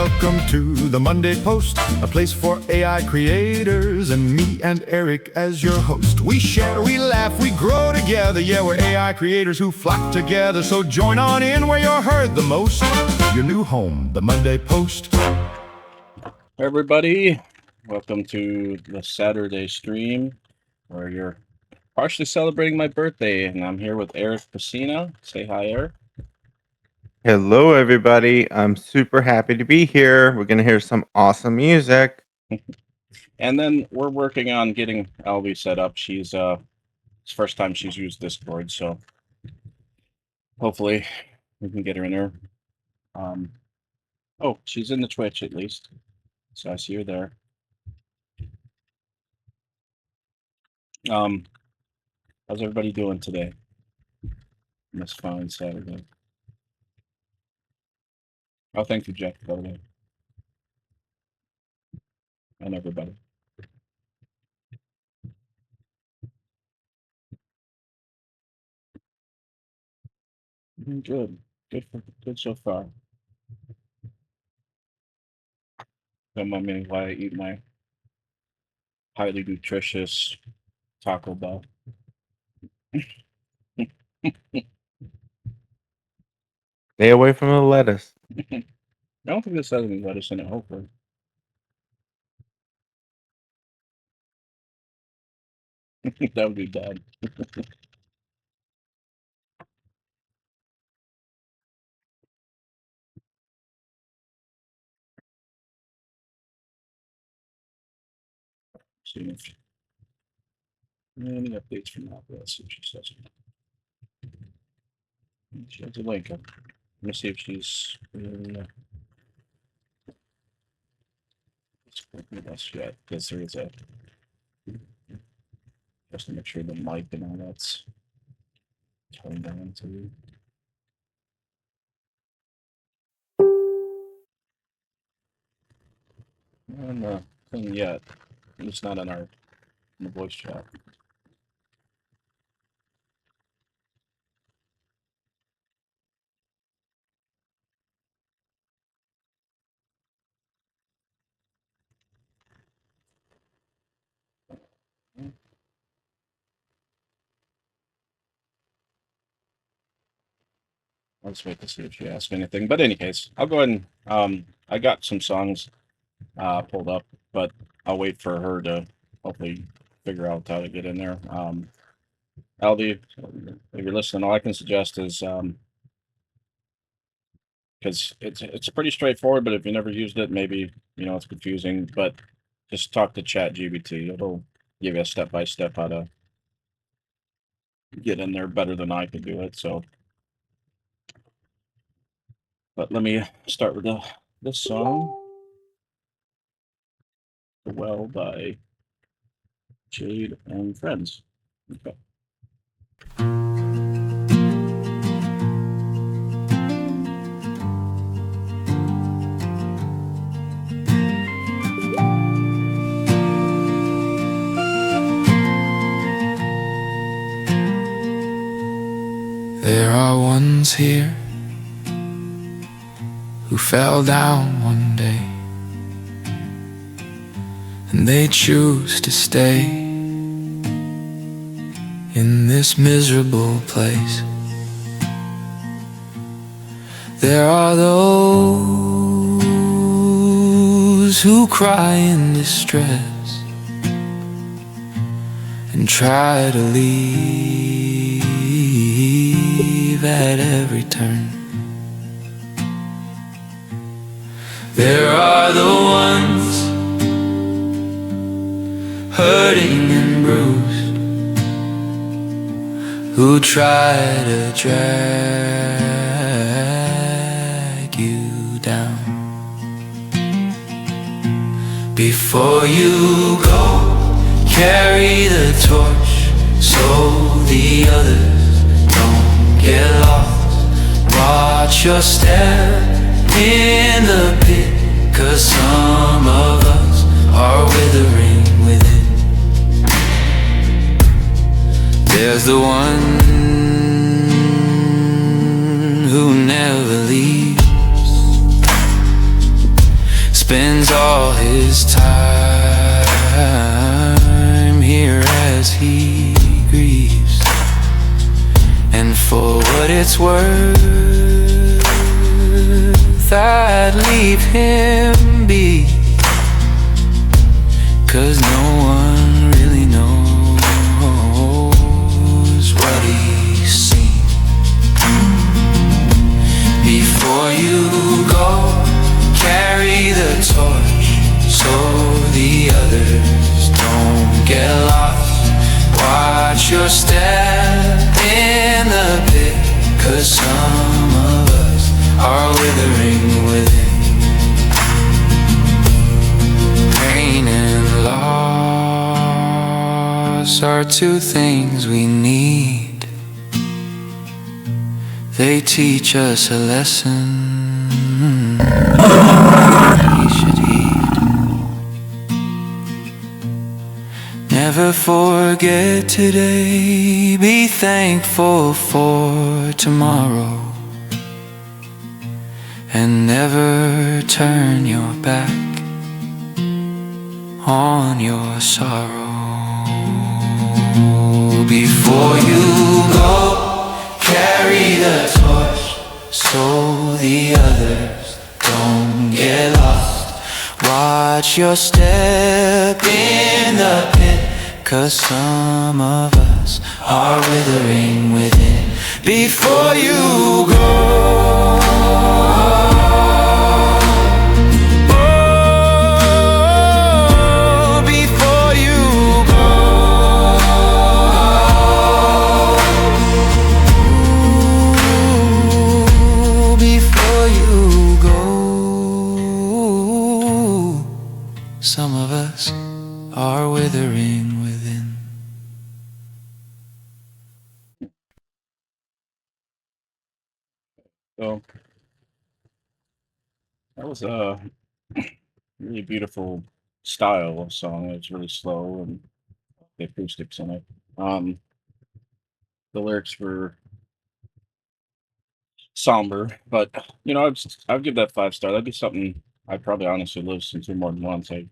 Welcome to the Monday Post, a place for AI creators and me and Eric as your host. We share, we laugh, we grow together. Yeah, we're AI creators who flock together. So join on in where you're heard the most. Your new home, the Monday Post. Hey everybody, welcome to the Saturday stream where you're partially celebrating my birthday, and I'm here with Eric Pacina. Say hi, Eric. Hello, everybody. I'm super happy to be here. We're going to hear some awesome music. And then we're working on getting Albi set up. She's it's the first time she's used Discord, so hopefully we can get her in there. Oh, she's in the Twitch at least, so I see her there. How's everybody doing today? This fine Saturday. Oh, thank you, Jack, by the way. And everybody. Good. Good so far. Don't mind me while I eat my highly nutritious Taco Bell. Stay away from the lettuce. I don't think this has any lettuce in it, hopefully. That would be bad. See if any updates from that. Let's see if she says it. She has a link. Let me see if she's in us yet. Because there is a just to make sure the mic and all that's turned on to. No, nothing yet. It's not in our in the voice chat. Let's wait to see if she asks anything. But in any case, I'll go ahead and I got some songs pulled up, but I'll wait for her to hopefully figure out how to get in there. Aldi, if you're listening, all I can suggest is because it's pretty straightforward, but if you never used it, maybe it's confusing. But just talk to ChatGPT; it'll give you a step by step how to get in there better than I could do it. So, but let me start with this song, "The Well" by Jade and Friends. Okay. There are ones here who fell down one day, and they choose to stay in this miserable place. There are those who cry in distress and try to leave at every turn. There are the ones hurting and bruised who try to drag you down. Before you go, carry the torch so the others don't get lost. Watch your step in the pit, 'cause some of us are withering within. There's the one who never leaves, his time here as he grieves. And for what it's worth, I'd leave him be, 'cause no one really knows what he's seen. Before you go, carry the torch so the others don't get lost. Watch your step in the pit, 'cause some of us are withering within. Pain and loss are two things we need. They teach us a lesson we should heed. Never forget today, be thankful for tomorrow, and never turn your back on your sorrow. Before you go, carry the torch so the others don't get lost. Watch your step in the pit, 'cause some of us are withering within. Before you go, some of us are withering within. So that was a really beautiful style of song. It's really slow and the acoustics in it. The lyrics were somber, but I'd give that 5 star. That'd be something I probably honestly listen to more than once. I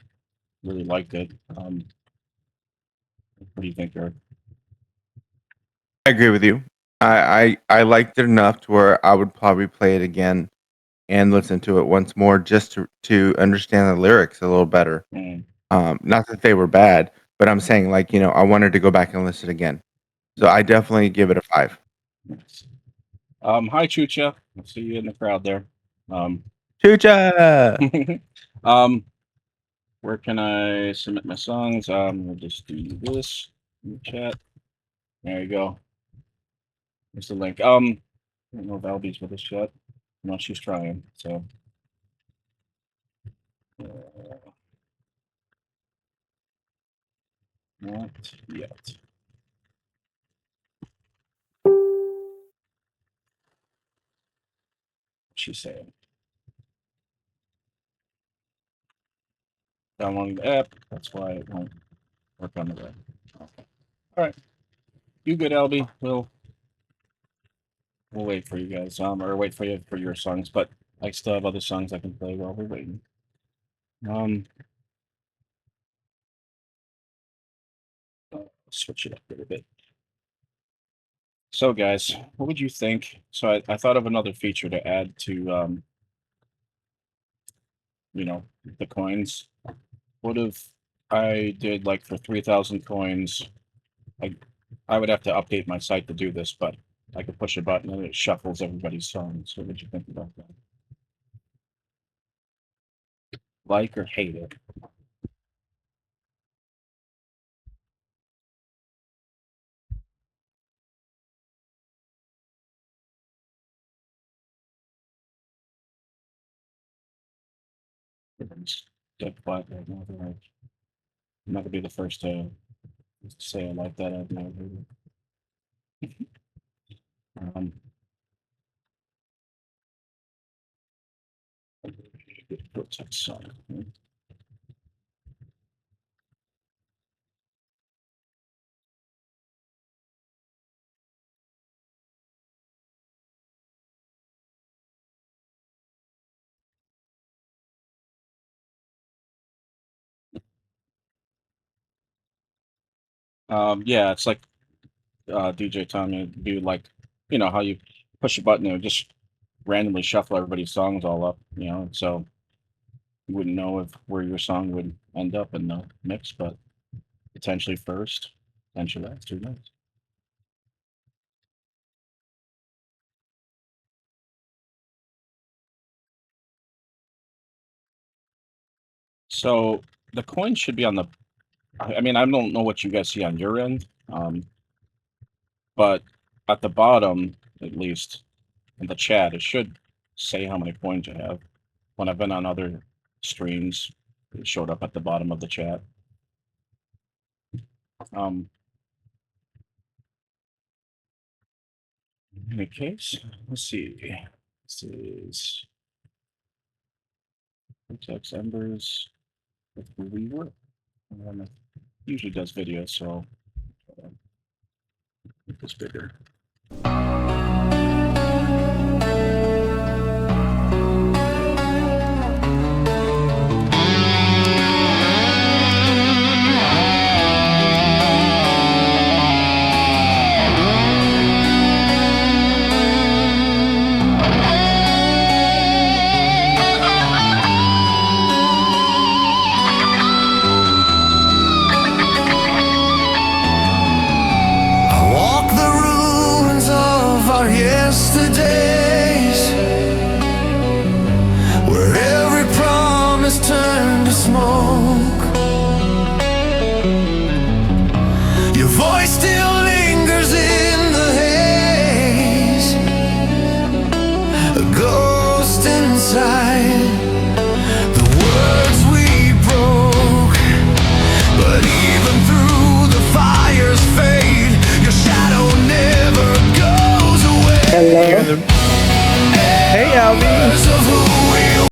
really liked it. What do you think, Eric? I agree with you. I liked it enough to where I would probably play it again and listen to it once more just to understand the lyrics a little better. Mm, Not that they were bad, but I'm saying like, I wanted to go back and listen again. So I definitely give it a 5. nice. Hi, Chucha. I see you in the crowd there. Um, Chucha! um, where can I submit my songs? We'll just do this in the chat. There you go. There's the link. I don't know if Albie's with us yet. No, she's trying. So, not yet. She's saying. Downloading the app. That's why it won't work on the web. Okay. All right. You good, Albie? We'll wait for you guys. Or wait for you for your songs. But I still have other songs I can play while we're waiting. Switch it up a little bit. So, guys, what would you think? So, I thought of another feature to add to, the coins. What if I did like for 3,000 coins? I I would have to update my site to do this, but I could push a button and it shuffles everybody's songs. What would you think about that? Like or hate it? Everyone's dead quiet right now. I'm not gonna be the first to say I like that. I've never heard it. Um, Protect song. Yeah, it's like DJ Tommy do, like, how you push a button and just randomly shuffle everybody's songs all up, so you wouldn't know if where your song would end up in the mix, but potentially first, potentially last, who knows? So the coin should be on the. I mean, I don't know what you guys see on your end, but at the bottom, at least in the chat, it should say how many coins you have. When I've been on other streams, it showed up at the bottom of the chat. Um, in any case, let's see. This is Text Embers with who we were. It usually does videos, so make this bigger. I walk the ruins of our yesterdays, where every promise turned to smoke. Your voice still lingers in the haze, a ghost inside the words we broke. But even through the fire's fade, your shadow never goes away. Hello. Hey, Albie. Of who we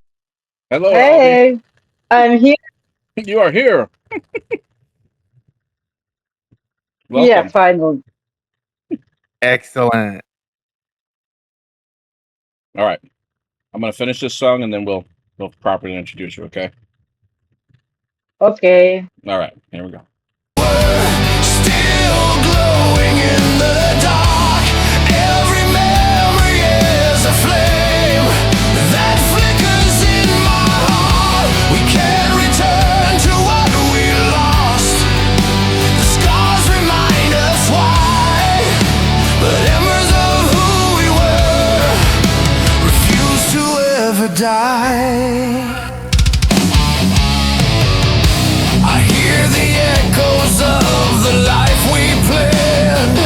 Hello, Hey, I'm here. Albie. You are here. Yeah, Welcome. finally. Excellent. All right, I'm gonna finish this song and then we'll properly introduce you. Okay. Okay. All right. Here we go. still glowing in the dark. Every memory is a flame that flickers in my heart. We can't return to what we lost. The scars remind us why, but embers of who we were refuse to ever die. I hear the echoes of the life we planned.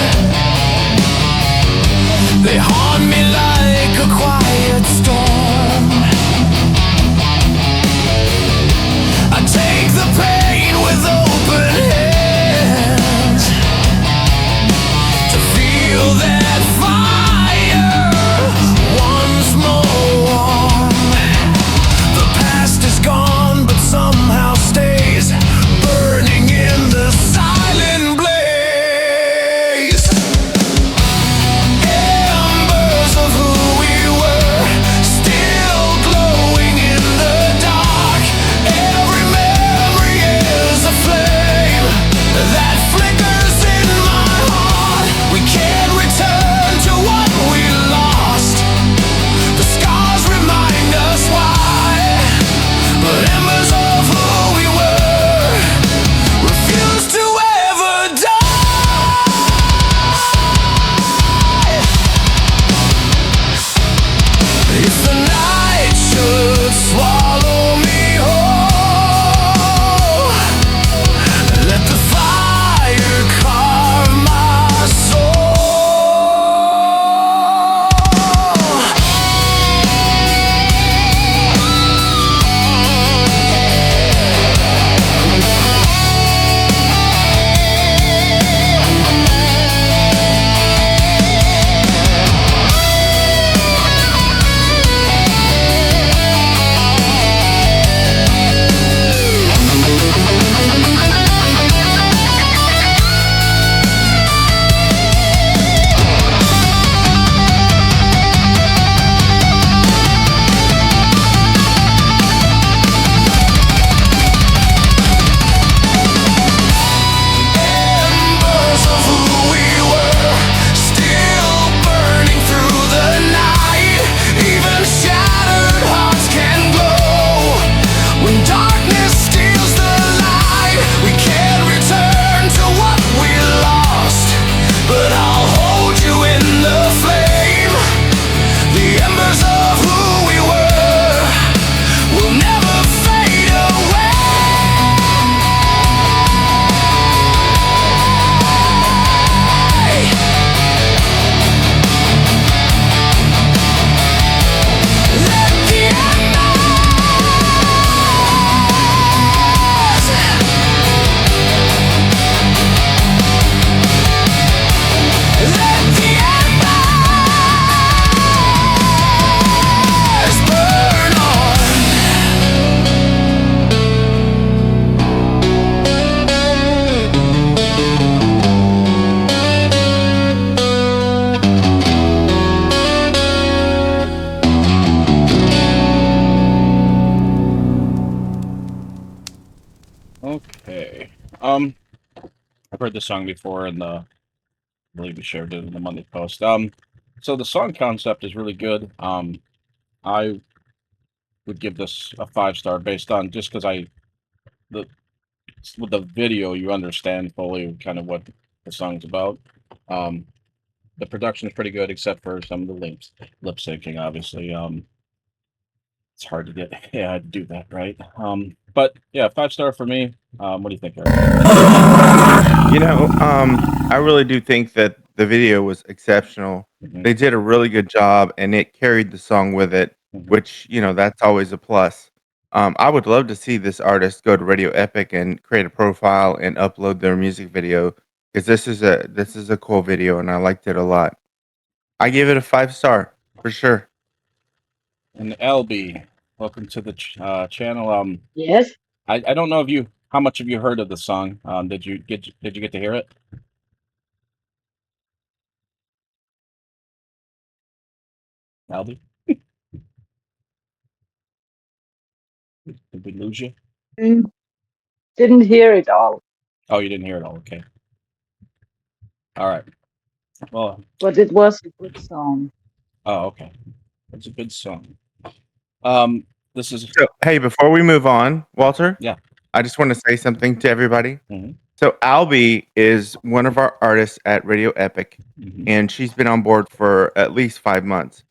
They haunt me like a quiet storm. I take the pain with open hands to feel that fire once more. The past is gone, but somehow stays burning in the silent blaze. Embers of who we were, still glowing in the dark. Every memory is a flame that flickers in my heart. We can't return to what we lost. The scars remind us why, but embers of who we were refuse to ever die. If the night should swallow me whole, let the fire carve my soul. heard the song before, and I believe we shared it in the Monday post. So the song concept is really good. I would give this a 5 star based on just because the with the video you understand fully kind of what the song's about. Um, the production is pretty good except for some of the lip syncing, obviously. It's hard to get yeah to do that right. But yeah, 5 star for me. What do you think, Eric? I really do think that the video was exceptional. Mhm, They did a really good job, and it carried the song with it, mhm. which that's always a plus. I would love to see this artist go to Radio Epic and create a profile and upload their music video because this is a cool video, and I liked it a lot. I give it a 5 star for sure. And LB, welcome to the channel. Yes. I don't know if you how much have you heard of the song? Did you get to hear it? LB, did we lose you? Mm, didn't hear it all, Oh, you didn't hear it all. Okay. All right. Well, but it was a good song. oh, okay. It's a good song. Um, this is So, hey, before we move on, Walter, yeah. I just want to say something to everybody. Hmm. So, Albie is one of our artists at Radio Epic, Hmm. and she's been on board for at least 5 months.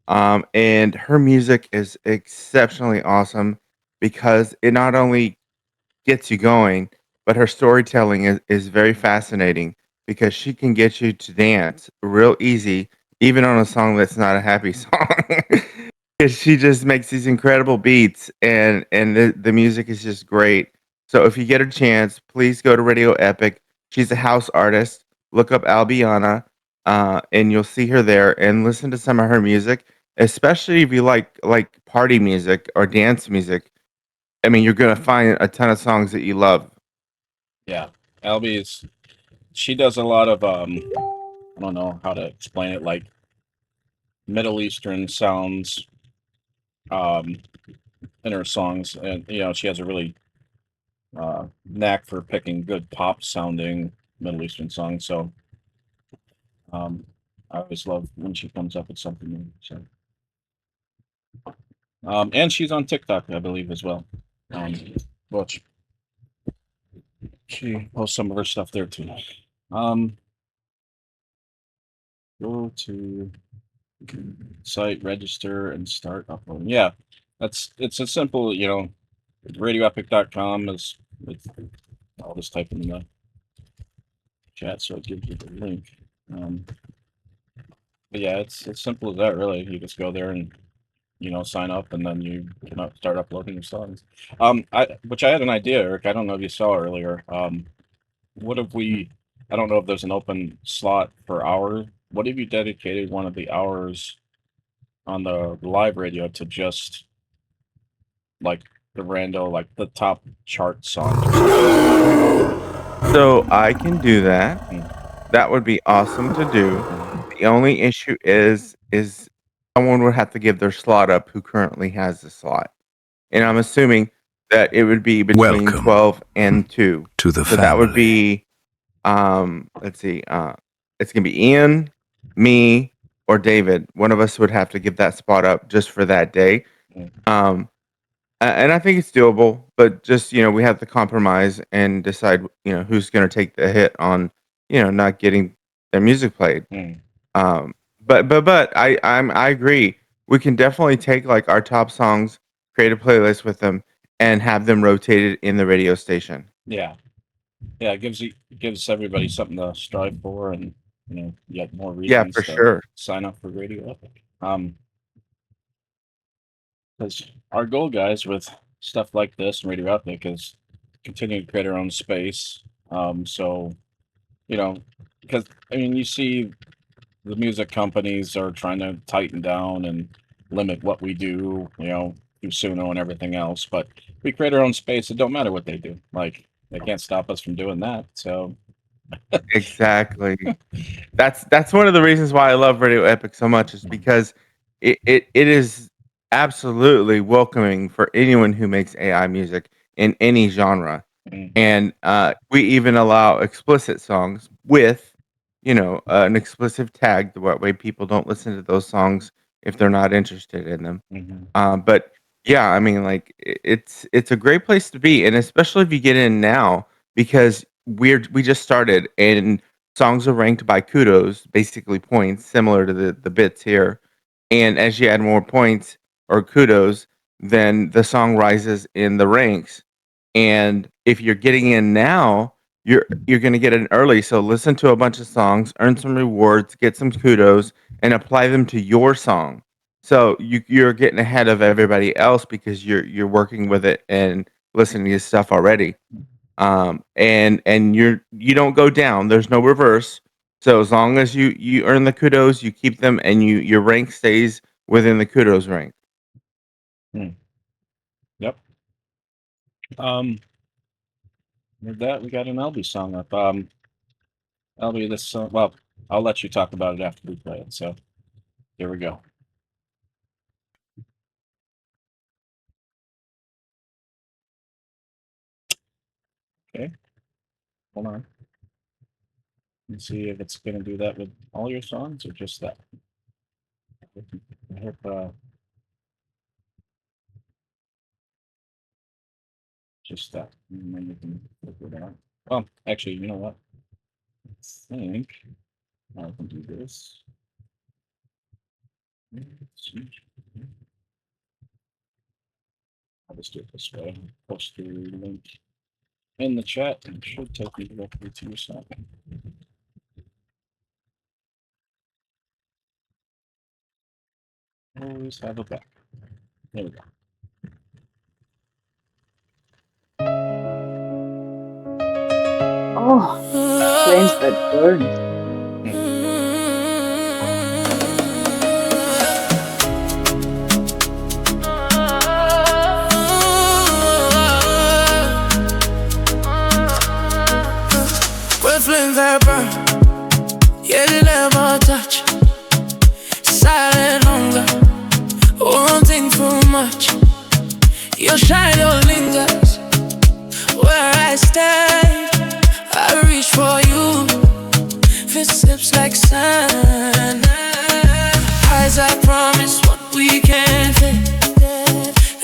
And her music is exceptionally awesome because it not only gets you going, but her storytelling is very fascinating because she can get you to dance real easy, even on a song that's not a happy song. 'Cause she just makes these incredible beats and the music is just great. So if you get a chance, please go to Radio Epic. She's a house artist. Look up Albiana, and you'll see her there and listen to some of her music, especially if you like party music or dance music. I mean, you're gonna find a ton of songs that you love. Yeah. Albie is she does a lot of I don't know how to explain it, like Middle Eastern sounds um in her songs, and she has a really knack for picking good pop sounding Middle Eastern songs. So um, I always love when she comes up with something new. So and she's on TikTok, I believe, as well. Um, which she posts some of her stuff there too. Um, go to site, register, and start uploading. Yeah, it's a simple, radioepic.com is it's, I'll just type in the chat so it gives you the link. Um, but yeah, it's as simple as that, really. You just go there and sign up, and then you can start uploading your songs. Which I had an idea, Eric. I don't know if you saw earlier. What if we? I don't know if there's an open slot per hour. What if you dedicated one of the hours on the live radio to just like like the top chart songs or something? So I can do that. Mm, That would be awesome to do. mm, The only issue is someone would have to give their slot up who currently has the slot. And I'm assuming that it would be between Welcome 12 and 2. to the So that would family. be let's see, it's gonna be Ian, me, or David. One of us would have to give that spot up just for that day. mm. Um and I think it's doable, but just, we have to compromise and decide, who's going to take the hit on, not getting their music played. Mm. Um, but I agree. We can definitely take like our top songs, create a playlist with them, and have them rotated in the radio station. Yeah, yeah. It gives everybody something to strive for, and yet more Yeah, reasons for to sure. sign up for Radio Epic. Because our goal, guys, with stuff like this and Radio Epic is continue to create our own space. So because I mean, you see, the music companies are trying to tighten down and limit what we do. Through Suno and everything else, but we create our own space. It don't matter what they do. Like they can't stop us from doing that. So Exactly. That's one of the reasons why I love Radio Epic so much is because it is absolutely welcoming for anyone who makes AI music in any genre. Mm, And we even allow explicit songs with, an explicit tag. That way, people don't listen to those songs if they're not interested in them. mhm, But yeah, I mean, like it's a great place to be, and especially if you get in now because we just started, and songs are ranked by kudos, basically points, similar to the bits here. And as you add more points or kudos, then the song rises in the ranks. And if you're getting in now, you're going to get in early. So listen to a bunch of songs, earn some rewards, get some kudos, and apply them to your song. So you're getting ahead of everybody else because you're working with it and listening to stuff already. And you don't go down. There's no reverse. So as long as you earn the kudos, you keep them, and your rank stays within the kudos rank. mm. Yep. With that, we got an Albie song up. Albie, this song. Well, I'll let you talk about it after we play it. So here we go. Okay, hold on. Let's see if it's going to do that with all your songs or just that. I hope. Just that. And then you can figure it out. Well, actually, you know what? I think I can do this. I'll just do it this way. Post the link in the chat and it should take me directly to your site. Always have a back. There we go. Oh, flames that burn. With flames that burn, yeah, they never touch. Silent hunger, wanting too much. Your shadow lingers where I stand. I reach for you, it sips like sand. Eyes, I promise what we can't take.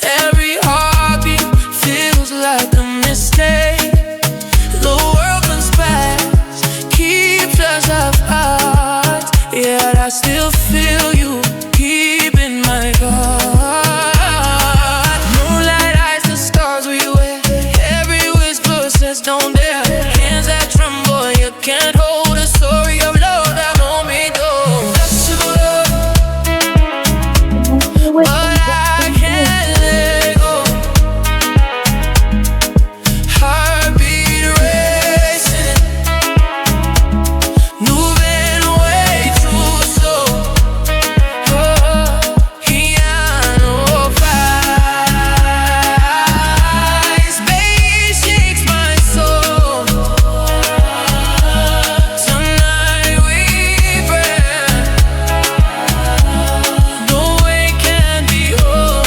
Every heartbeat feels like a mistake. The world conspires, keeps us apart. Yet I still feel you keeping my guard. Moonlight eyes, the stars we wear. Every whisper says don't dare. Hands that tremble, you can't hold a story of love that know me though. That's too love, but I can't let go. Heartbeat racing, moving way too slow. Oh, piano flies, bass shakes my soul. Tonight we burn, no way can be whole.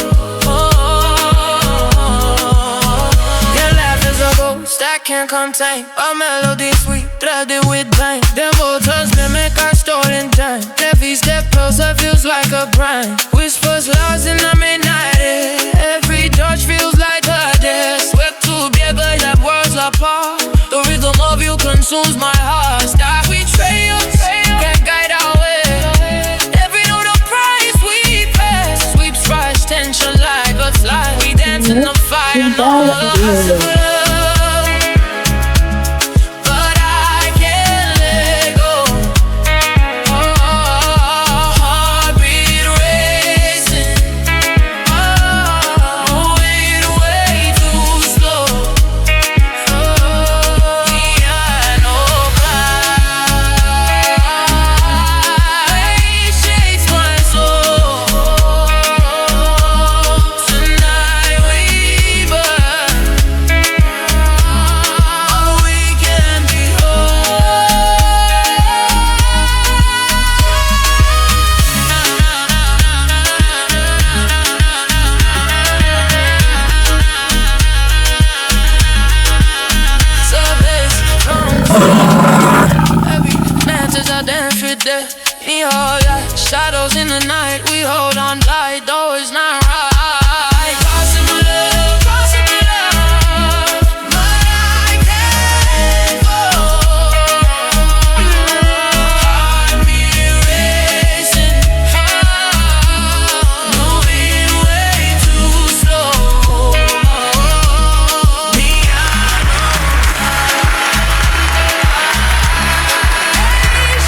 Your laugh is a ghost I can't contain. A melody sweet, threaded with pain. Them motors mimic our stolen time. Every step closer feels like a grind. Whispers lost in the midnight air. Every touch feels like a death. We're together yet worlds apart. The rhythm of you consumes my heart. Stars we trail, can't guide our way. Every note of price we pass sweeps rush tension like a fly. We dance in the fire, no hustle, but I can't let go. Heartbeat racing, moving way too slow. Piano flies, shakes my soul. Tonight we burn, infidelity, oh yeah. Shadows in the night, we hold on tight, though it's not right. Crossing my love, crossing my love, but I can't fall. Heart beat racing, moving way too slow. Me,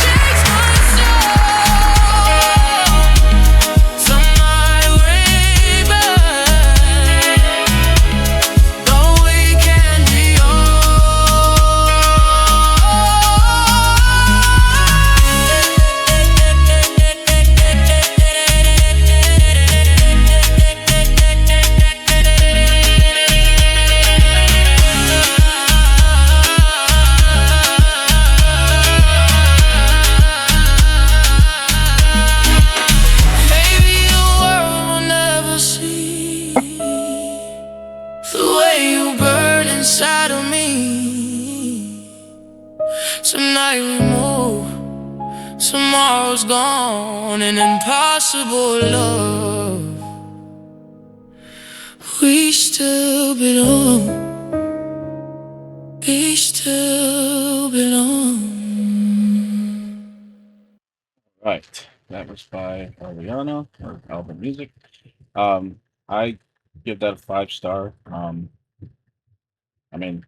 shakes my soul. Some night way back, though we can be maybe the world will never see the way you burn inside of me. Tonight we move, tomorrow's gone, an impossible love. We still belong, we still belong. Right. That was by Albiana or Album Music. I give that a 5 star. I mean,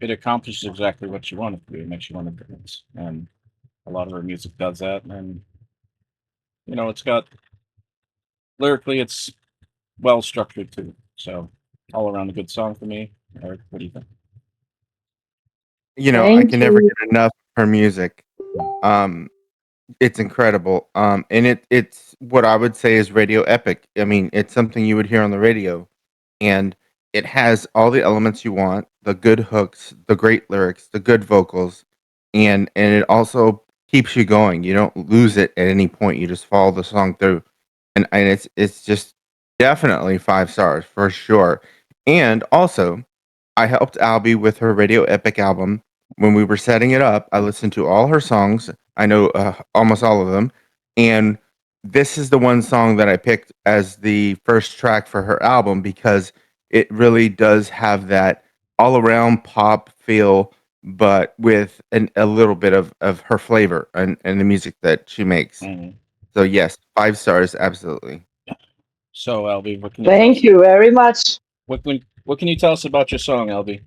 it accomplishes exactly what you want it to do. It makes you want to dance, and a lot of her music does that. And it's got lyrically, it's well structured too. So all around a good song for me. Eric, what do you think? I Thank can never you. get enough of her music. Um, it's incredible. And it's what I would say is radio epic. I mean, it's something you would hear on the radio, and it has all the elements you want: the good hooks, the great lyrics, the good vocals, and it also keeps you going. You don't lose it at any point. You just follow the song through, and it's just definitely 5 stars for sure. And also, I helped Albie with her Radio Epic album. When we were setting it up, I listened to all her songs. I know almost all of them. And this is the one song that I picked as the first track for her album because it really does have that all around pop feel, but with a little bit of her flavor and the music that she makes. Mhm. So, yes, 5 stars, absolutely. So, Albie, what can you tell us? Thank you very much. What can you tell us about your song, Albie?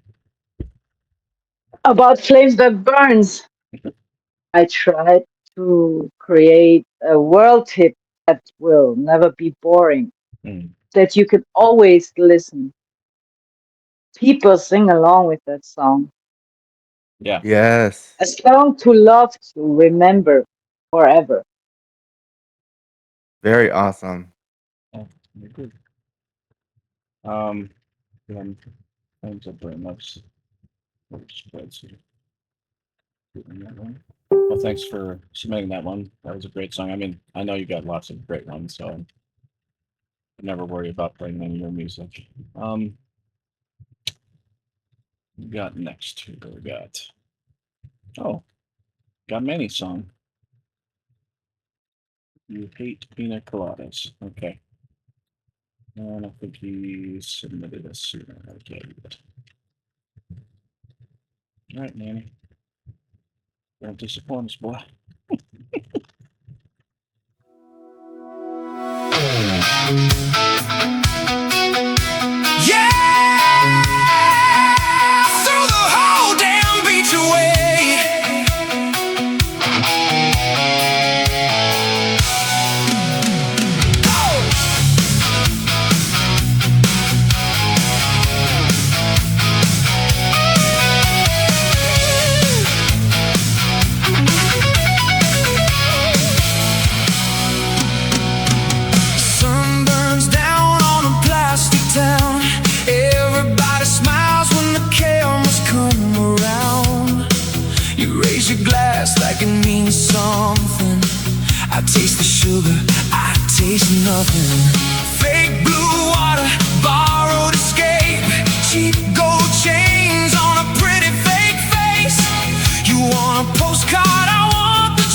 About Flames That Burns, I tried to create a world tip that will never be boring, Mm, that you could always listen. People sing along with that song. yeah. Yes, A song to love, to remember forever. very awesome. Oh, very good. Um, then things are pretty much spreadsheet. That one. Well, thanks for submitting that one. That was a great song. I mean, I know you got lots of great ones, so I never worry about playing any of your music. We got next. Who do we got? Oh, got Manny's song. You hate pina coladas. Okay. And I think he submitted us sooner. Okay. All right, Manny. Don't disappoint us, boy. Yeah, through the whole damn beach away. Sun burns down on a plastic town. Everybody smiles when the cameras come around. You raise your glass like it means something. I taste the sugar, I taste nothing. Fake blue water, borrowed escape. Cheap gold chains on a pretty fake face. You want a postcard, I want the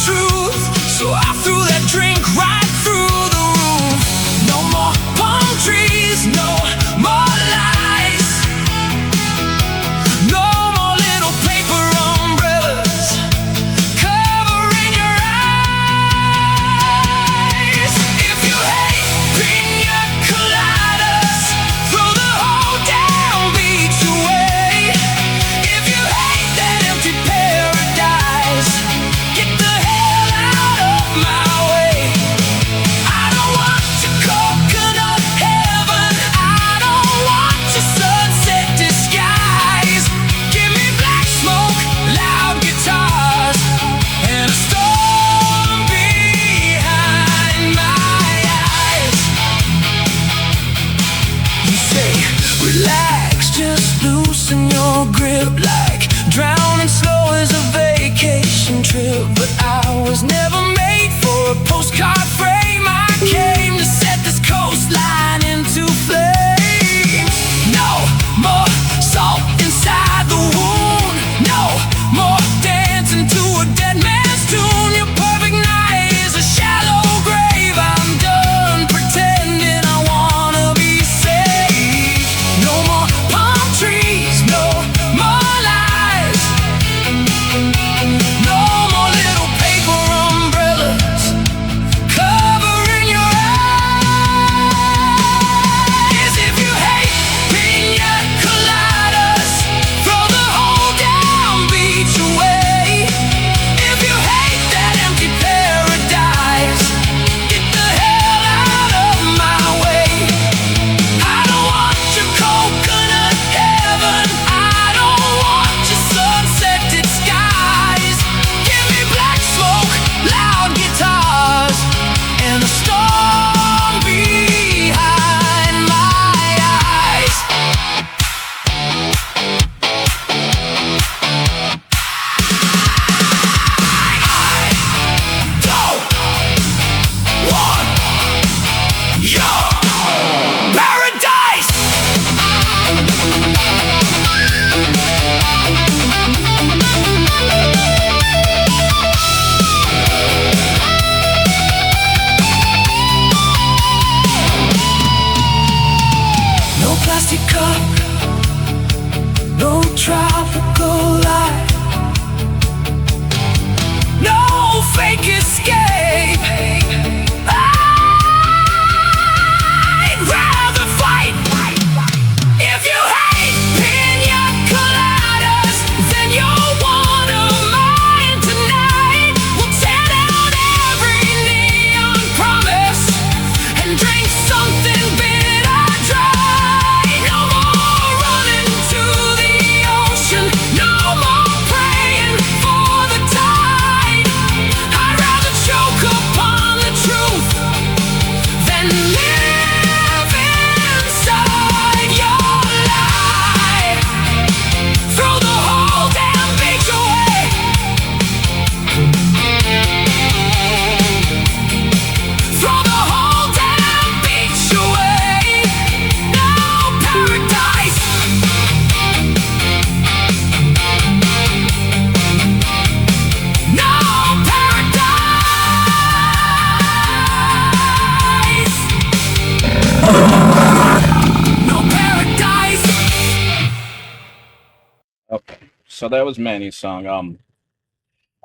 So that was Manny's song.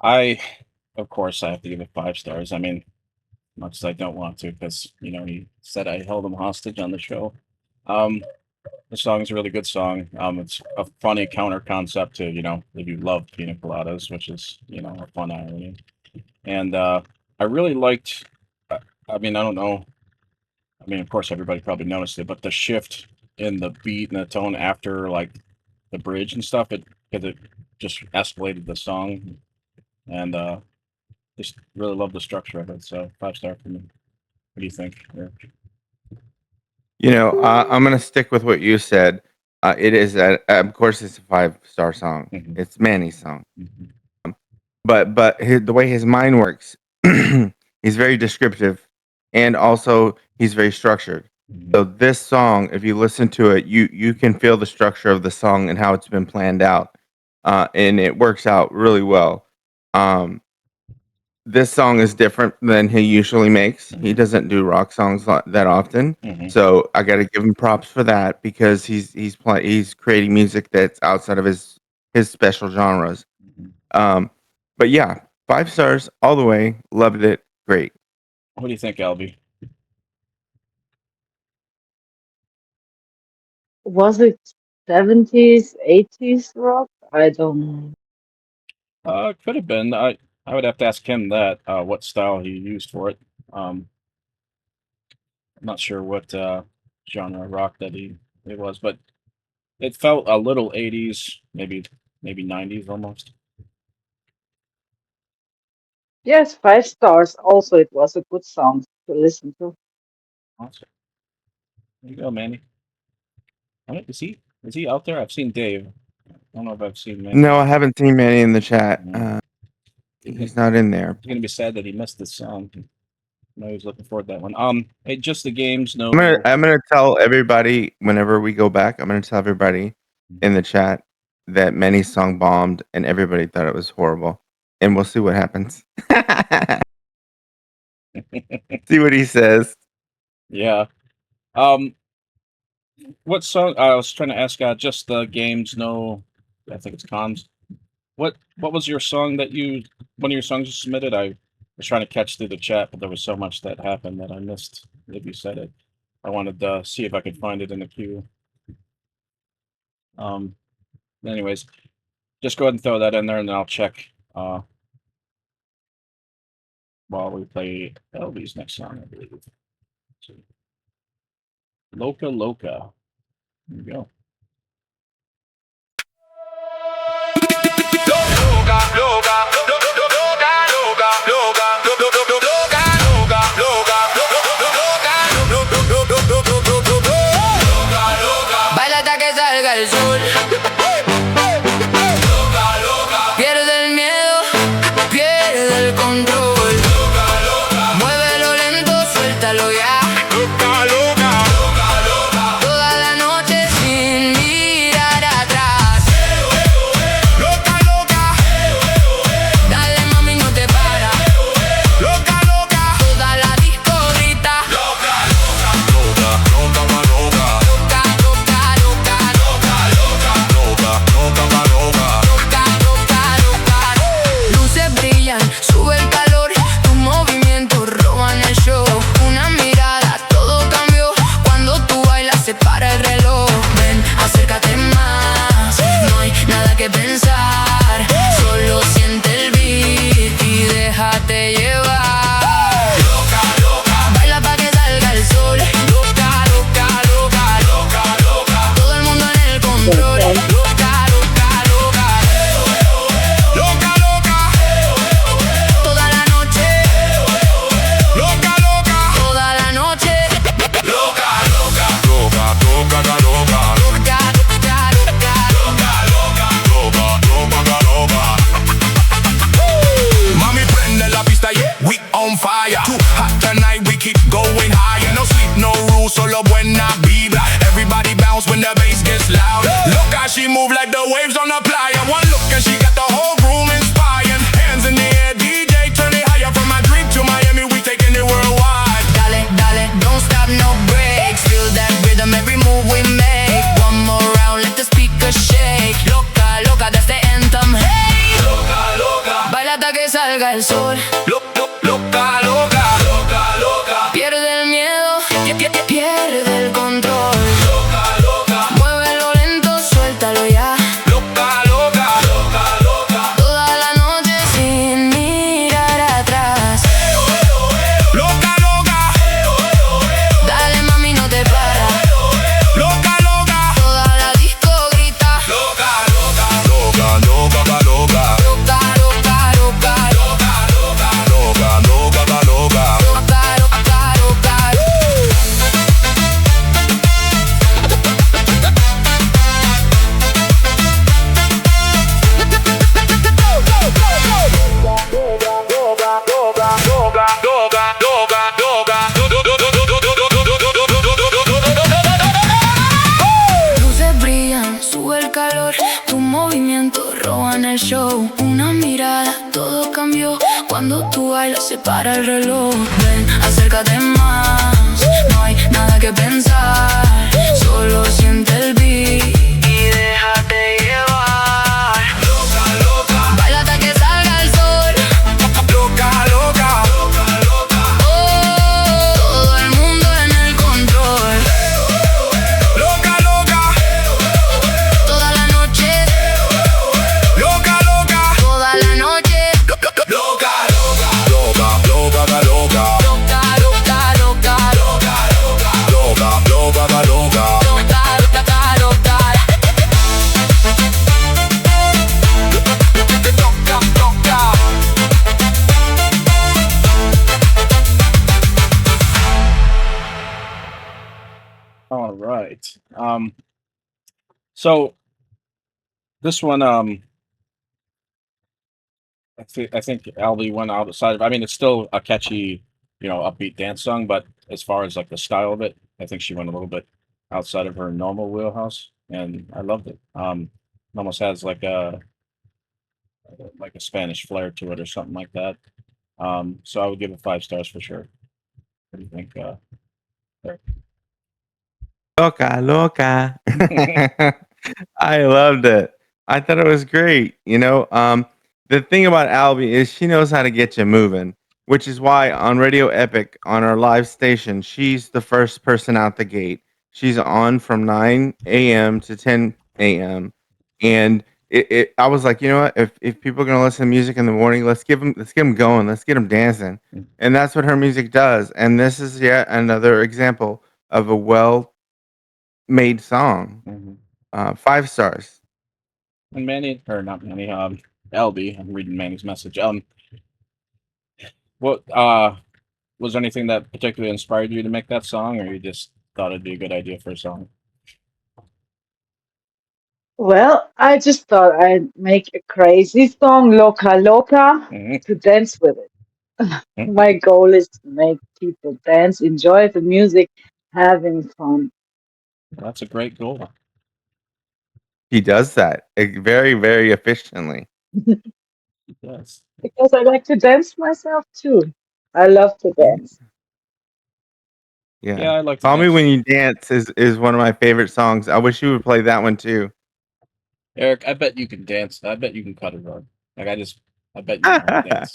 I, of course, I have to give it 5 stars. I mean, much as I don't want to, because he said I held him hostage on the show. Um, the song is a really good song. It's a funny counter concept to if you love pina coladas, which is a fun irony. And I really liked. I I mean, I don't know. I mean, of course, everybody probably noticed it, but the shift in the beat and the tone after like the bridge and stuff, because it just escalated the song, and just really love the structure of it. So 5 star for me. What do you think? Yeah. I'm gonna stick with what you said. It is, of course, it's a 5-star song. Mhm. It's Manny's song, Mhm. but the way his mind works, he's very descriptive, and also he's very structured. So Mhm. this song, if you listen to it, you can feel the structure of the song and how it's been planned out, and it works out really well. Um, this song is different than he usually makes. He Mhm. doesn't do rock songs that often. Mhm. So I got to give him props for that because he's creating music that's outside of his special genres. Mhm. Um, but yeah, 5 stars all the way. Loved it. Great. What do you think, Albie? Was it 70s, 80s rock? I don't know. Could have been. I would have to ask him that. What style he used for it. I'm not sure what genre of rock that it was, but it felt a little 80s, maybe 90s almost. Yes, 5 stars. Also, it was a good song to listen to. Awesome. There you go, Manny. Is he out there? I've seen Dave. I don't know if I've seen Manny. No, I haven't seen Manny in the chat. Mm. He's He's not in there. gonna be sad that he missed this song. I know he's looking forward to that one. Hey, just the games. No. I'm gonna tell everybody whenever we go back. I'm gonna tell everybody in the chat that Manny's song bombed and everybody thought it was horrible, and we'll see what happens. See what he says. Yeah. Um, what song? I was trying to ask. Just the games. No, I think it's cons. What was your song that one of your songs you submitted? I was trying to catch through the chat, but there was so much that happened that I missed if you said it. I wanted to see if I could find it in the queue. Um, anyways, just go ahead and throw that in there, and then I'll check while we play Elvie's next song, I believe. So, Loca Loca. There you go. Baila hasta que salga el sol. Pierde el miedo, pierde el control. Muévelo lento, suéltalo ya. Toda la noche sin mirar atrás. Loca, loca. Dale mami, no te para. Loca, loca. Toda la disco grita. Loca, loca, loca, loca, loca. Loca, loca, loca, loca, loca. Loca, loca, loca. Luces brillan, sube el calor. Tus movimientos roban el show. Una mirada, todo cambió. Cuando tú bailas se para el reloj. Ven, acércate más. No hay nada que pensar. Solo siente el beat y déjate llevar. Loca, loca. Baila pa' que salga el sol. Loca, loca, loca, loca, loca. Todo el mundo en el control. Loca, loca, loca. Loca, loca. Toda la noche. Loca, loca. Toda la noche. Loca, loca. Loca, loca, loca. Loca, loca, loca. Loca, loca. Mami, prende la pista, yeah, we on fire. Too hot tonight, we keep going higher. No sleep, no rules, solo buena vibra. Everybody bounce when the bass gets loud. Look how she move like the waves on the playa. One look and she got the whole room inspired. Hands in the air, DJ, turn it higher. From Madrid to Miami, we taking it worldwide. Dale, dale, don't stop, no breaks. Feel that rhythm, every move we make. One more round, let the speakers shake. Loca, loca, that's the anthem. el sol. Loca, loca, loca, loca. Pierde el miedo, pierde el control. Loca, loca. Muévelo lento, suéltalo ya. Loca, loca, loca, loca. Toda la noche sin mirar atrás. Loca, loca. Dale mami, no te para. Loca, loca. Toda la disco grita. Loca, loca, loca, loca, loca. Loca, loca, loca, loca, loca. Loca, loca, loca. Loca, loca, loca. Luces brillan, sube el calor, tus movimientos roban el show. Una mirada, todo cambió. Cuando tú bailas se para el reloj. Ven, acércate más, no hay nada que pensar. Solo siente el beat y déjate llevar. Loca, loca. Baila hasta que salga el sol. Loca, loca. Loca, loca. Oh, todo el mundo en el control. Loca, loca. Toda la noche. Loca, loca. Toda la noche. Loca, loca. Loca, loca, loca. Loca, loca, loca. Loca, loca. Loca, loca, loca. Loca, loca, loca. All right. So this one, I think Albie went outside of. I mean, it's still a catchy, upbeat dance song, but as far as like the style of it, I think she went a little bit outside of her normal wheelhouse, and I loved it. It almost has like a Spanish flair to it or something like that. So I would give it 5 stars for sure. What do you think? There? Loca, loca. I loved it. I thought it was great. The thing about Albie is she knows how to get you moving, which is why on Radio Epic on our live station, she's the first person out the gate. She's on from 9 a.m. to 10 a.m. And I was like, you know what? If people are gonna listen to music in the morning, let's get them going, let's get them dancing, and that's what her music does. And this is yet another example of a well-made song. Mhm. 5 stars. And Manny, or not Manny, LB, I'm reading Manny's message. What was there anything that particularly inspired you to make that song, or you just thought it'd be a good idea for a song? Well, I just thought I'd make a crazy song, Loca Loca, Mhm. to dance with it. Mhm. My goal is to make people dance, enjoy the music, having fun. That's a great goal. He does that very, very efficiently. Yes. Because I like to dance myself too. I love to dance. Yeah, Yeah. I like to Call Me dance. When You Dance is one of my favorite songs. I wish you would play that one too. Eric, I bet you can dance. I bet you can cut a rug. I bet you know how to dance.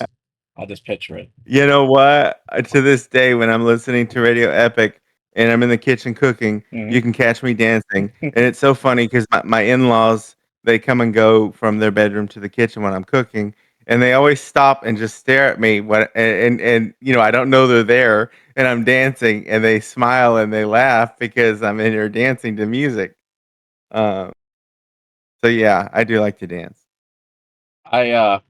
I'll just picture it. You know what? To this day, when I'm listening to Radio Epic and I'm in the kitchen cooking, you Mhm. can catch me dancing. And it's so funny because my in-laws, they come and go from their bedroom to the kitchen when I'm cooking, and they always stop and just stare at me and I don't know they're there and I'm dancing, and they smile and they laugh because I'm in here dancing to music. Um, so yeah, I do like to dance. That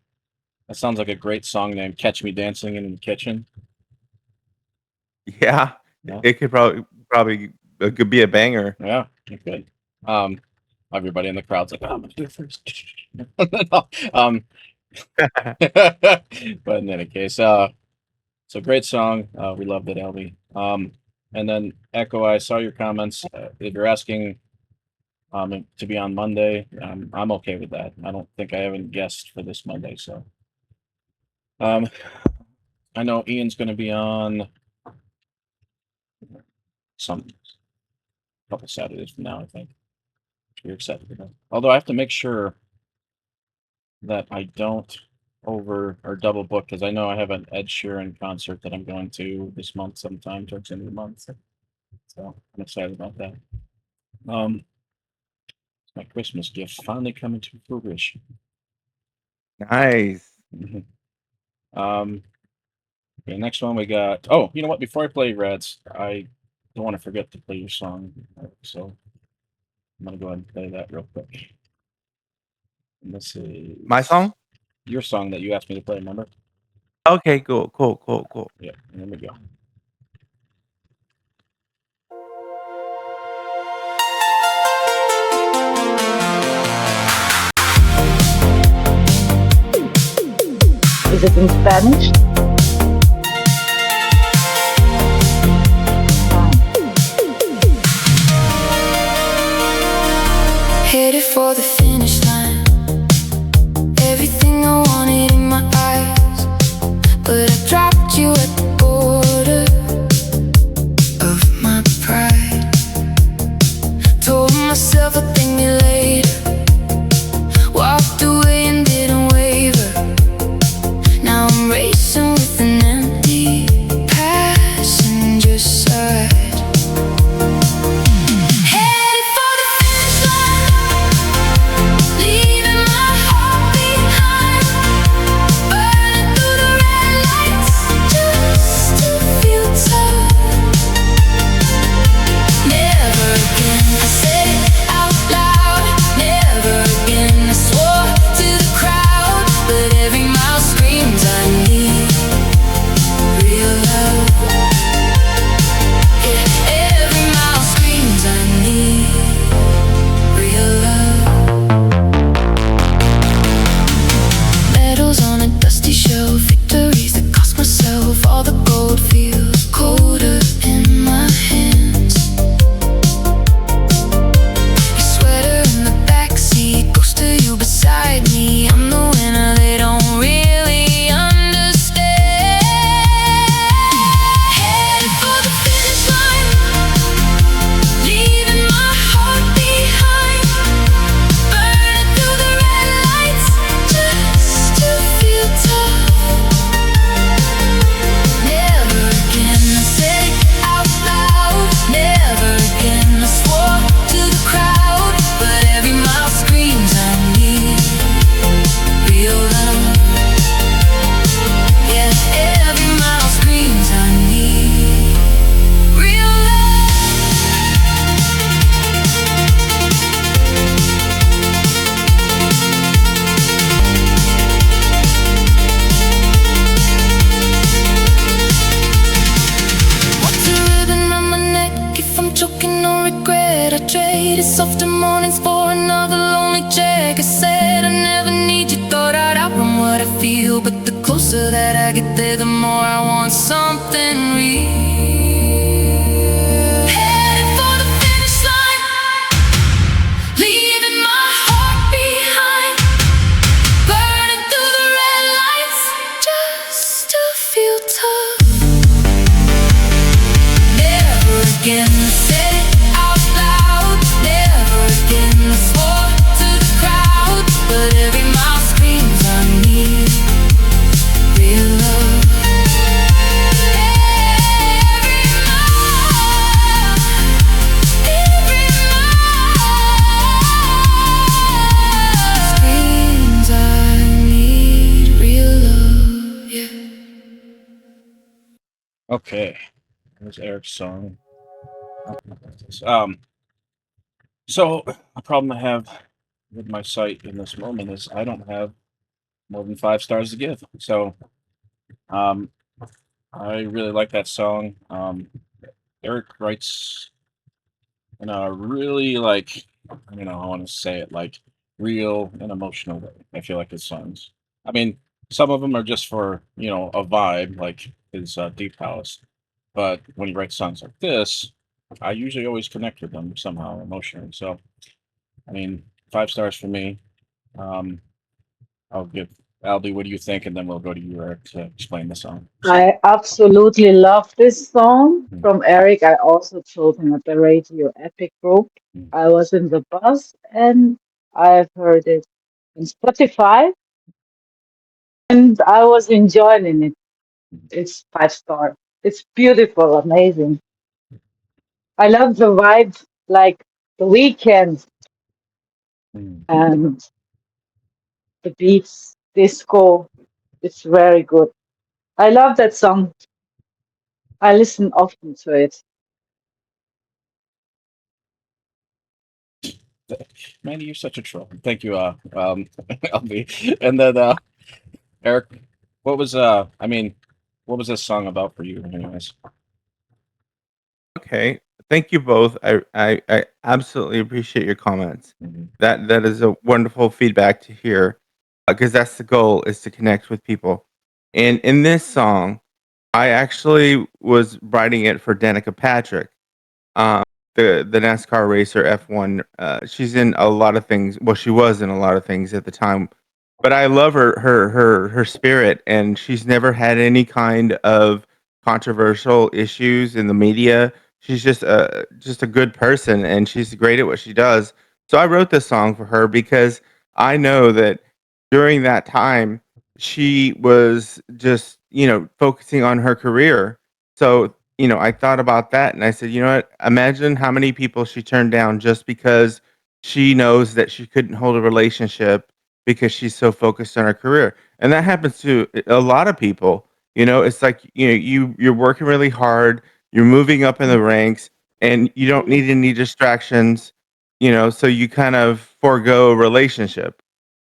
sounds like a great song name. Catch Me Dancing in the Kitchen. Yeah, Yeah. it could probably it could be a banger. Yeah, you could. Everybody in the crowd's like, "Oh, I'm gonna do it first." But in any case, it's a great song. We loved it, Elby. And then Echo, I saw your comments. If you're asking to be on Monday, I'm okay with that. I don't think I have any guests for this Monday, so um, I know Ian's going to be on some couple Saturdays from now, I think. You're excited for that. Although I have to make sure that I don't over or double booked because I know I have an Ed Sheeran concert that I'm going to this month sometime towards the end of the month. So I'm excited about that. Um, my Christmas gift finally coming to fruition. Nice. Mhm. Um, okay, next one we got. Oh, you know what? Before I play Reds, I don't want to forget to play your song. So I'm gonna go ahead and play that real quick. And this My is song? your song that you asked me to play. Remember? Okay, cool, cool, cool, cool. Yeah. Here we go. Is it in Spanish? Headed for the finish line. Everything I wanted in my eyes, but I dropped you at the border of my pride. Told myself I'd thank me later. Walked away and didn't waver. Now I'm racing with an empty passenger side. Headed for the finish line, leaving my heart behind. Burning through the red lights just to feel tough. Never again, I said it out loud. Never again, I swore to the crowd. But every mile screams I need real love. Yeah, every mile screams I need real love. Medals on a dusty shelf, victories that cost myself. All the gold feels colder in my hands. Your sweater in the backseat, ghost of you beside me. I'm the winner, they don't really understand. Headed for the finish line, leaving my heart behind. Burning through the red lights just to feel tough. Never again, I said it out loud. Never again, I swore to the crowd. But every mile screams I need real love. Yeah, every mile screams I need real love. What's a ribbon around my neck if I'm choking on regret? I traded softer mornings for another lonely check. I said I never need you, thought I'd outrun what I feel. But the closer that I get there, the more I want something real. Headed for the finish line, leaving my heart behind. Burning through the red lights just to feel tough. Never again, I said it out loud. Never again, I swore to the crowd. But every mile screams I need real love. Every mile, screams I need real love. Yeah. Okay. There's Eric's song. Um, so a problem I have with my site in this moment is I don't have more than 5 stars to give. So um, I really like that song. Eric writes in a really like I don't know how I want to say it, like real and emotional way. I feel like his songs. I mean, some of them are just for a vibe, like his Deep House. But when he writes songs like this, I usually always connect with them somehow emotionally. So I mean, 5 stars for me. Um, I'll give Aldi. What do you think? And then we'll go to you, Eric, to explain the song. So. I absolutely love this song Mm, from Eric. I also told him at the Radio Epic group. mm, I was in the bus and I've heard it on Spotify. and I was enjoying it. It's 5 star. It's beautiful, amazing. I love the vibe, like the weekend Mm. and the beats, disco. It's very good. I love that song. I listen often to it. Manny, you're such a troll. Thank you, LB. And then Eric, what was I mean, what was this song about for you, anyways? Okay. Thank you both. I absolutely appreciate your comments. Mhm. That is a wonderful feedback to hear because that's the goal is to connect with people. And in this song, I actually was writing it for Danica Patrick, um, the NASCAR racer F1. She's in a lot of things. Well, she was in a lot of things at the time, but I love her spirit, and she's never had any kind of controversial issues in the media. She's just a good person, and she's great at what she does. So I wrote this song for her because I know that during that time she was just focusing on her career. So I thought about that, and I said, you know what? Imagine how many people she turned down just because she knows that she couldn't hold a relationship because she's so focused on her career. And that happens to a lot of people. It's like, you're working really hard, you're moving up in the ranks, and you don't need any distractions, so you kind of forego a relationship.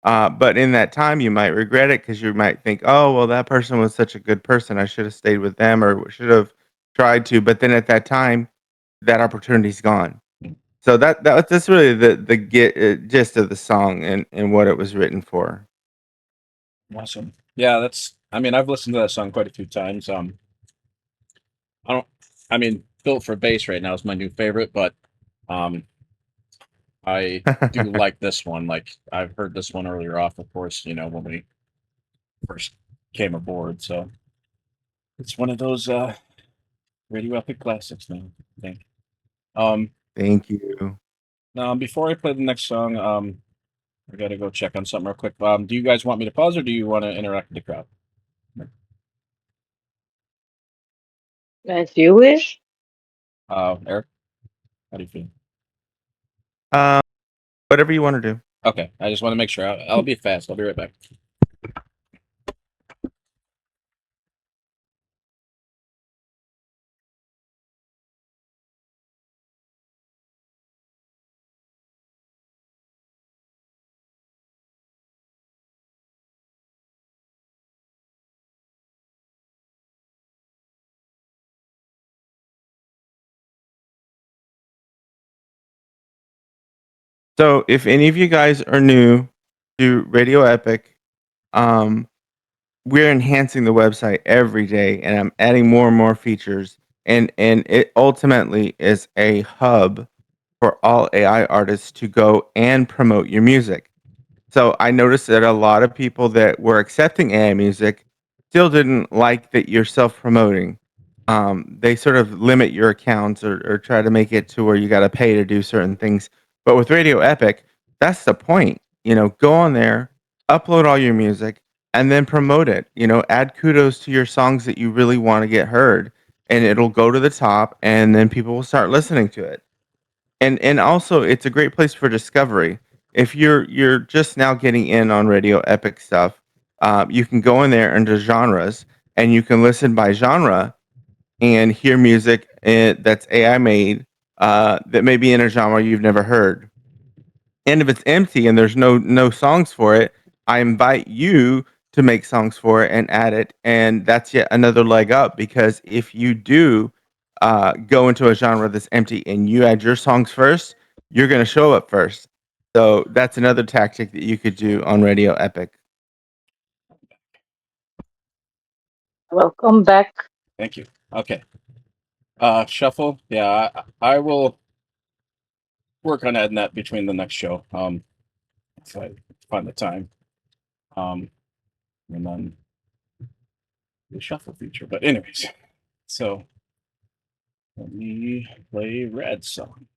But in that time, you might regret it because you might think, oh, well, that person was such a good person. I should have stayed with them or should have tried to. But then at that time, that opportunity's gone. So that's really the gist of the song and what it was written for. Awesome. Yeah, that's. I mean, I've listened to that song quite a few times. I don't. I mean, "Built for Bass" right now is my new favorite, but um, I do like this one. Like I've heard this one earlier off, of course. When we first came aboard, so it's one of those radio epic classics now. I think. Um, Thank you. Now before I play the next song, I gotta go check on something real quick. Do you guys want me to pause, or do you want to interact with the crowd? As you wish. Eric, how do you feel? Uh, Whatever you want to do. Okay, I just want to make sure. I'll be fast. I'll be right back. So if any of you guys are new to Radio Epic, um, we're enhancing the website every day, and I'm adding more and more features. And it ultimately is a hub for all AI artists to go and promote your music. So I noticed that a lot of people that were accepting AI music still didn't like that you're self-promoting. They sort of limit your accounts or try to make it to where you got to pay to do certain things. But with Radio Epic, that's the point. Go on there, upload all your music, and then promote it. Add kudos to your songs that you really want to get heard, and it'll go to the top, and then people will start listening to it. And also it's a great place for discovery. If you're just now getting in on Radio Epic stuff, you can go in there into genres, and you can listen by genre and hear music that's AI made, that may be in a genre you've never heard. And if it's empty and there's no songs for it, I invite you to make songs for it and add it, and that's yet another leg up, because if you do go into a genre that's empty and you add your songs first, you're going to show up first. So that's another tactic that you could do on Radio Epic. Welcome back. Thank you. Okay. Shuffle. Yeah, I will work on adding that between the next show. If I find the time. Um, and then the shuffle feature. But anyways, so let me play Red song.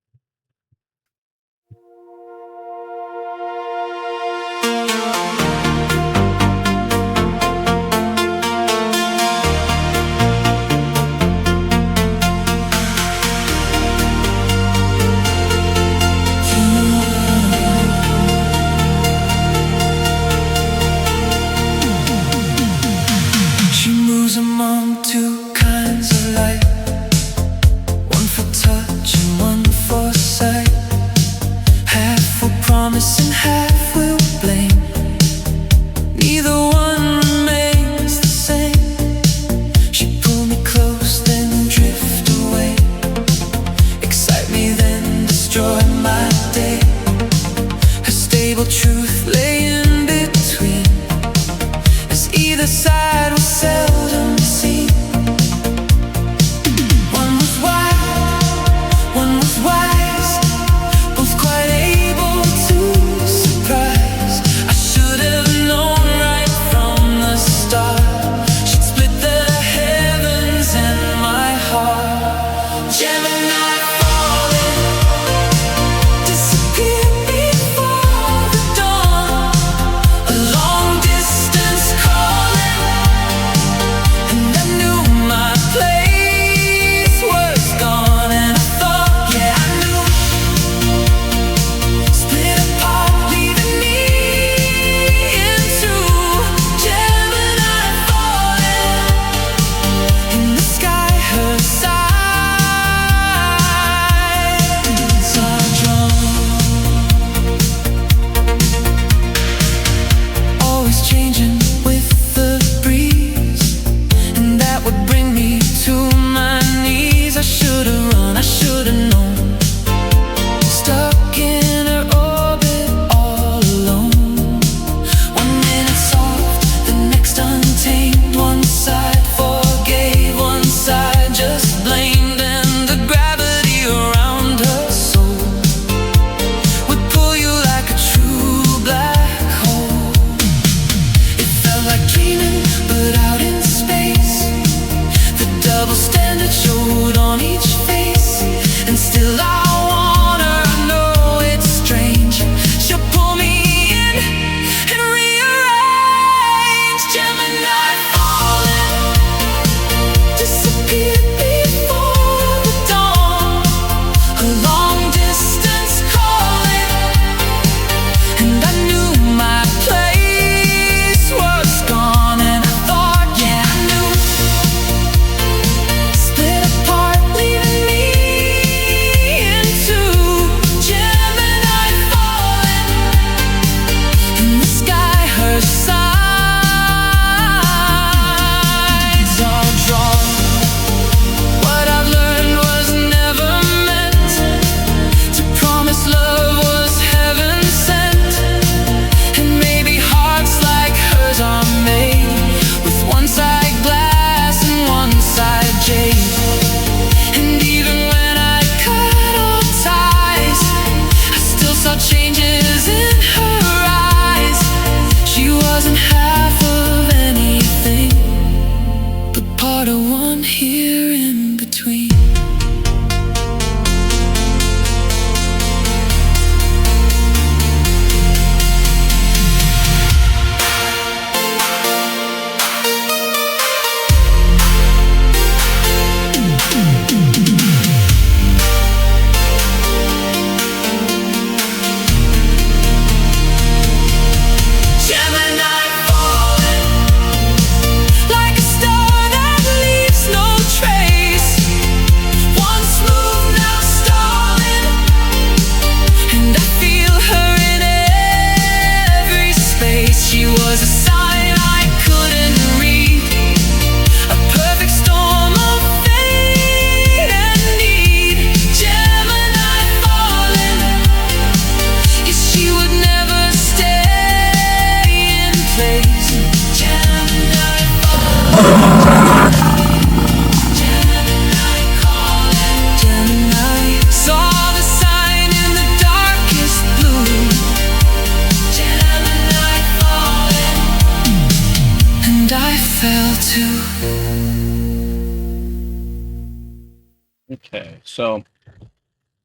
Okay, so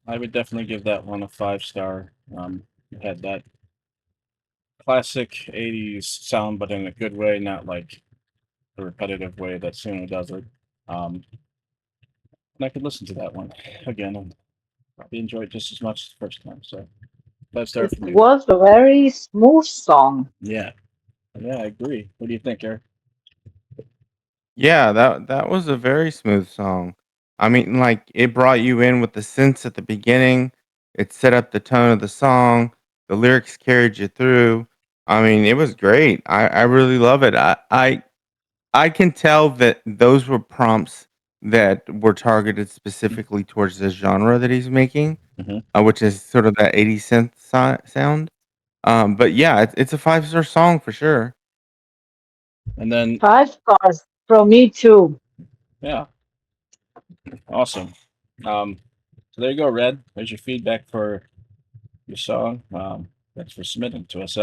I would definitely give that one a 5 star. It had that classic 80s sound, but in a good way, not like the repetitive way that Suno does it. And I could listen to that one again and probably enjoy it just as much as the first time. So 5 star It for me. was a very smooth song. Yeah, yeah, I agree. What do you think, Eric? Yeah, that was a very smooth song. I mean, like it brought you in with the synths at the beginning. It set up the tone of the song. The lyrics carried you through. I mean, it was great. I really love it. I can tell that those were prompts that were targeted specifically towards the genre that he's making, Hmm. which is sort of that 80 synth sound. But yeah, it's a 5-star song for sure. And then, 5 stars from me too. yeah, awesome. So there you go, Red. There's your feedback for your song. Thanks for submitting to us.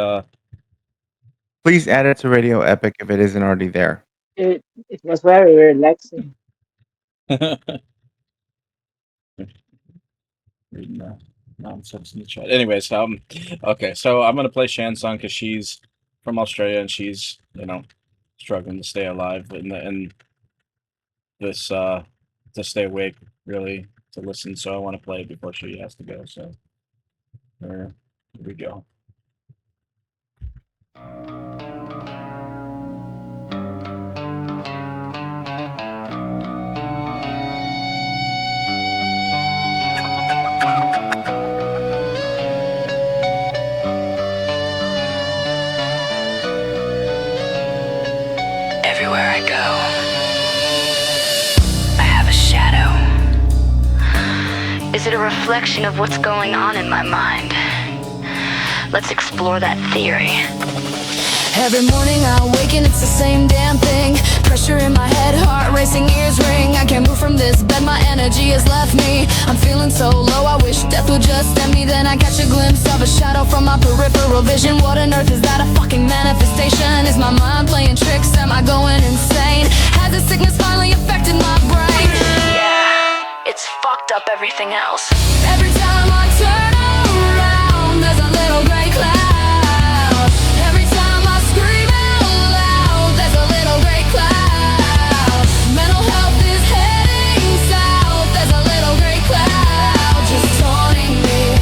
Please add it to Radio Epic if it isn't already there. It was very relaxing. Reading nonsense in the chat. Anyways, okay, so I'm gonna play Shan's song because she's from Australia and she's struggling to stay alive in this to stay awake really to listen. So I want to play it before she has to go. So here we go. Everywhere I go, I have a shadow. Is it a reflection of what's going on in my mind? Let's explore that theory. Every morning I awaken, it's the same damn thing. Pressure in my head, heart racing, ears ring. I can't move from this bed, my energy has left me. I'm feeling so low, I wish death would just end me. Then I catch a glimpse of a shadow from my peripheral vision. What on earth is that, a fucking manifestation? Is my mind playing tricks, am I going insane? Has this sickness finally affected my brain? Yeah, it's fucked up everything else. Every time I turn around, there's a little gray cloud. Every time I scream out loud, there's a little gray cloud. Mental health is heading south, there's a little gray cloud just haunting me.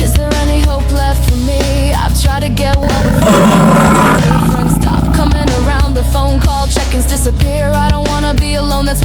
Is there any hope left for me? I've tried to get well before. Friends stop coming around, the phone call check-ins disappear. I don't wanna be alone, that's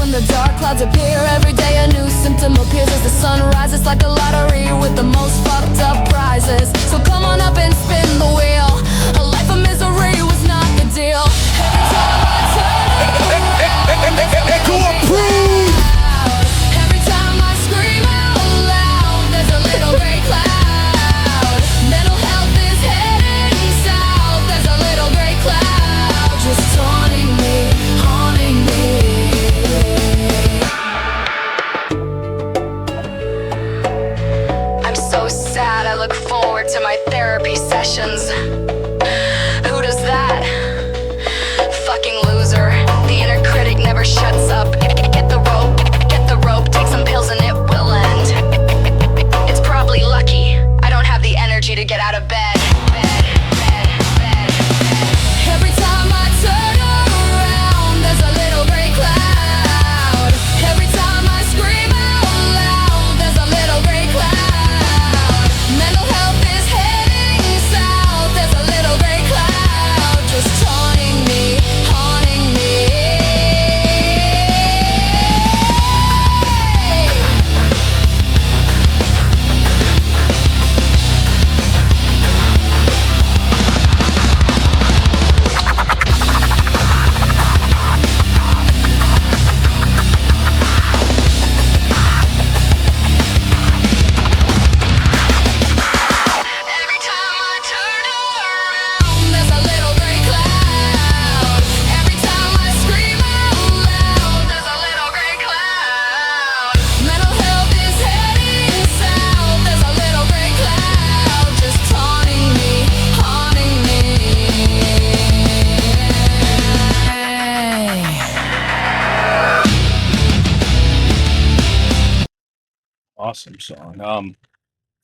awesome song.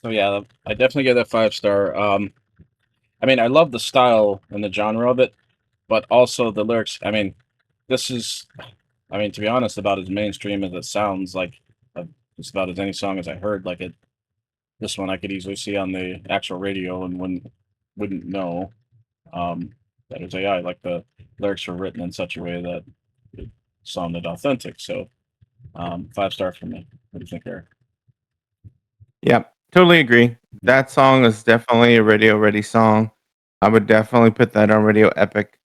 So yeah, I definitely get that 5 star. I mean, I love the style and the genre of it, but also the lyrics. I mean, this is, I mean, to be honest, about as mainstream as it sounds. Like just about as any song as I heard. Like it, this one I could easily see on the actual radio and wouldn't know that it was AI. Like the lyrics were written in such a way that it sounded authentic. So 5 star for me. What do you think, Eric? Yep, totally agree. That song is definitely a radio ready song. I would definitely put that on Radio Epic,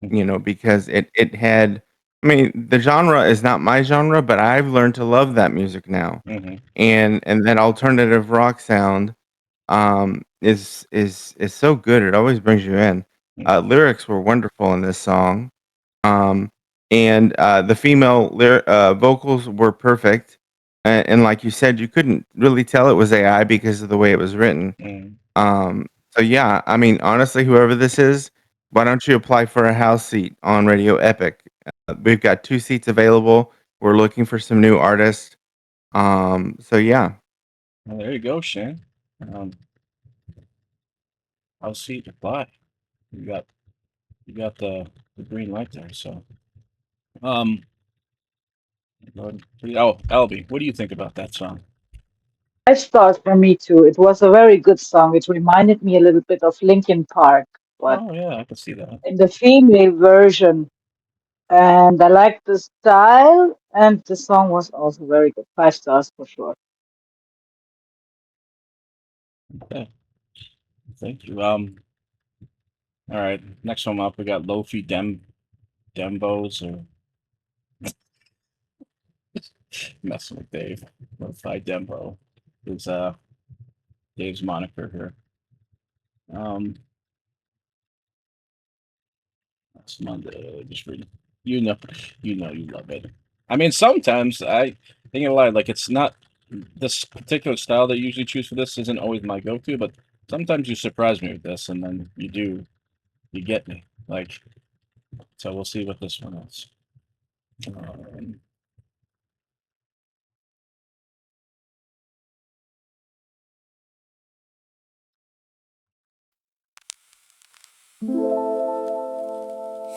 because it had. I mean, the genre is not my genre, but I've learned to love that music now, Mm-hmm. and that alternative rock sound is so good. It always brings you in. Lyrics were wonderful in this song, um, and the female vocals were perfect. And like you said, you couldn't really tell it was AI because of the way it was written. Mm-hmm. So yeah, I mean, honestly, whoever this is, why don't you apply for a house seat on Radio Epic? We've got 2 seats available. We're looking for some new artists. So yeah, Well, there you go, Shane. Um, I'll see you apply. You got the green light there. So um, oh, Albie, what do you think about that song? 5 stars for me too. It was a very good song. It reminded me a little bit of Linkin Park, but Oh yeah, I can see that. in the female version. And I liked the style, and the song was also very good. 5 stars for sure. Okay, thank you. All right, next one up, we got Lofi Dembos or messing with Dave. Lo-fi Dembo is Dave's moniker here. That's Monday. Just reading. You know, you love it. I mean, sometimes I think a lot. Like it's not this particular style that I usually choose for this isn't always my go-to, but sometimes you surprise me with this, and then you get me. Like so, we'll see what this one is. Um,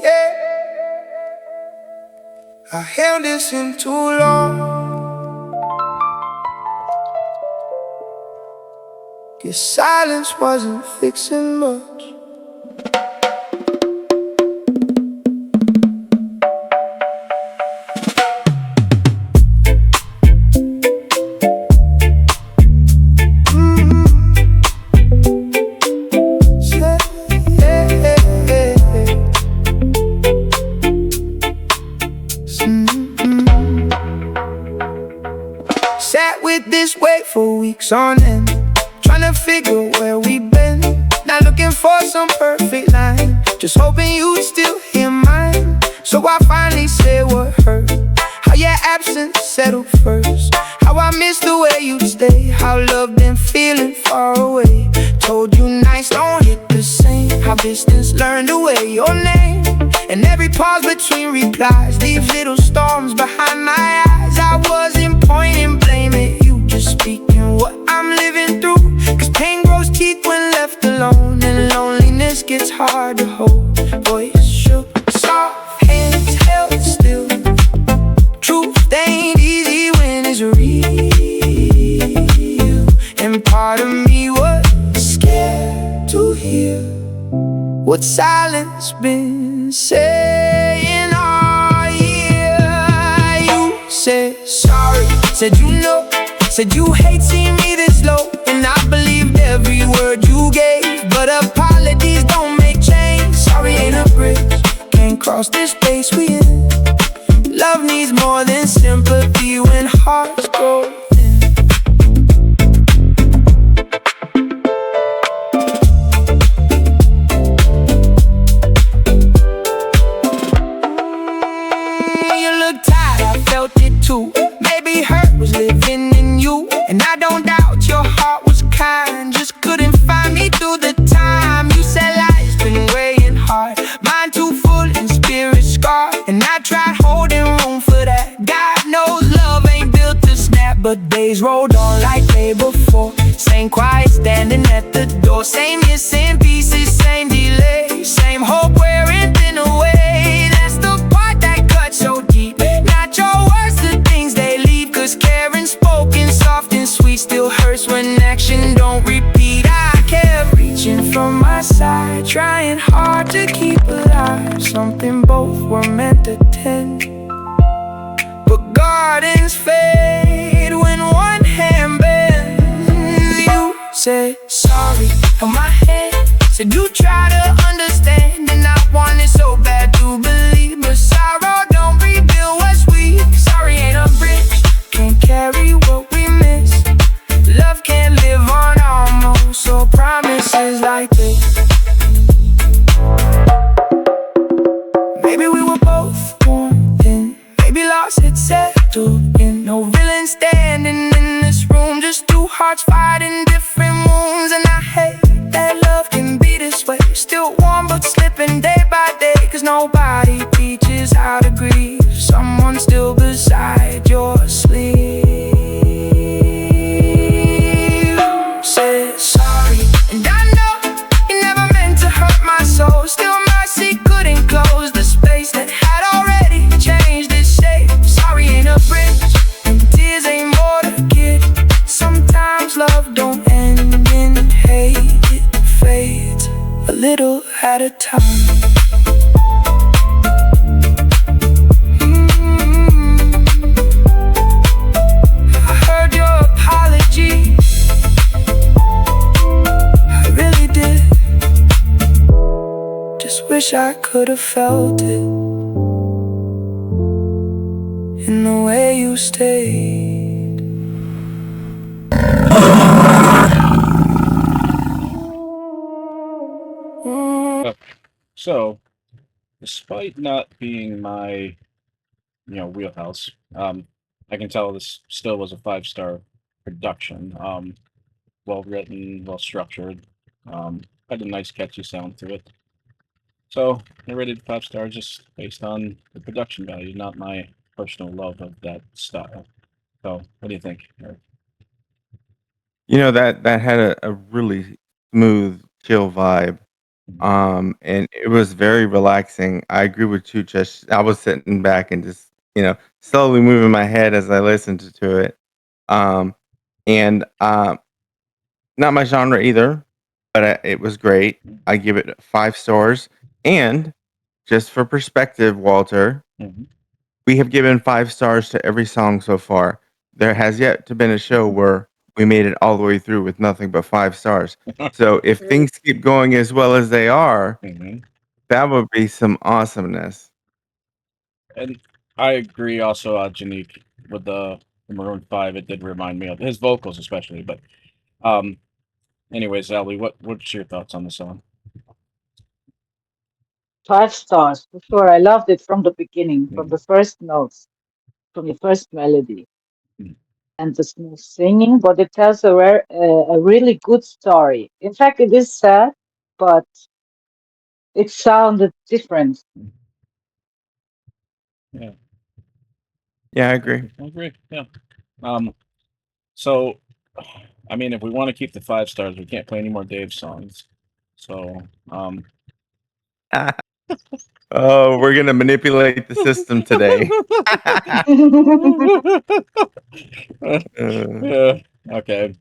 Yeah, I held this in too long. Guess silence wasn't fixing much. Sat with this weight for weeks on end, trying to figure where we've been. Not looking for some perfect line, just hoping you'd still hear mine. So I finally say what hurt, how your absence settled first, how I miss the way you'd stay, how love been feeling far away. Told you nights don't hit the same, how distance learned away your name. And every pause between replies leaves little storms behind my eyes. I wasn't pointing blame at you, just speaking what I'm living through. Cause pain grows teeth when left alone, and loneliness gets hard to hold. Voice shook, soft hands held still. Truth ain't easy when it's real. And part of me was scared to hear what silence been saying all year. You said sorry, said you know, said you hate seeing me this low. And I believed every word you gave, but apologies don't make change. Sorry ain't a bridge, can't cross this space we in. Love needs more than sympathy when hearts grow thin. You look tired, I felt it too. Maybe hurt was living in you, and I don't doubt your heart was kind, just couldn't find me through the time. You said life's been weighing hard, mine too full and spirit scarred, and I tried holding room for that. God knows love ain't built to snap, but something both were meant to tend. But gardens fade when one hand bends. You said sorry on my head, said you try to understand, and I wanted so bad to believe. But sorrow don't rebuild what's weak. Sorry ain't a bridge, can't carry what we miss. Love can't live on almost, so promises like this. Maybe we were both born thin, maybe lost had settled in. No villain standing in this room, just two hearts fighting different wounds. And I hate that love can be this way, still warm but slipping day by day. Cause nobody teaches how to grieve someone still beside your sleeve. Said sorry, and I know you never meant to hurt my soul. Still mercy couldn't close the space that had already changed its shape. Sorry ain't a bridge, and tears ain't more to get. Sometimes love don't end in hate, it fades a little at a time. I heard your apology, I really did. Just wish I could have felt it in the way you stayed. So, despite not being my, wheelhouse, I can tell this still was a 5-star production. Well written, well structured, had a nice catchy sound to it. So I rated 5 stars just based on the production value, not my personal love of that style. So what do you think, Eric? That had a really smooth, chill vibe. And it was very relaxing. I agree with you, Just I was sitting back and just, slowly moving my head as I listened to it. Um, and not my genre either, but it was great. I give it 5 stars. And just for perspective, Walter, Mhm. we have given 5 stars to every song so far. There has yet to been a show where we made it all the way through with nothing but 5 stars. So if things keep going as well as they are, Mhm. that would be some awesomeness. And I agree also, Janique, with the Maroon 5, it did remind me of his vocals especially. But um, anyways, Ali, what's your thoughts on the song? 5 stars for sure. I loved it from the beginning, from Mhm. the first notes, from the first melody, Mhm. and the smooth singing. But it tells a really good story. In fact, it is sad, but it sounded different. Yeah, Yeah, I agree. I agree. Yeah. Um, so, I mean, if we want to keep the 5 stars, we can't play any more Dave songs. So, Oh, we're gonna manipulate the system today. Uh, yeah, okay.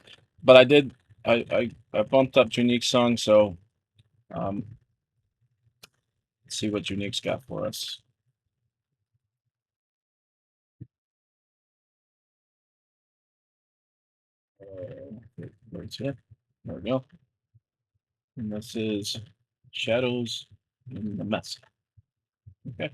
But I did, I bumped up Unique's song, so um, let's see what Unique's got for us. Where's it? There we go. And this is Shadows in the Mess. Okay.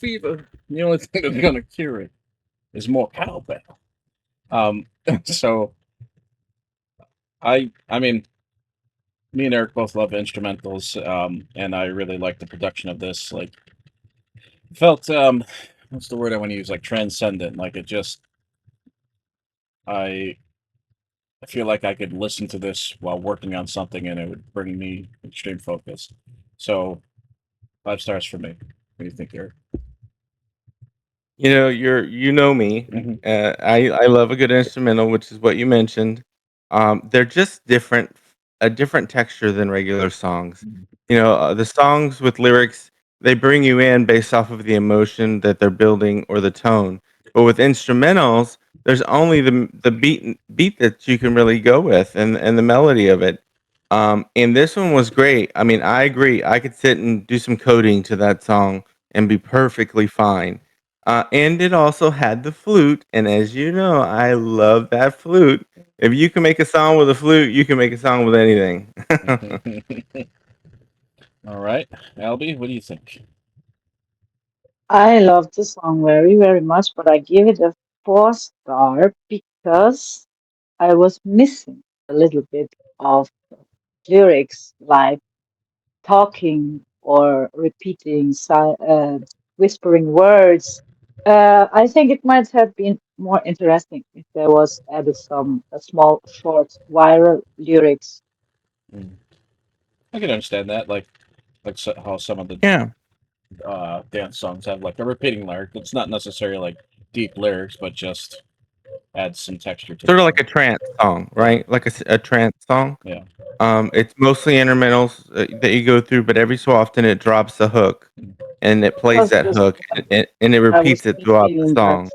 fever. The only thing that's gonna cure it is more cowbell. So I mean, me and Eric both love instrumentals, and I really like the production of this. Like, felt what's the word I want to use? Like transcendent. Like it just, I I feel like I could listen to this while working on something, and it would bring me extreme focus. So 5 stars for me. What do you think, Eric? You know me. Hmm. I love a good instrumental, which is what you mentioned. They're just different, a different texture than regular songs. The songs with lyrics, they bring you in based off of the emotion that they're building or the tone. But with instrumentals, there's only the beat that you can really go with, and the melody of it. And this one was great. I mean, I agree. I could sit and do some coding to that song and be perfectly fine. And it also had the flute, and as you know, I love that flute. If you can make a song with a flute, you can make a song with anything. All right, Albie, what do you think? I love the song very, very much, but I give it a 4 star because I was missing a little bit of lyrics, like talking or repeating, whispering words. I think it might have been more interesting if there was added some a small, short, viral lyrics. Mm. I can understand that, like how some of the Yeah, dance songs have like a repeating lyric. It's not necessarily like deep lyrics, but just adds some texture to the sort of like a song. trance song, Yeah, right? Like a trance song. yeah. It's mostly instrumentals that you go through, but every so often it drops a hook, Mm, and it It plays was that just hook, that and it I was repeats it throughout the missing that. song.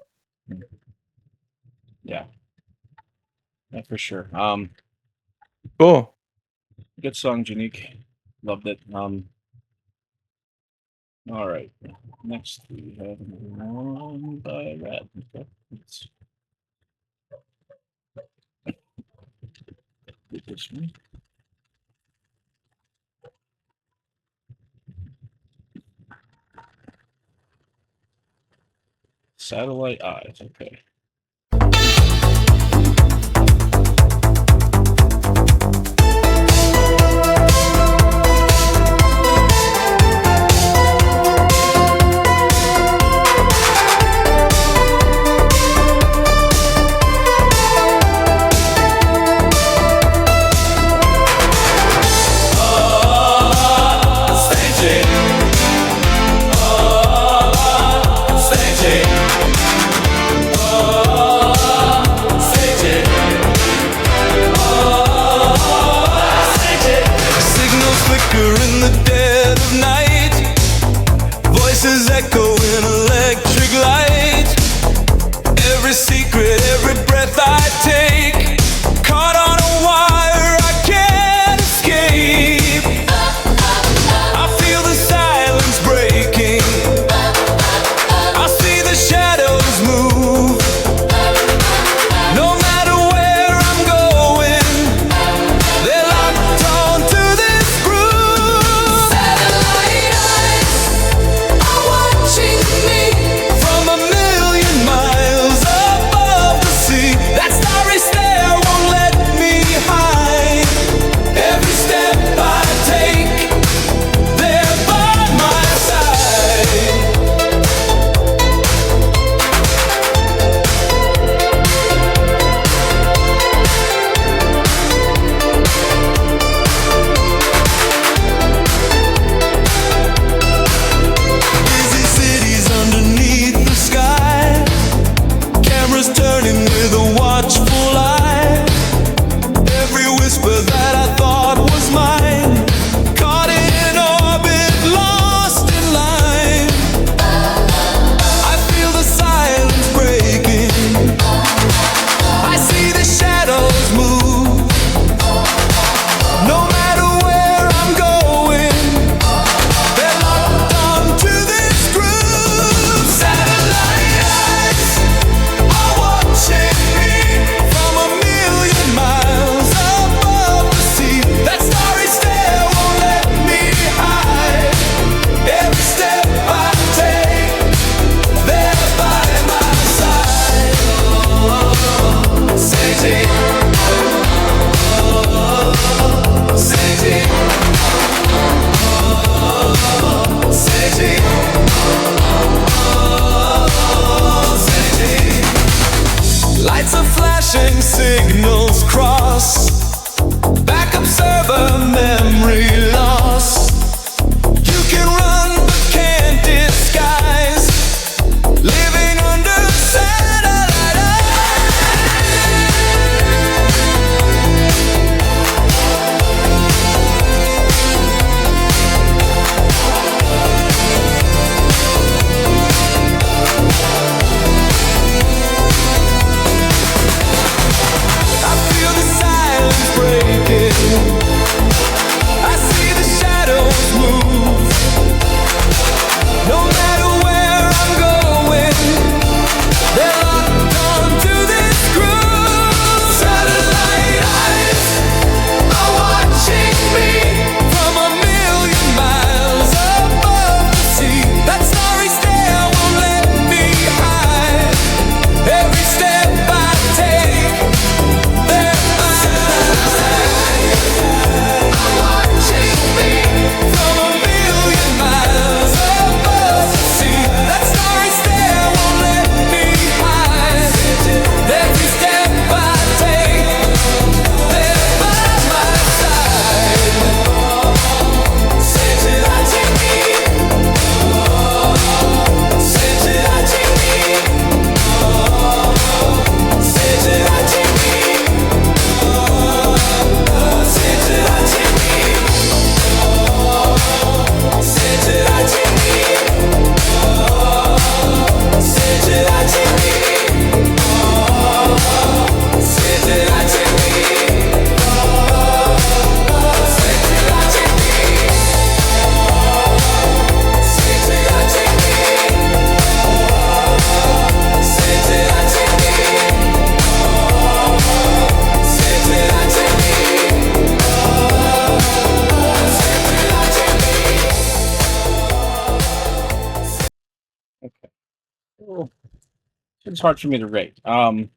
mm. Yeah, yeah, for sure. Cool. Good song, Janique. Loved it. All right. Next we have one by Red. Okay, let's get this one. Satellite Eyes. Okay. Stay Lights are flashing, signals cross. Backup server, memory loss. You can run but can't disguise. Living under satellite I feel the silence breaking. I see the shadows move. No matter where I'm going, they're locked onto this groove. Satellite eyes are watching me from a million miles above the sea. That starry stare won't let me hide. Every step I take, they're watching me from a million miles above the sea. That starry stare won't let me hide. Every step I take, they're by my side. Watching me, watching me, watching me. Okay. Well, it's hard for me to rate. Kind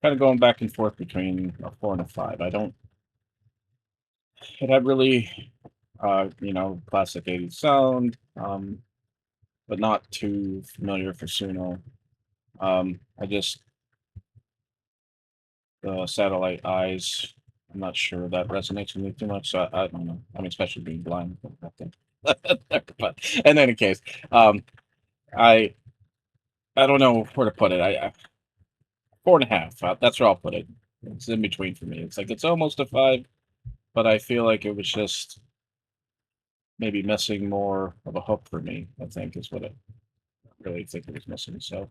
of going back and forth between a 4 and a 5. I don't. It had really, classic 80s sound, but not too familiar for Suno. I just the satellite eyes. I'm not sure that resonates with me too much. So I don't know. I mean, especially being blind. I think. But in any case, um, I I don't know where to put it. I 4.5. That's where I'll put it. It's in between for me. It's like it's almost a 5, but I feel like it was just maybe missing more of a hook for me. I think is what I really think it was missing. So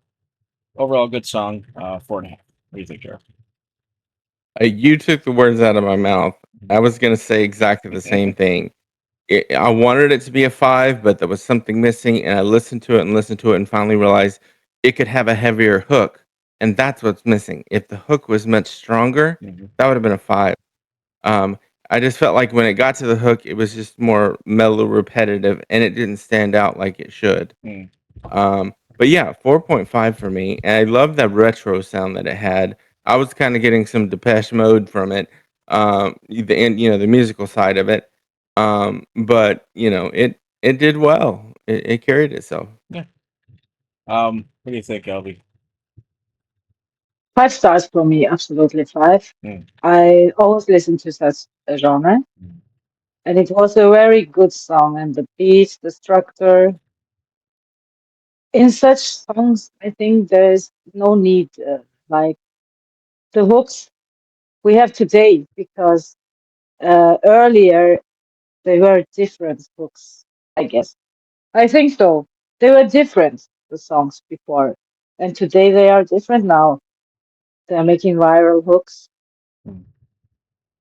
overall, good song. 4.5. What do you think, Jared? You took the words out of my mouth. I was going to say exactly the same thing. I wanted it to be a 5, but there was something missing, and I listened to it and listened to it and finally realized it could have a heavier hook, and that's what's missing. If the hook was much stronger, Mhm. that would have been a 5. Um, I just felt like when it got to the hook, it was just more mellow, repetitive, and it didn't stand out like it should. Mm. But yeah, 4.5 for me, and I love that retro sound that it had. I was kind of getting some Depeche Mode from it, the musical side of it. But it did well. It carried itself. Yeah. What do you think, Elby? 5 stars for me, absolutely 5. Mm. I always listen to such a genre, Mm. and it was a very good song. And the beat, the structure, in such songs, I think there's no need, like the hooks we have today, because earlier they were different hooks, I guess. I think so. They were different, the songs before, and today they are different now. They're making viral hooks. Mm.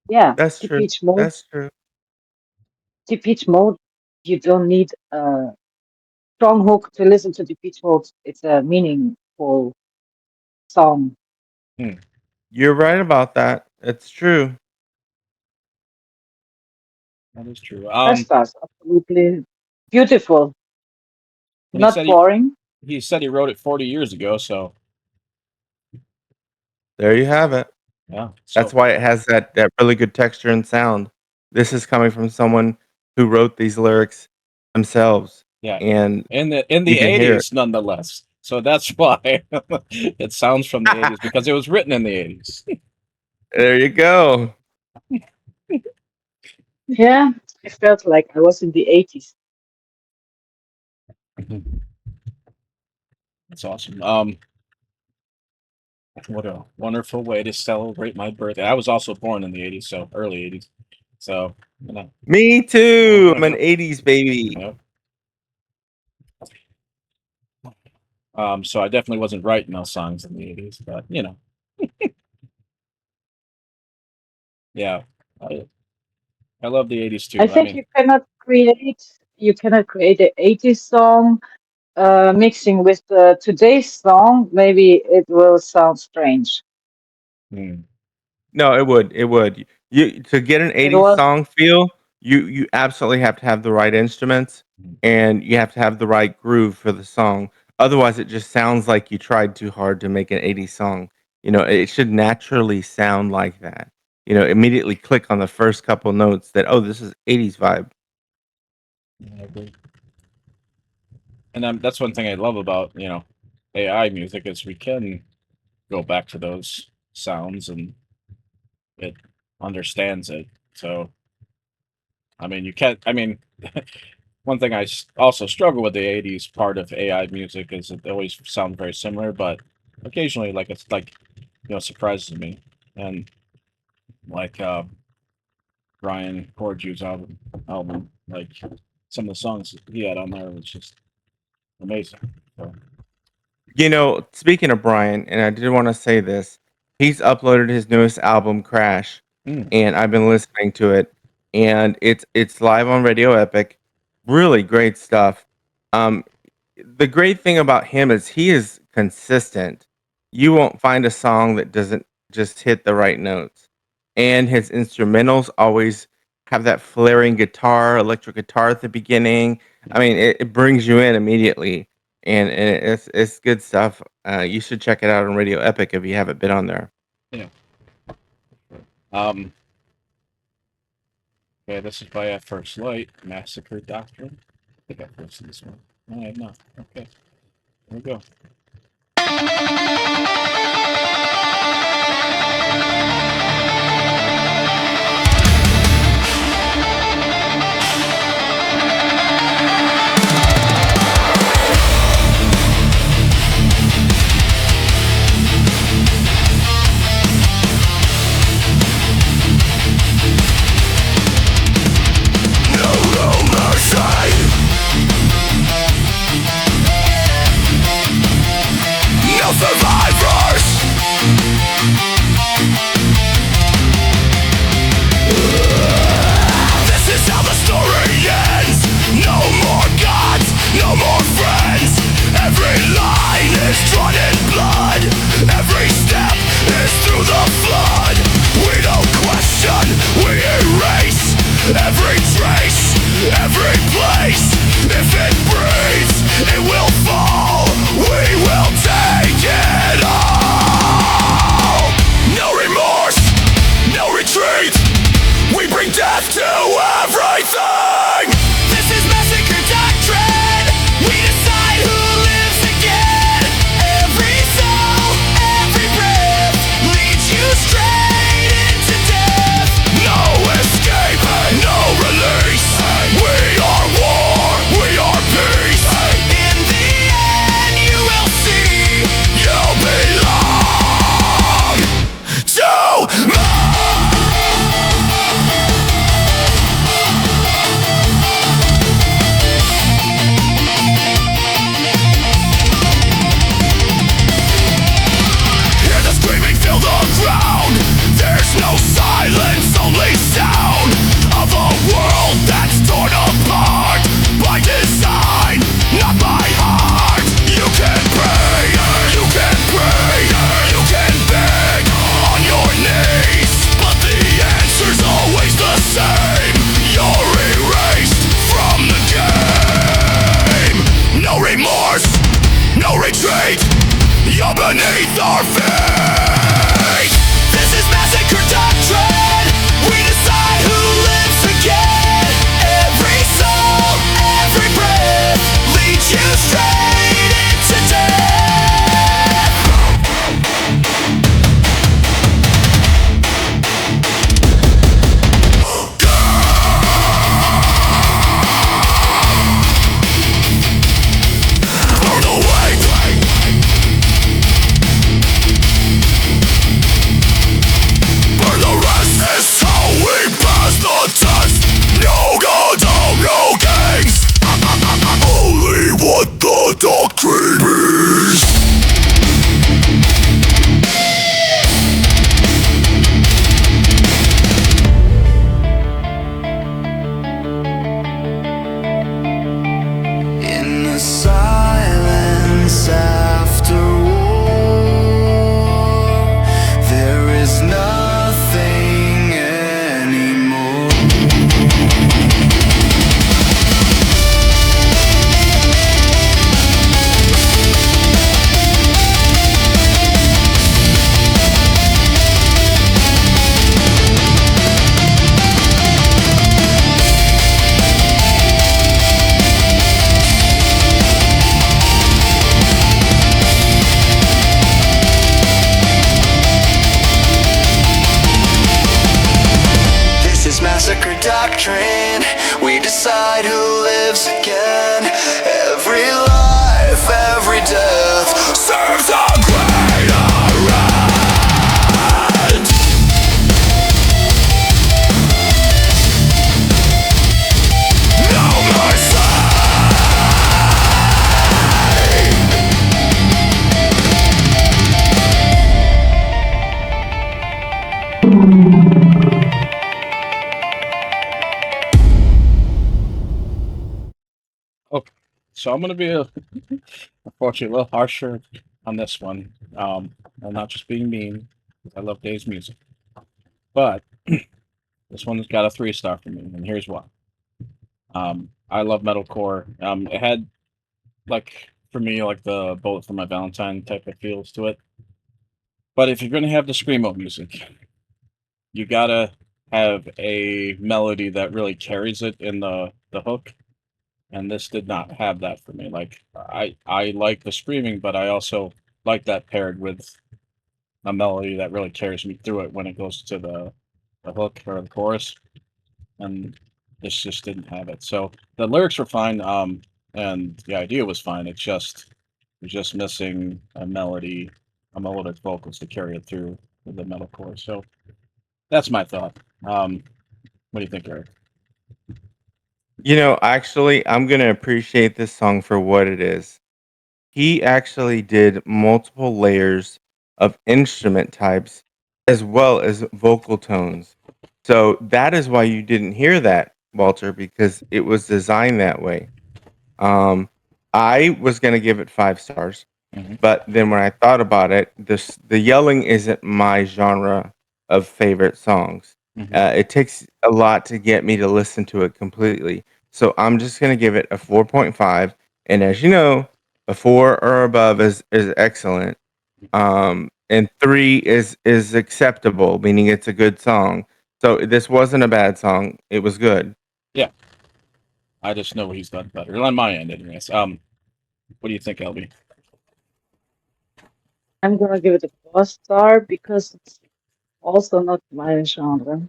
Yeah, That's true. Depeche Mode. That's true. Depeche Mode. You don't need a strong hook to listen to Depeche Mode. It's a meaningful song. Mm. You're right about that. It's true. That is true. 5 stars, absolutely beautiful, And he not said boring. he wrote it 40 years ago. So There you have it. yeah. That's So why it has that really good texture and sound. This is coming from someone who wrote these lyrics themselves, yeah, and in the you can hear it. 80s, nonetheless. So that's why it sounds from the 80s because it was written in the 80s. There you go. Yeah, I felt like I was in the 80s. That's awesome. What a wonderful way to celebrate my birthday. I was also born in the 80s, so early 80s. So, you know, Me too. I'm an 80s baby. you know. So I definitely wasn't writing those songs in the 80s, but you know, yeah. I, I love the 80s I too. I think mean, you cannot create an 80s song mixing with the today's song. Maybe it will sound strange. mm, No, it would. It would. You to get an It 80s was song feel, you absolutely have to have the right instruments mm, and you have to have the right groove for the song. Otherwise, it just sounds like you tried too hard to make an 80s song. It should naturally sound like that. Immediately click on the first couple notes that, oh, this is 80s vibe. I agree. And that's one thing I love about AI music is we can go back to those sounds and it understands it. So I mean, you can't. I mean, one thing also struggle with the '80s part of AI music is it always sounds very similar, but occasionally, like it's like surprises me, and like Brian Cordu's album, like some of the songs he had on there was just amazing. So, Speaking of Brian, and I did want to say this, he's uploaded his newest album, Crash, mm, and I've been listening to it, and it's live on Radio Epic. Really great stuff. Um, the great thing about him is he is consistent. You won't find a song that doesn't just hit the right notes. And his instrumentals always have that flaring guitar, electric guitar at the beginning. I mean, it brings you in immediately, and it's good stuff. You should check it out on Radio Epic if you haven't been on there. yeah. Um. Okay, this is by At First Light, Massacre Doctrine. I think I've listened to this one. No, I have not. Okay, here we go. Nothing So I'm gonna be unfortunately a little harsher on this one. I'm not just being mean. I love Dave's music, but this one's got a 3 star for me, and here's why. I love metalcore. It had like for me like the Bullet for My Valentine type of feels to it. But if you're gonna have the screamo music, you gotta have a melody that really carries it in the hook. And this did not have that for me. Like I like the screaming, but I also like that paired with a melody that really carries me through it when it goes to the hook or the chorus. And this just didn't have it. So the lyrics were fine, and the idea was fine. It was just missing a melody, a melodic vocals to carry it through with the metalcore. So that's my thought. What do you think, Eric? Actually, I'm gonna appreciate this song for what it is. He actually did multiple layers of instrument types as well as vocal tones. So that is why you didn't hear that, Walter, because it was designed that way. Um, I was gonna give it 5 stars, Hmm. but then when I thought about it, the yelling isn't my genre of favorite songs. Hmm. It takes a lot to get me to listen to it completely. So I'm just gonna give it a 4.5. And as you know, a 4 or above is excellent. And 3 is acceptable, meaning it's a good song. So this wasn't a bad song. It was good. Yeah, I just know he's done better on my end, anyways. What do you think, LB? I'm gonna give it a 4 star because it's also not my genre.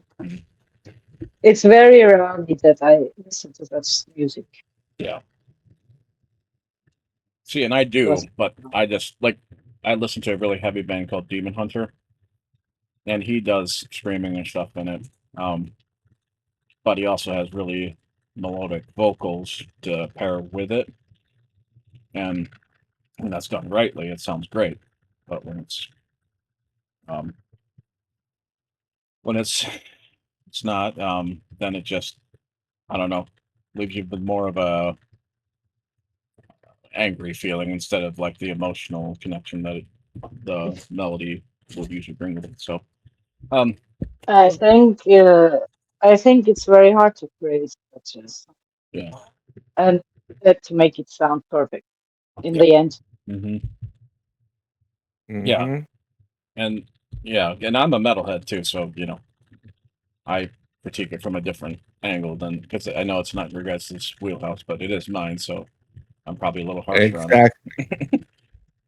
It's very rarely that I listen to such music. Yeah. See, and I do, Because but I just like I listen to a really heavy band called Demon Hunter, and he does screaming and stuff in it. Um, but he also has really melodic vocals to pair with it, and when that's done rightly, it sounds great. But um, when it's not, then it just I don't know leaves you with more of a angry feeling instead of like the emotional connection that the melody would usually bring with it. So, um, I think uh, I think it's very hard to create such a song yeah, and that to make it sound perfect in yeah, the end. hmm yeah, Hmm. and yeah, and I'm a metalhead too, so I critique it from a different angle than because I know it's not your guys' wheelhouse, but it is mine, so I'm probably a little harsher on it. Exactly.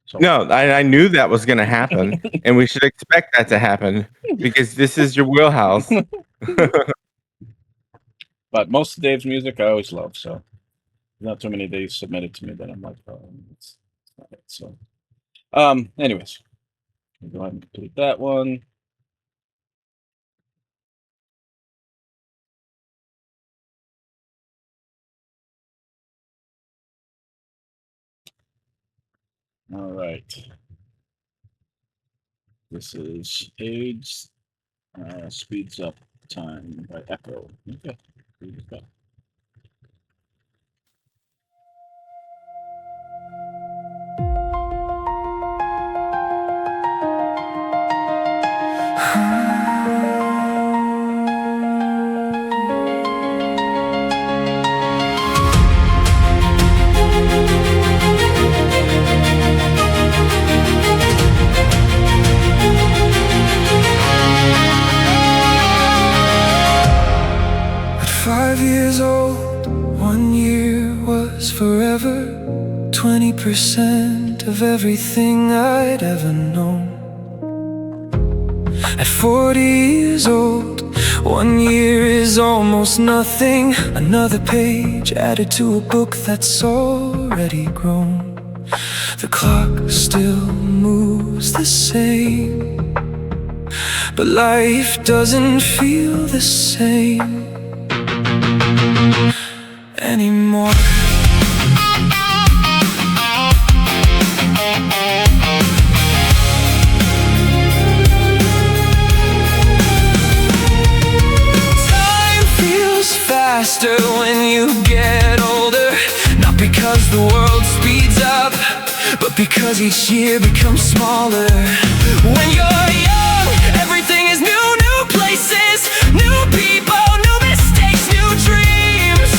So, No, I knew that was gonna happen, and we should expect that to happen because this is your wheelhouse. but most of Dave's music I always love, so not too many days submitted to me that I'm like, oh, it's not it. So, anyways, we'll go ahead and complete that one. All right. This is AIDS Speeds Up Time by Echo. Okay. Here we go. 5 years old, 1 year was forever. 20% of everything I'd ever known. At 40 years old, 1 year is almost nothing. Another page added to a book that's already grown. The clock still moves the same, but life doesn't feel the same anymore. Time feels faster when you get older, not because because the world speeds up, but because each year becomes smaller. When you're young, everything is new, new places, new people, new mistakes, new dreams.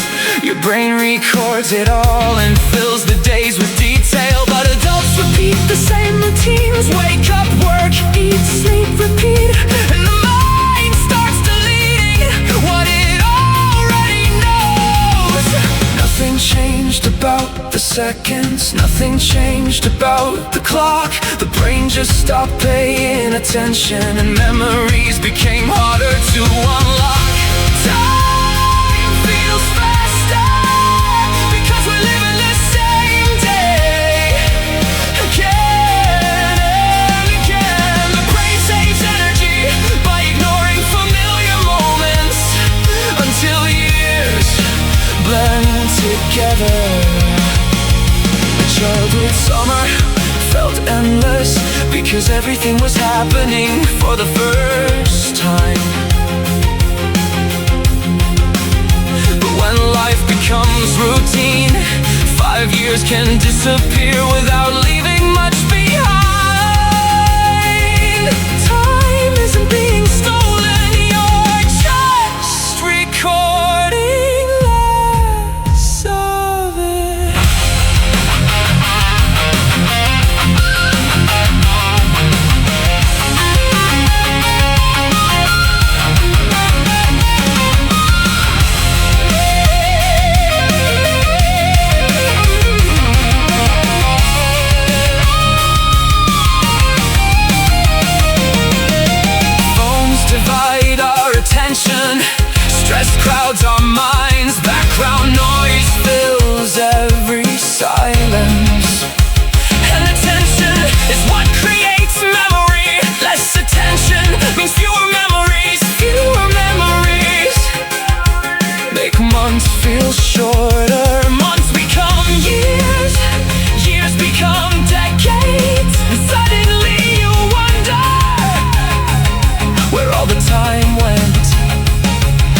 Your brain records it all and fills the days with detail. But adults repeat the same routines: wake up, work, eat, sleep, repeat. And the mind starts deleting what it already knows. Nothing changed about the seconds, nothing changed about the clock. The brain just stopped paying attention, and memories became harder to unlock. Time feels faster because we're living the same day again and again. The brain saves energy by ignoring familiar moments until years blend together. Childhood summer felt endless because everything was happening for the first time. But when life becomes routine, 5 years can disappear without leaving much behind. Time isn't being stolen, you're just recording less of it. Stress crowds our minds, background noise fills every silence. And attention is what creates memory. Less attention means fewer memories, fewer memories. Make months feel shorter, months become years, years become decades. And suddenly you wonder where all the time went.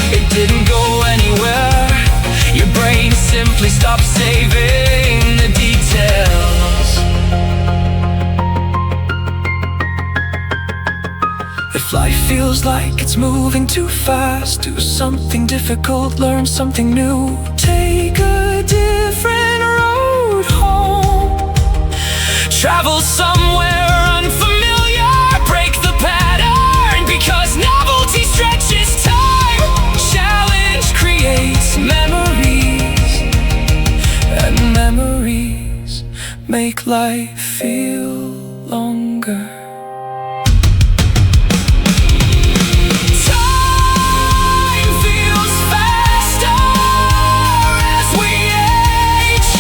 It didn't go anywhere. Your brain simply stopped saving the details. If life feels like it's moving too fast, do something difficult, learn something new. Take a different road home. Travel somewhere unfamiliar. Break the pattern because novelty stretches time. Challenge creates memories, and memories make life feel longer. Time feels faster as we age,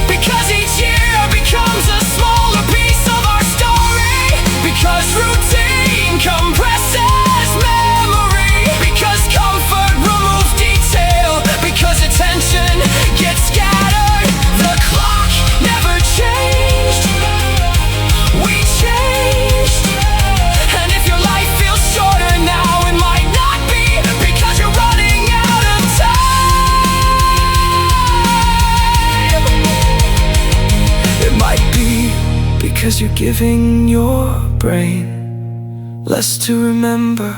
because each year becomes a smaller piece of our story. Because routine compresses memory, because comfort removes detail, because attention gets scattered. The clock never changed, we changed. And if your life feels shorter now, it might not be because you're running out of time. It might be because you're giving your brain less to remember.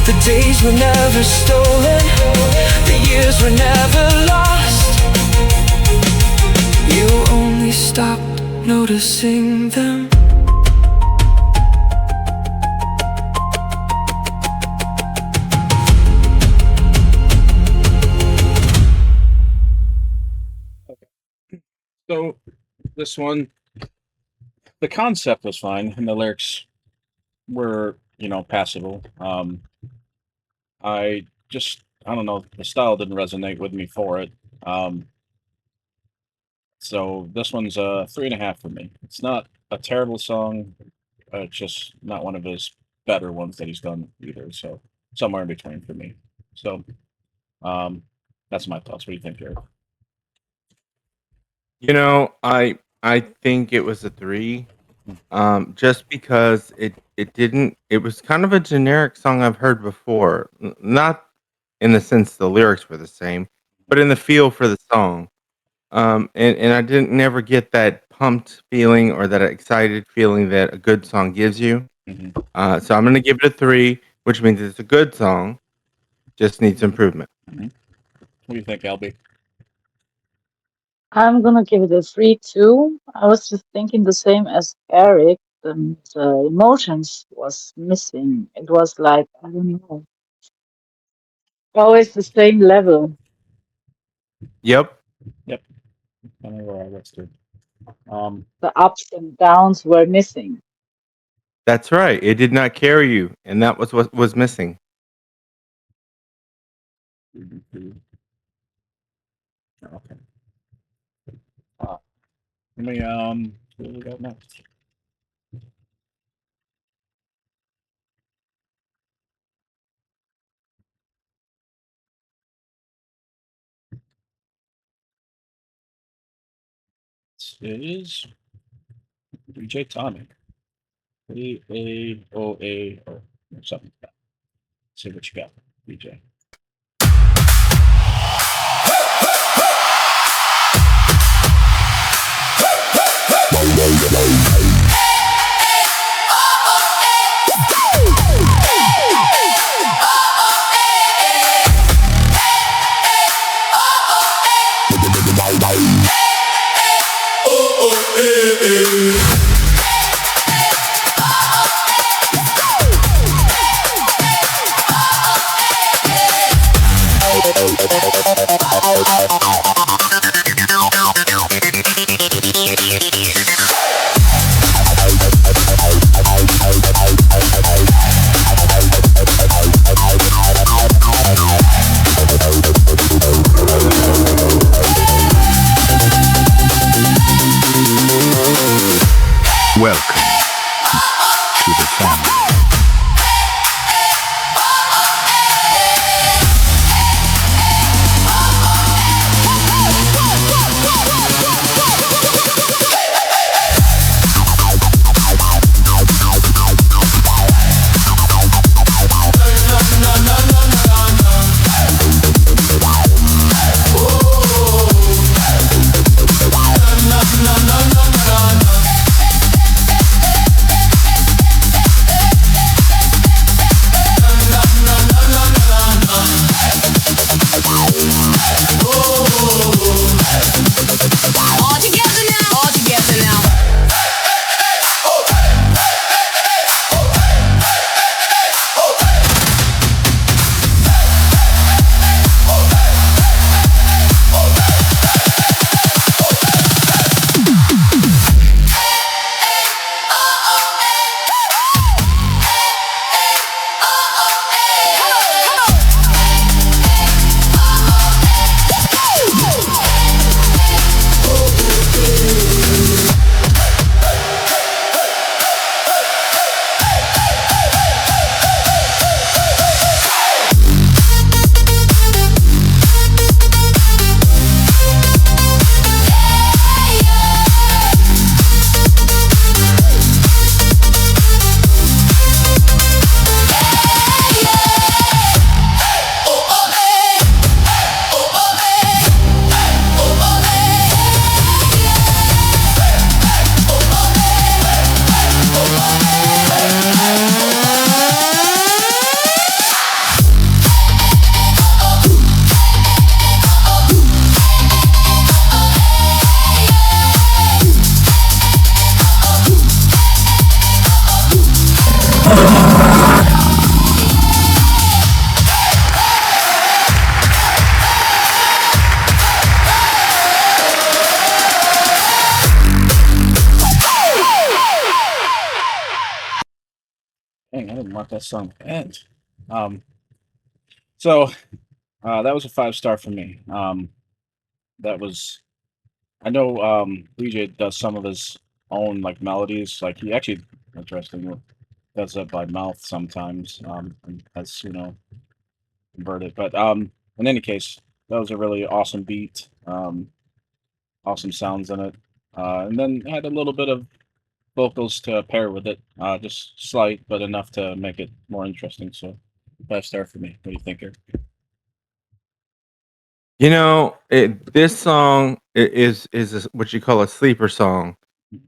The days were never stolen, the years were never lost. You only stopped noticing them. So this one, the concept was fine, and the lyrics were, passable. I don't know, the style didn't resonate with me for it. So this one's a 3.5 for me. It's not a terrible song. It's just not one of his better ones that he's done either. So somewhere in between for me. So um, that's my thoughts. What do you think, Jared? You know, I I think it was a 3, just because it was kind of a generic song I've heard before, not in the sense the lyrics were the same, but in the feel for the song. And I didn't never get that pumped feeling or that excited feeling that a good song gives you. Mhm. So I'm gonna give it a 3, which means it's a good song, just needs improvement. What do you think, Albie? I'm gonna give it a 3 too. I was just thinking the same as Eric, and the emotions was missing. It was like, I don't know, always the same level. Yep, Yep, I know where I was too. Um, The ups and downs were missing. that's right. It did not carry you, and that was what was missing. okay. Let me what do we got next? It is DJ Tommy. AAOA or something like that. See what you got, DJ. Welcome to the family. All together now. Dang, I didn't want that song to end. Um, so that was a 5 star for me. That was I know DJ does some of his own like melodies. Like he actually interesting does that by mouth sometimes. And has converted. But in any case, that was a really awesome beat. Awesome sounds in it. and then had a little bit of vocals to pair with it, just slight, but enough to make it more interesting. So 5-star for me. What do you think, Eric? This song is what you call a sleeper song.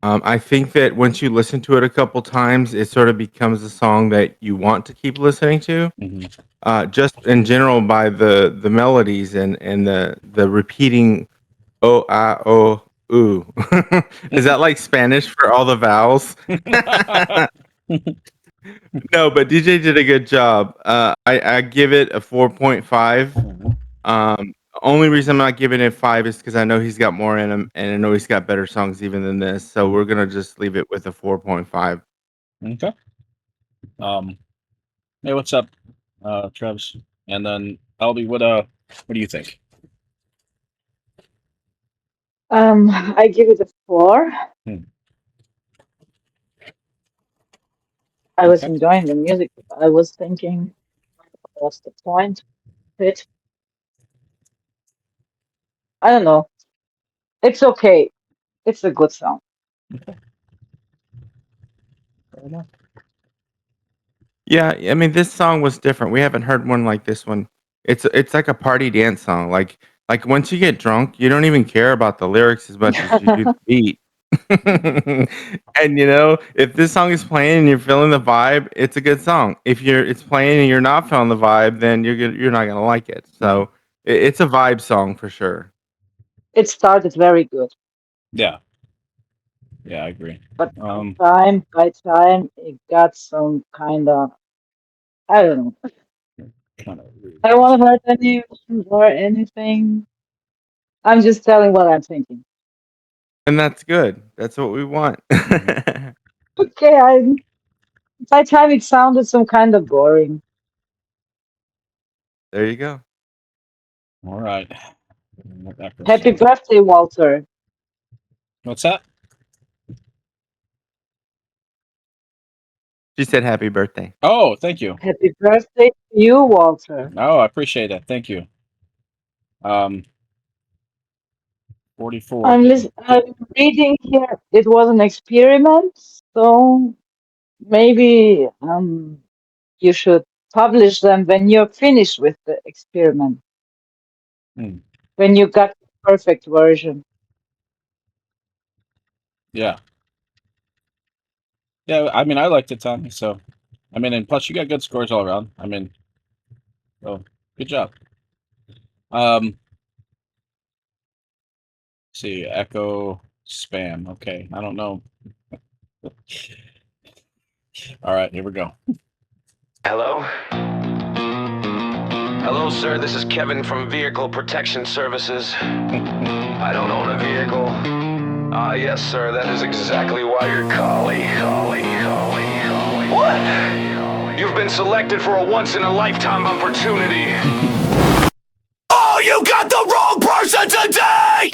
I think that once you listen to it a couple times, it sort of becomes a song that you want to keep listening to. Just in general, by the melodies and the repeating oh ah oh ooh. Is that like Spanish for all the vowels? No, but DJ did a good job. I give it a 4.5. Only reason I'm not giving it 5 is because I know he's got more in him, and I know he's got better songs even than this. So we're gonna just leave it with a 4.5. Okay. Hey, what's up, Travis? And then Albie, what do you think? I give it a 4. Hmm. I was Okay. enjoying the music, but I was thinking, what's the point of it? I don't know. It's okay. It's a good song. Fair enough. Yeah, I mean, this song was different. We haven't heard one like this one. It's like a party dance song. Like once you get drunk, you don't even care about the lyrics as much as you do the beat. And if this song is playing and you're feeling the vibe, it's a good song. If it's playing and you're not feeling the vibe, then you're not gonna like it. So it's a vibe song for sure. It started very good, Yeah. Yeah, I agree. but Um, by time it got some kind of, I don't know. kind of weird. I don't want to hurt anyone or anything. I'm just telling what I'm thinking. And that's good. That's what we want. Okay, by time it sounded some kind of boring. There you go. All right. Let that go Happy slide. birthday, Walter. What's that? She said happy birthday. Oh, thank you. Happy birthday to you, Walter. Oh, I appreciate that. Thank you. 44. I'm reading here. It was an experiment, so maybe you should publish them when you're finished with the experiment. Hmm. When you got the perfect version. Yeah. Yeah, I mean, I liked it, Tommy. So, I mean, and plus you got good scores all around. I mean, so good job. Let's see, echo spam. Okay, I don't know. All right, here we go. Hello? Hello, sir. This is Kevin from Vehicle Protection Services. I don't own a vehicle. Yes, sir. That is exactly why you're calling. What? You've been selected for a once-in-a-lifetime opportunity. Oh, you got the wrong person today!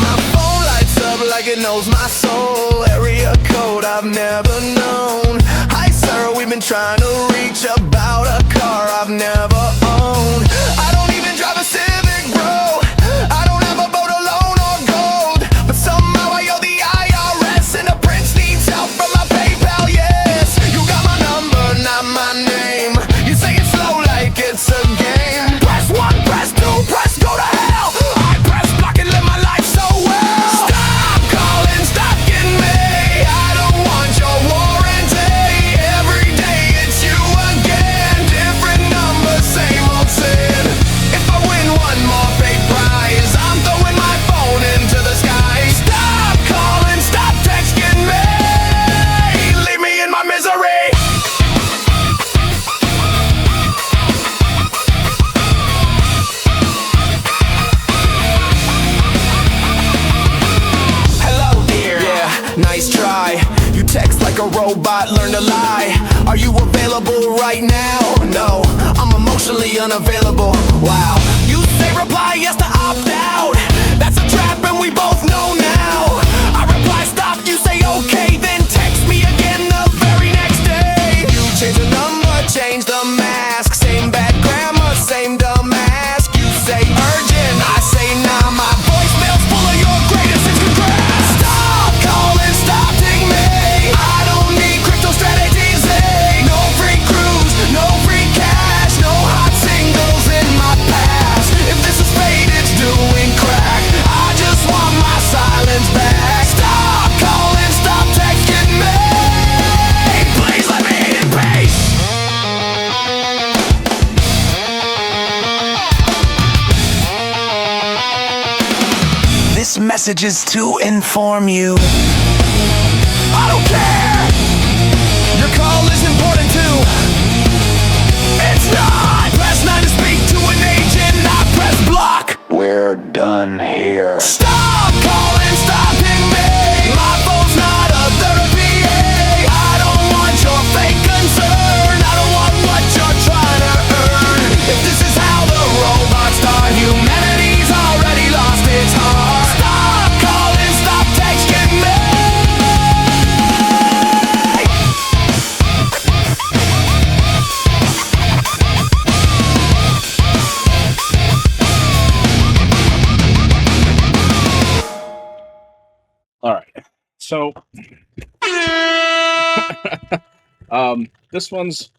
My phone lights up like it knows my soul. Area code I've never known. Hi, sir, we've been trying to reach about a car I've never owned. I don't even drive a Civic, bro. I don't have a boat alone or gold. But somehow I owe the IRS and the prince needs help from my PayPal, yes. You got my number, not my name. You say it slow like it's a game. Press 1, press 2, press go to hell. I press block and live my life so well. Stop calling, stop getting me. I don't want your warranty. Every day it's you again. Different number, same old sin. If I win one more fake prize, I'm throwing my phone into the sky. Stop calling, stop texting me. Leave me in my misery. Hello, dear. Yeah, nice try. You text like a robot, learn to lie. Are you available right now? No, I'm emotionally unavailable. Wow. You say reply yes to opt out. That's a trap and we both know now. I reply stop, you say okay, then text me again the very next day. You change the number, messages to inform you. I don't care. Your call is important too. It's not. Press 9 to speak to an agent, not press block. We're done here. Stop calling, stop ping me. My phone's not a therapy aid. I don't want your fake concern. I don't want what you're trying to earn. If this is how the robots die, humanity's already lost its heart. Stop calling, stop texting me. All right. So, this one's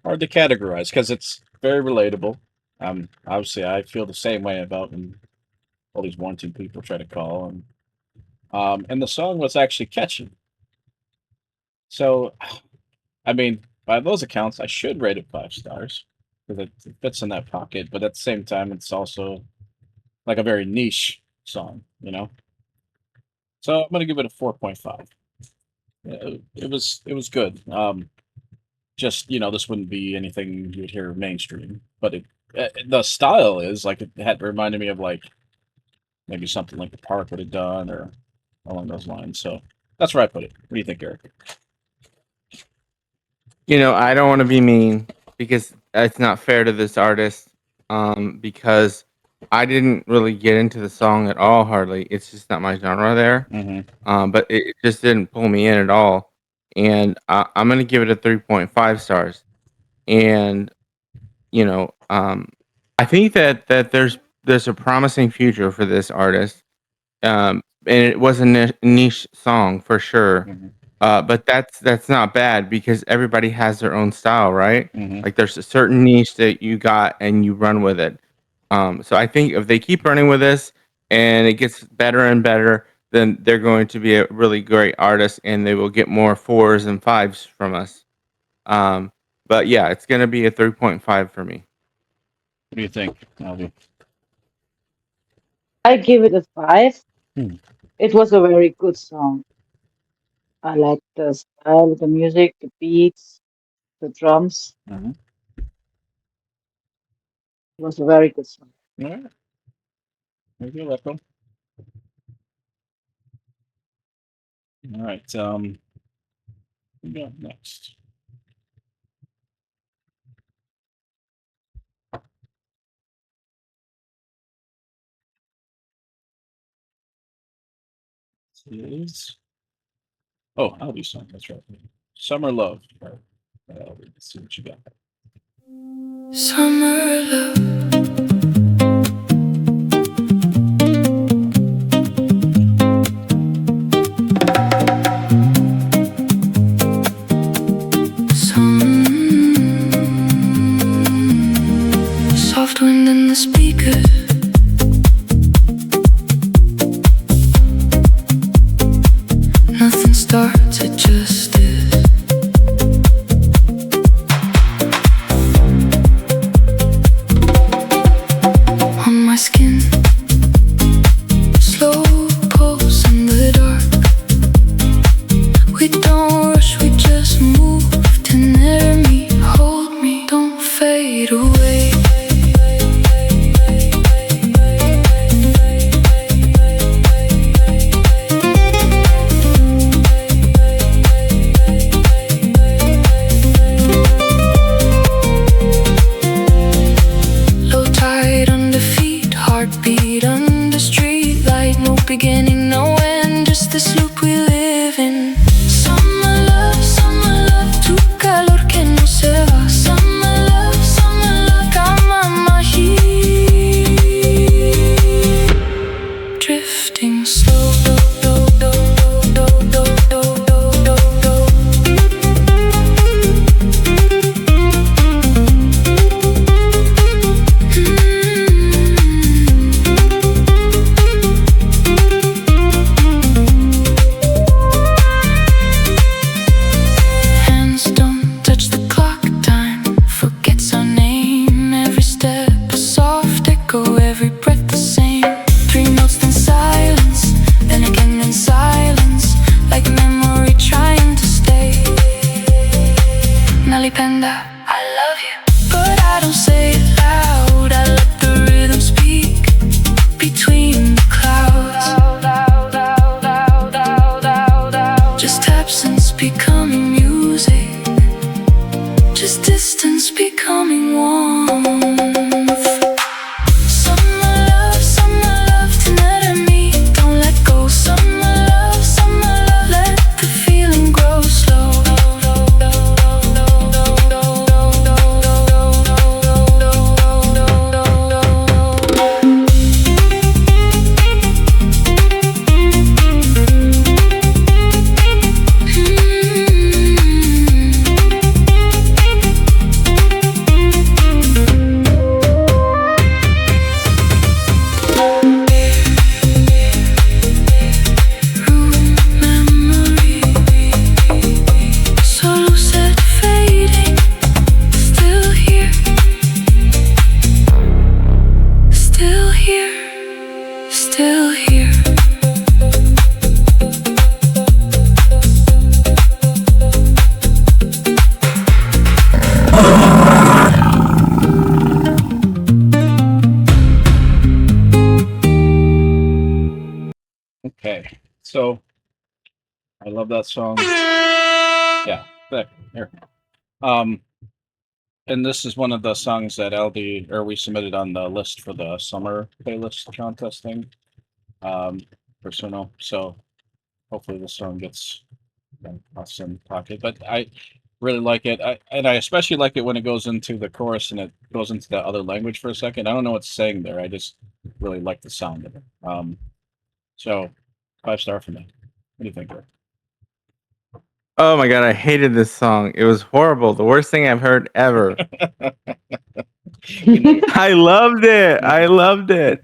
hard to categorize because it's very relatable. Obviously, I feel the same way about when all these wanting people try to call, and the song was actually catchy. So, I mean, by those accounts, I should rate it 5 stars because it fits in that pocket. But at the same time, it's also like a very niche song, you know. So I'm gonna give it a 4.5. It was good. Just this wouldn't be anything you would hear mainstream, but the style is like it had reminded me of like maybe something like the Park would have done or along those lines. So that's where I put it. What do you think, Eric? I don't want to be mean because it's not fair to this artist. Because I didn't really get into the song at all. Hardly, it's just not my genre there. Mm-hmm. But it just didn't pull me in at all. And I'm gonna give it a 3.5 stars. And I think that there's a promising future for this artist. And it was a niche song for sure. Mm-hmm. But that's not bad because everybody has their own style, right? Mm-hmm. Like there's a certain niche that you got and you run with it. So I think if they keep running with this and it gets better and better, then they're going to be a really great artist and they will get more 4s and 5s from us. But yeah, it's going to be a 3.5 for me. What do you think, Alvi? I give it a 5. Hmm. It was a very good song. I like the style, the music, the beats, the drums. Mm-hmm. It was a very good song. All right. Maybe you'll echo. All right. What we got next? Is Alvi's song. That's right. Summer Love. All right. Let's see what you got. Summer love. Soft wind in the speakers. Nothing starts, it just is. On my skin, slow pulse in the dark. We don't rush, we just move to near me. Hold me, don't fade away. Low tide under feet, heartbeat under street light. No beginning, no end, just this loop we live in. Summer love, tu calor que no se va. Summer love, calma my heat. Drifting slow. becoming music, just distance becoming warmth. Summer love tonight at me, don't let go. Summer love, let the feeling grow slow. Still here. Okay, so I love that song. Yeah, there, here. Um, and this is one of the songs that we submitted on the list for the summer playlist contest thing. For Suno. So hopefully this song gets us in the pocket. But I really like it. I especially like it when it goes into the chorus and it goes into the other language for a second. I don't know what's saying there. I just really like the sound of it. So 5 star for me. What do you think, Eric? Oh my god, I hated this song. It was horrible. The worst thing I've heard ever. You know, I loved it. I loved it.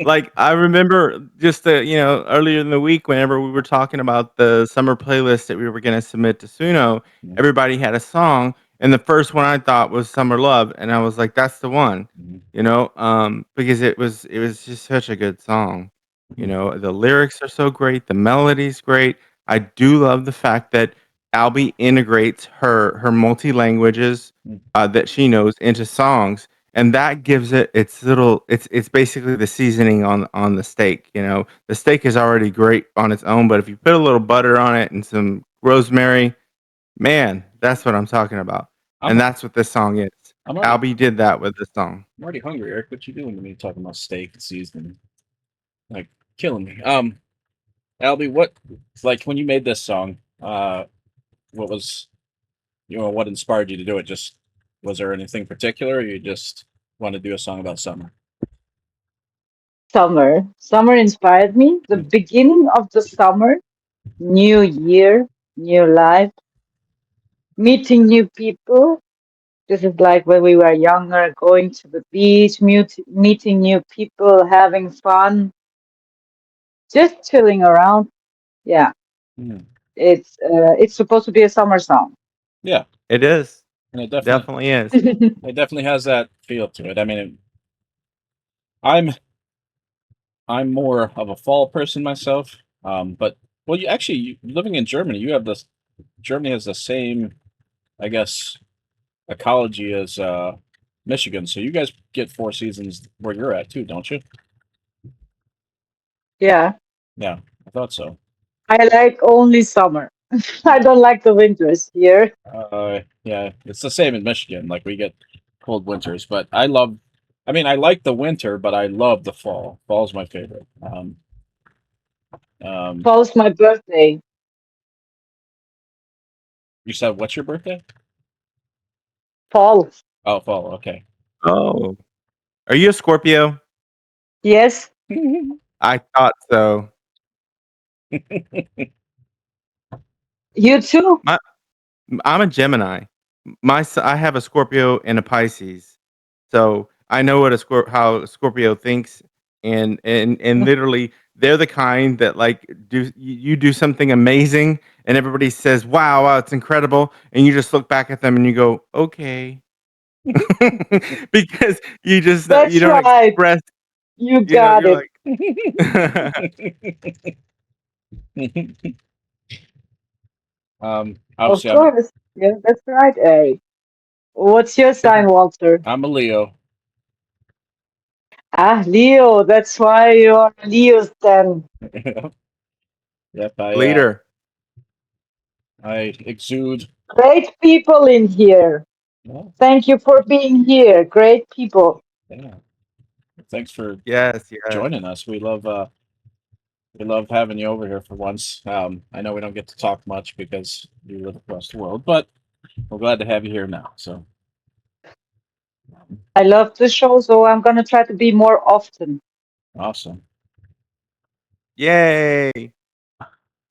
Like I remember just earlier in the week whenever we were talking about the summer playlist that we were going to submit to Suno, Mhm. everybody had a song and the first one I thought was Summer Love and I was like that's the one. Mhm. Because it was just such a good song. Mhm. The lyrics are so great, the melody's great. I do love the fact that Albie integrates her multi languages that she knows into songs, and that gives it its little. It's basically the seasoning on the steak. The steak is already great on its own, but if you put a little butter on it and some rosemary, man, that's what I'm talking about, I'm and that's what this song is. I'm already Albie did that with this song. I'm already hungry, Eric. What you doing to me talking about steak and seasoning? Like killing me. Albie, what like when you made this song, what was what inspired you to do it? Just was there anything particular or you just want to do a song about summer? Summer. Summer inspired me. The beginning of the summer, new year, new life, meeting new people. This is like when we were younger, going to the beach, meeting new people, having fun, just chilling around. Yeah, Mhm. it's supposed to be a summer song. Yeah, It is. and Definitely is. it definitely has that feel to it. I mean, I'm I'm more of a fall person myself. But well, living in Germany, you have this. Germany has the same, I guess, ecology as Michigan. So you guys get 4 seasons where you're at too, don't you? Yeah, Yeah, I thought so. I like only summer. I don't like the winters here. Yeah, it's the same in Michigan. Like we get cold winters, but I love. I mean, I like the winter, but I love the fall. Fall's my favorite. Um, Fall's my birthday. you said what's your birthday? Fall. Oh, fall. Okay. Oh, are you a Scorpio? Yes, I thought so. you too. My, I'm a Gemini. I have a Scorpio and a Pisces, so I know how a Scorpio thinks, and literally they're the kind that like you do something amazing, and everybody says, "Wow, wow, it's incredible," and you just look back at them and you go, "Okay," because you That's don't right. express, You got you're it. like. Of Obviously, course. Yeah, that's right, Eric. What's your sign, Walter? I'm a Leo. Ah, Leo. That's why you're Leo's then. Yep, Leader. I exude. Great people in here. Well, Thank you for being here. Great people. yeah. Thanks for Yes, yes. joining us. We love having you over here for once. I know we don't get to talk much because you live across the world, but we're glad to have you here now. So I love the show, so I'm going to try to be more often. awesome. Yay.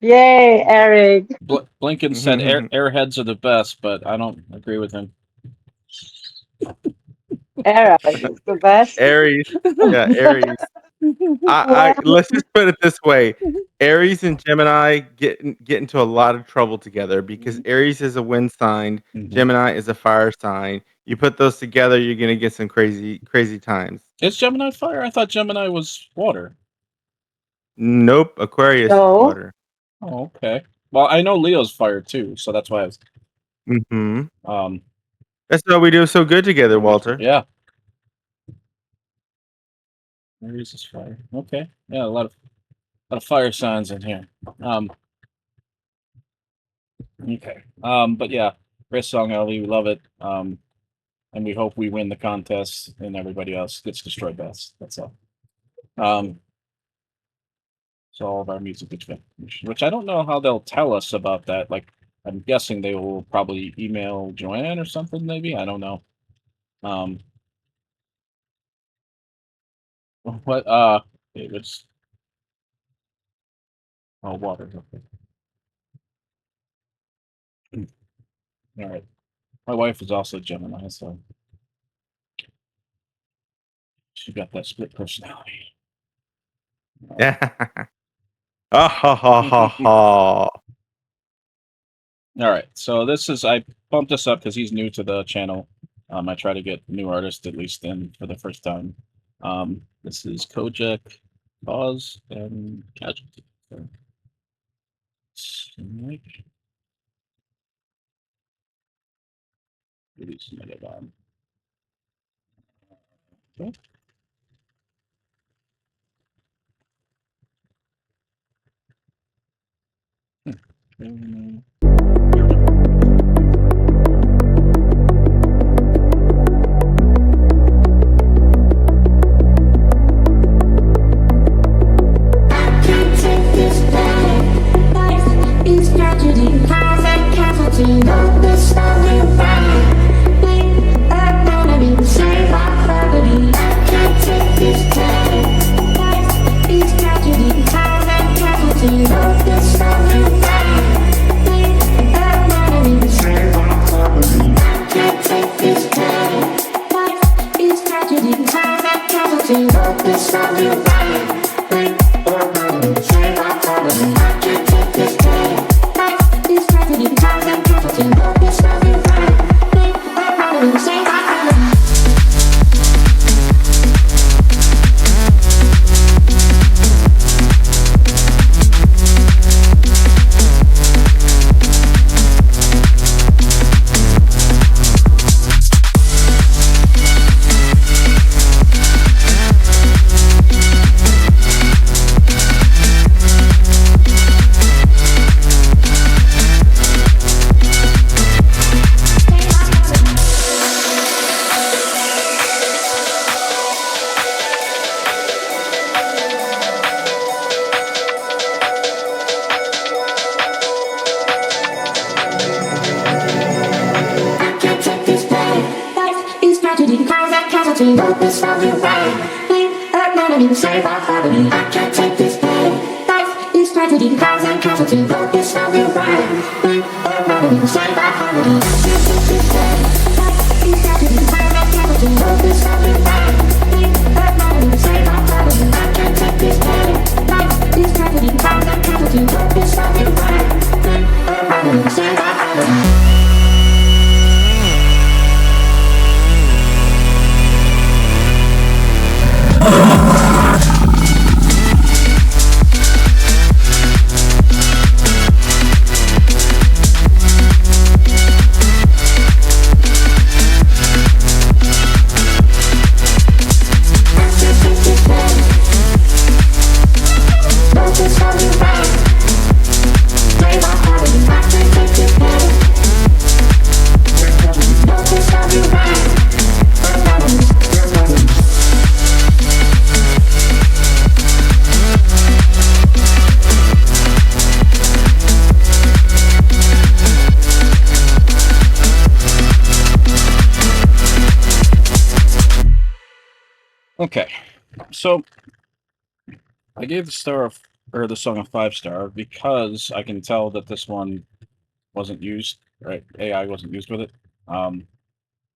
Yay, Eric. Blinken said airheads are the best, but I don't agree with him. Eric is the best. Aries. Yeah, Aries. I Well, let's just put it this way. Aries and Gemini get into a lot of trouble together because Aries is a wind sign, Gemini is a fire sign. You put those together, you're gonna get some crazy times. Is Gemini fire? I thought Gemini was water. Nope, Aquarius is no. water. Oh, okay. Well, I know Leo's fire too, so that's why I was. Mm-hmm. Um, That's why we do so good together, Walter. yeah. Aries is fire. Okay. Yeah, a lot of fire signs in here. Okay. But yeah, great song, Ellie. We love it. And we hope we win the contest and everybody else gets destroyed best. That's all. So all of our music gets finished, which I don't know how they'll tell us about that. Like, I'm guessing they will probably email Joanne or something, maybe. I don't know. What it was water. Okay. All right. My wife is also Gemini, so she got that split personality. Yeah. Ah ha ha ha ha. All right, so I bumped this up because he's new to the channel. I try to get new artists at least in for the first time. This is Kojak, Pause, and Casualty. So, release another one. Okay. Here we go. Take Okay, so I gave the song a 5 star because I can tell that this one wasn't used, right? AI wasn't used with it. Um,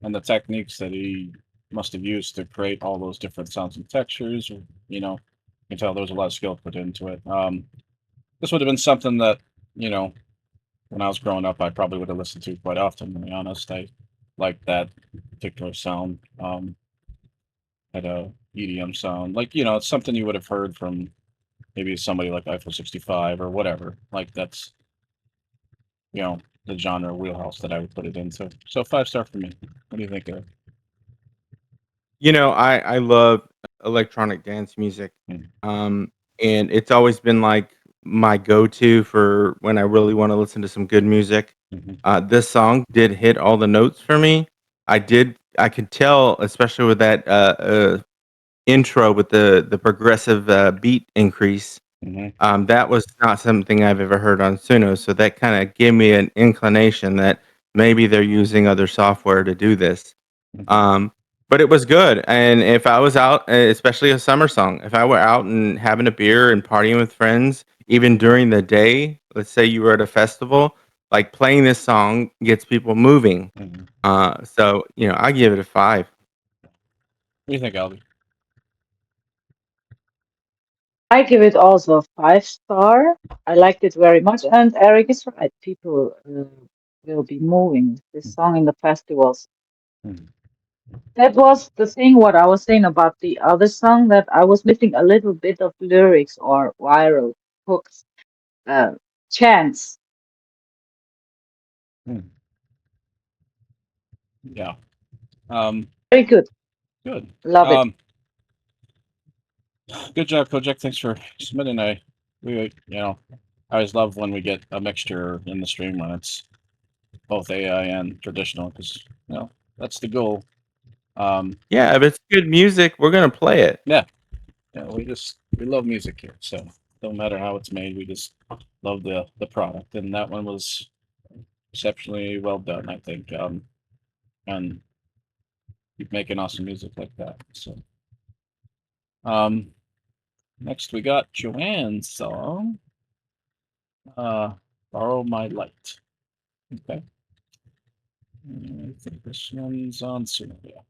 and the techniques that he must have used to create all those different sounds and textures, you know, you can tell there was a lot of skill put into it. This would have been something that, you know, when I was growing up, I probably would have listened to quite often, to be honest. I like that particular sound. Had a EDM sound. Like, it's something you would have heard from maybe somebody like Eiffel 65 or whatever. Like, that's, the genre wheelhouse that I would put it into. So 5 star for me. What do you think, Eric? I love electronic dance music, Mm, um, and it's always been like my go-to for when I really want to listen to some good music. mhm, This song did hit all the notes for me. I could tell, especially with that intro with the progressive beat increase. mhm, That was not something I've ever heard on Suno, so that kind of gave me an inclination that maybe they're using other software to do this. mhm, Um, but it was good, and if I was out, especially a summer song, if I were out and having a beer and partying with friends, even during the day, let's say you were at a festival, like playing this song gets people moving. mhm. So I give it a 5. What do you think, Albie? I give it also a 5 star. I liked it very much, and Eric is right. People will be moving this song in the festivals. Mhm, That was the thing what I was saying about the other song, that I was missing a little bit of lyrics or viral hooks, uh, chants. mhm. Yeah. Um, Very good. Good. Love it. Good job, Kojak. Thanks for submitting. I always love when we get a mixture in the stream when it's both AI and traditional, because that's the goal. Yeah, if it's good music, we're gonna play it. Yeah, yeah, we love music here, so don't matter how it's made, we just love the product, and that one was exceptionally well done, I think. And keep making awesome music like that. So, um, next we got Joanne's song, uh, "Borrow My Light." Okay, I think this one's on soon. Yeah.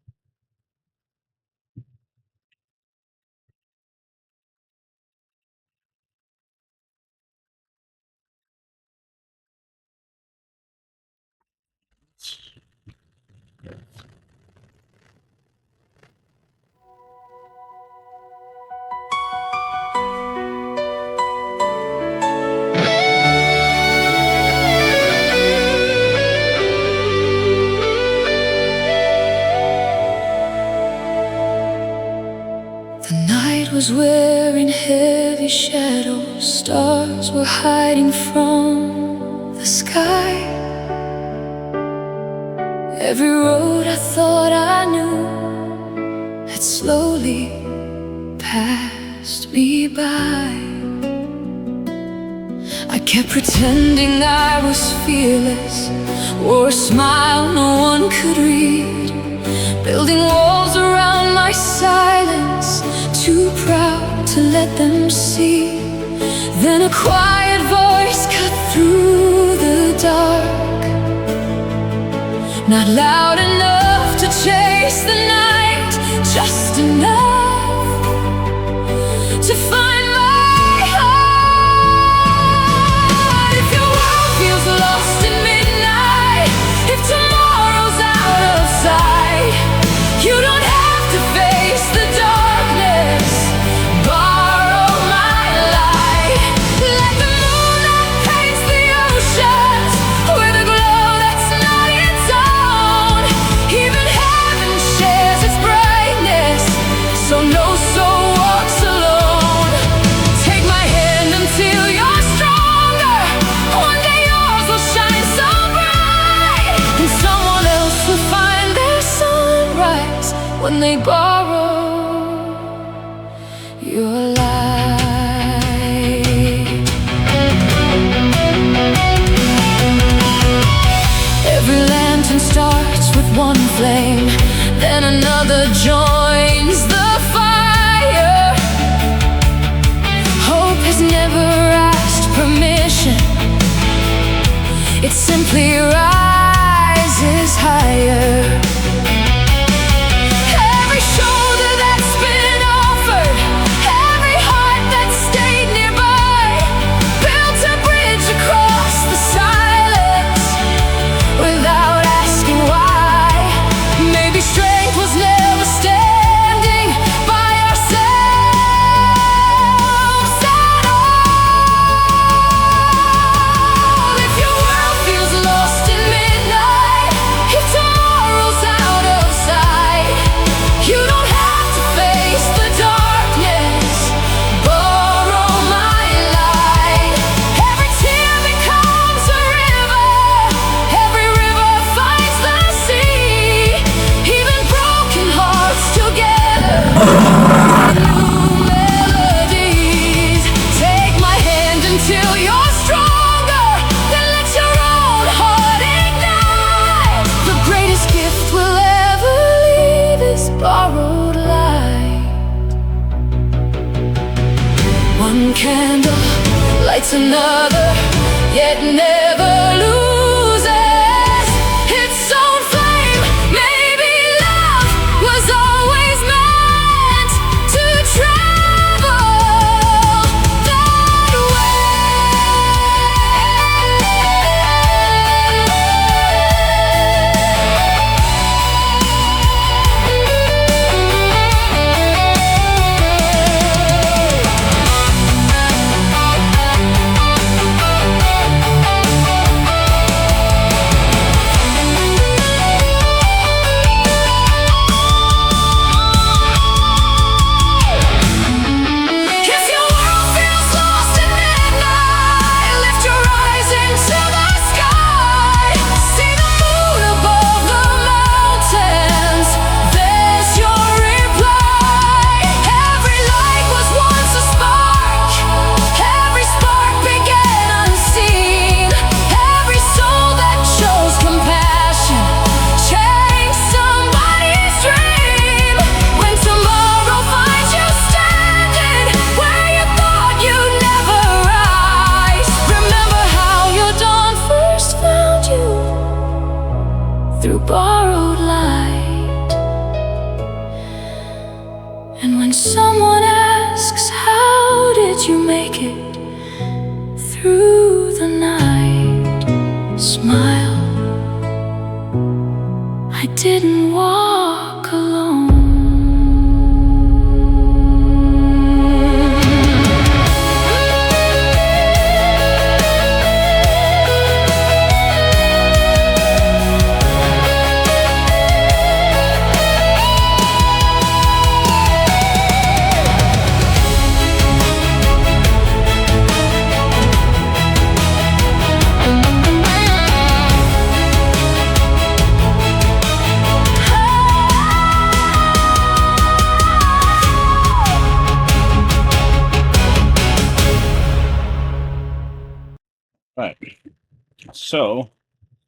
The night was wearing heavy shadows, stars were hiding from the sky. Every road I thought I knew had slowly passed me by. I kept pretending I was fearless, wore a smile no one could read, building walls around my silence, too proud to let them see. Then a quiet voice cut through the dark, not loud enough to chase the night, just enough to find my heart. If your world feels lost in midnight, if tomorrow's out of sight, you don't have to face the darkness. Borrow my light. Like the moon that paints the oceans with a glow that's not its own. Even heaven shares its brightness, so no soul walks alone. Take my hand until you're stronger. One day yours will shine so bright, and someone else will find their sunrise when they borrow your light. Every lantern starts with one flame, then another joins the fire. it simply rises higher. Every shoulder that's been offered, every heart that stayed nearby, built a bridge across the silence without asking why. Maybe strength was never standing by ourselves at all. If your world feels lost in midnight, if tomorrow's out of sight, you don't have to face the darkness. Borrow my light. Every tear becomes a river. Every river finds the sea. Even broken hearts together. New melodies. Take my hand until you're stronger. Then let your own heart ignite. The greatest gift we'll ever leave is borrowed light. One candle lights another, yet never loses its own flame. Maybe love was always meant to travel that If your world feels lost at midnight, lift your eyes into the sky. See the moon above the mountains. There's your reply. Every light was once a spark. Every spark began unseen. Every soul that chose compassion changed somebody's dream. When tomorrow finds you standing where you thought you'd never rise, remember how your dawn first found you through borrowed light. And when someone asks, how did you make it through the night, smile. I didn't walk alone. Right. So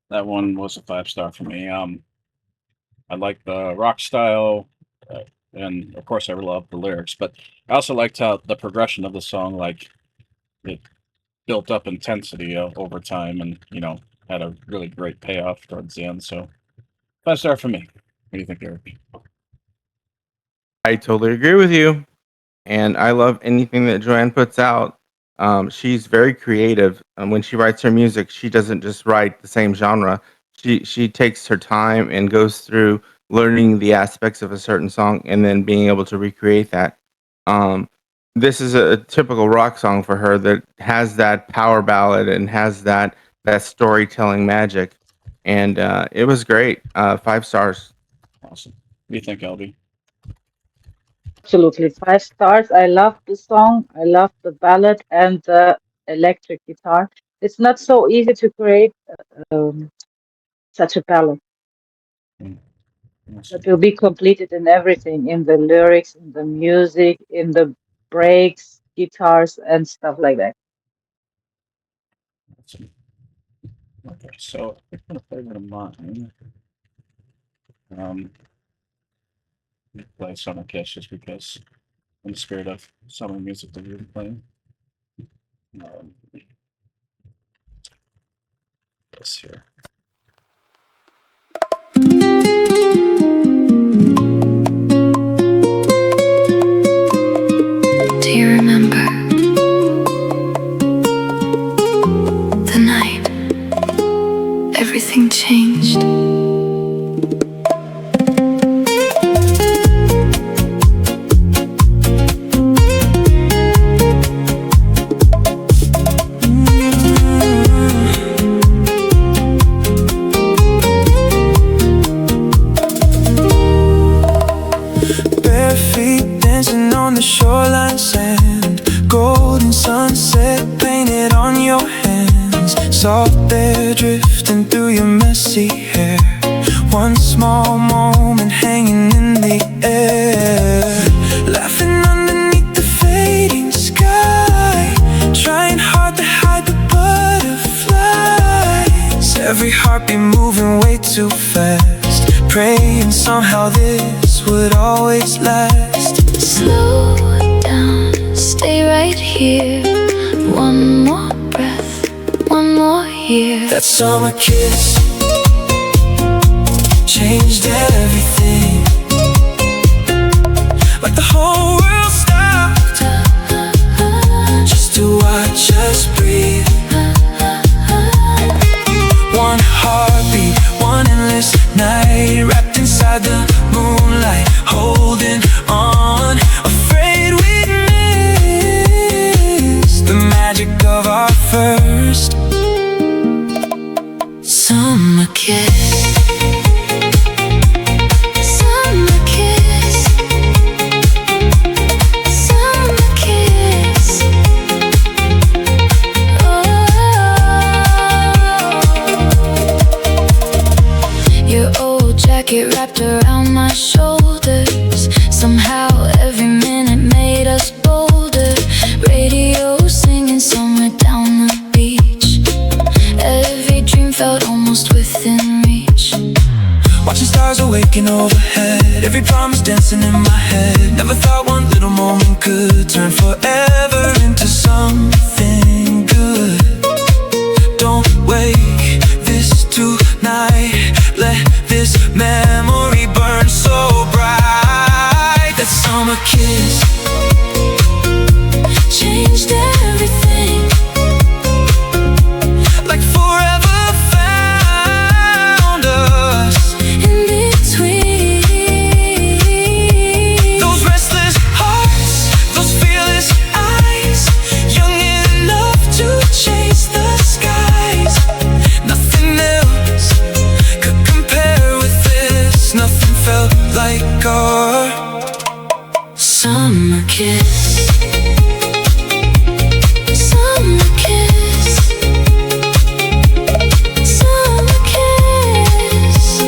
that one was a 5-star for me. I like the rock style, and of course, I love the lyrics. But I also liked how the progression of the song, like it built up intensity over time, and had a really great payoff towards the end. So 5-star for me. What do you think, Eric? I totally agree with you. And I love anything that Joanne puts out. She's very creative. When she writes her music, she doesn't just write the same genre. She takes her time and goes through learning the aspects of a certain song and then being able to recreate that. Um, this is a typical rock song for her that has that power ballad and has that storytelling magic. And it was great. 5 stars. Awesome. What do you think, Albie? Absolutely, 5 stars. I love the song. I love the ballad and the electric guitar. It's not so easy to create um, such a ballad Mm, awesome. that will be completed in everything, in the lyrics, in the music, in the breaks, guitars, and stuff like that. Awesome. Okay, so I'm gonna play one of mine. Um, play Summer Kiss just because in the spirit of summer music that we've been playing. Um, this here. Do you remember the night everything changed? Bare feet dancing on the shoreline sand, golden sunset painted on your hands, salt air drifting through your messy hair, one small moment hanging in the air, laughing underneath the fading sky, trying hard to hide the butterflies, every heartbeat moving way too fast, praying somehow this would always last. Slow down, stay right here. One more breath, one more year. That summer kiss changed everything, like the whole world stopped just to watch us breathe. One heartbeat, one endless night, wrapped inside the moonlight, holding on, afraid we'd miss the magic of our first summer kiss. Summer kiss. Summer kiss. Oh. Your old jacket wrapped around my shoulders. Somehow every minute made us bolder. Radio singing somewhere down the beach. Every dream felt almost within reach. watching stars awaken overhead, every promise dancing in my head. Never thought one little moment could turn forever into something good. Don't wake this tonight, let this memory burn so bright. That summer kiss changed everything, like forever found us In between those restless hearts, those fearless eyes, young enough to chase the skies. Nothing else could compare with this. Nothing felt like our summer kiss. Summer kiss. Summer kiss.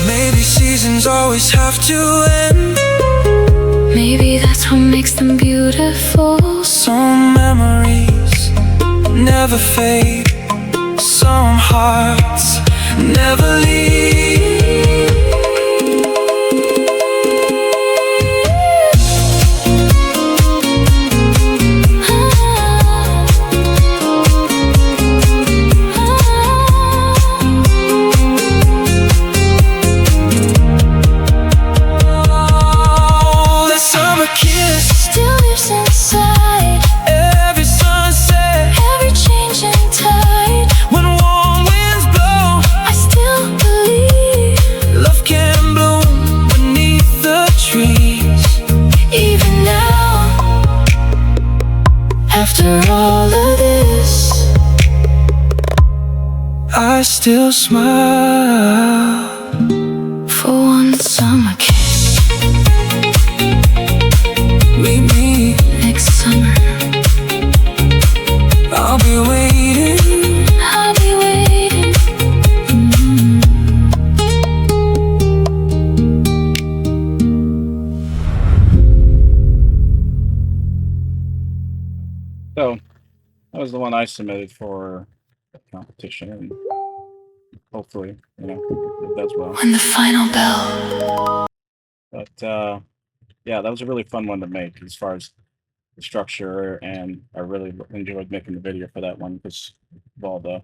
maybe seasons always have to end. Maybe that's what makes them beautiful. Some memories never fade, some hearts never leave. Oh, that summer kiss, Still lives inside every sunset, every changing tide. when warm winds blow, I still believe, love can bloom beneath the trees. even now, after all of this, I still smile for one summer kiss. meet me, Next summer, I'll be waiting. I'll be waiting. So that was the one I submitted for the competition, and hopefully, it does well. When the final bell But yeah, that was a really fun one to make as far as structure, and I really enjoyed making the video for that one because of all the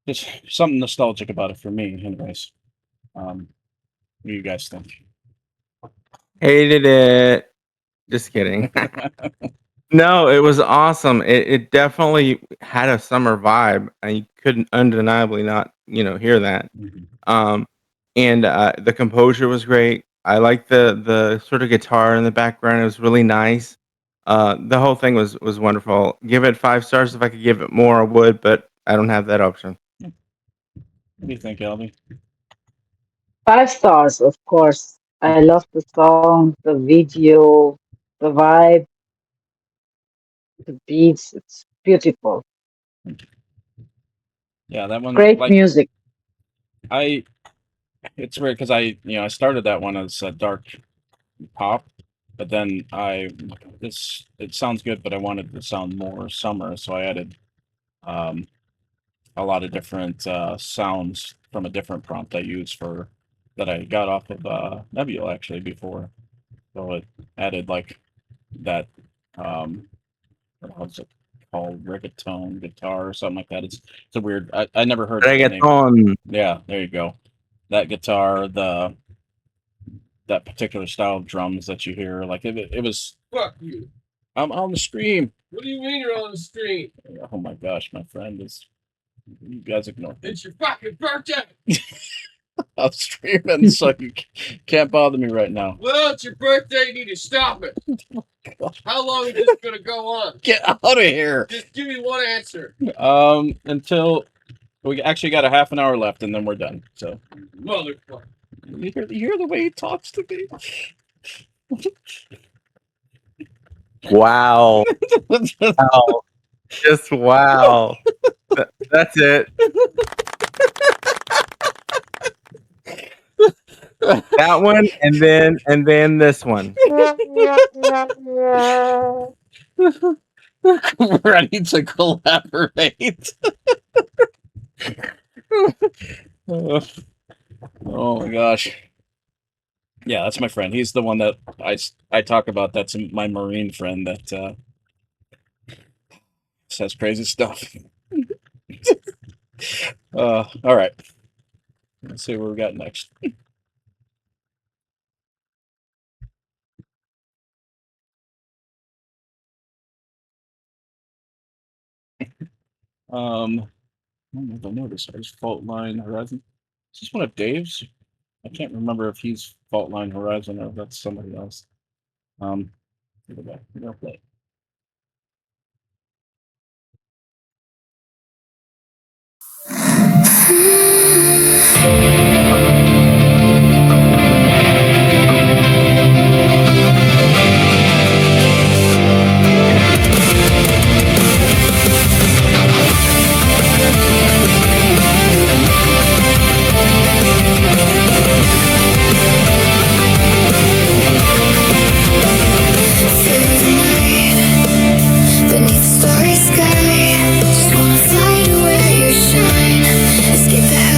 just something nostalgic about it for me, anyways. What do you guys think? Hated it. Just kidding. No, it was awesome. It definitely had a summer vibe, and you couldn't undeniably not, hear that. Mhm. Um, and the composure was great. I like the sort of guitar in the background. It was really nice. The whole thing was wonderful. Give it 5 stars. If I could give it more, I would, but I don't have that option. What do you think, Albie? 5 stars, of course. I love the song, the video, the vibe, the beats. It's beautiful. Yeah, that one, Great like music. I, it's weird because I started that one as a dark pop, but then it sounds good, but I wanted it to sound more summer, so I added um, a lot of different sounds from a different prompt I used for that I got off of Nebula actually before. So it added like that what's it called, reggaeton guitar or something like that. It's a weird. I never heard the name. Reggaeton. Yeah, there you go. That guitar, that particular style of drums that you hear, like it was. Fuck you. I'm on the stream. What do you mean you're on the stream? Oh my gosh, my friend is. You guys ignore me. It's your fucking birthday. I'm streaming, so you can't bother me right now. Well, it's your birthday. You need to stop it. How long is this gonna go on? Get out of here. Just give me one answer. Until we actually got a half an hour left, and then we're done. So, Motherfucker. you hear the way he talks to me. Wow. Wow. Just wow. That's it. That one, and then this one. Ready to collaborate. Oh my gosh. Yeah, that's my friend. He's the one that I talk about. That's my Marine friend that says crazy stuff. All right. Let's see what we got next. I don't know if I noticed. There's Fault Line Horizon. Is this one of Dave's? I can't remember if he's Fault Line Horizon or if that's somebody else. Go back. Go play. Beneath the starry sky, just wanna fly to where you shine. Escape the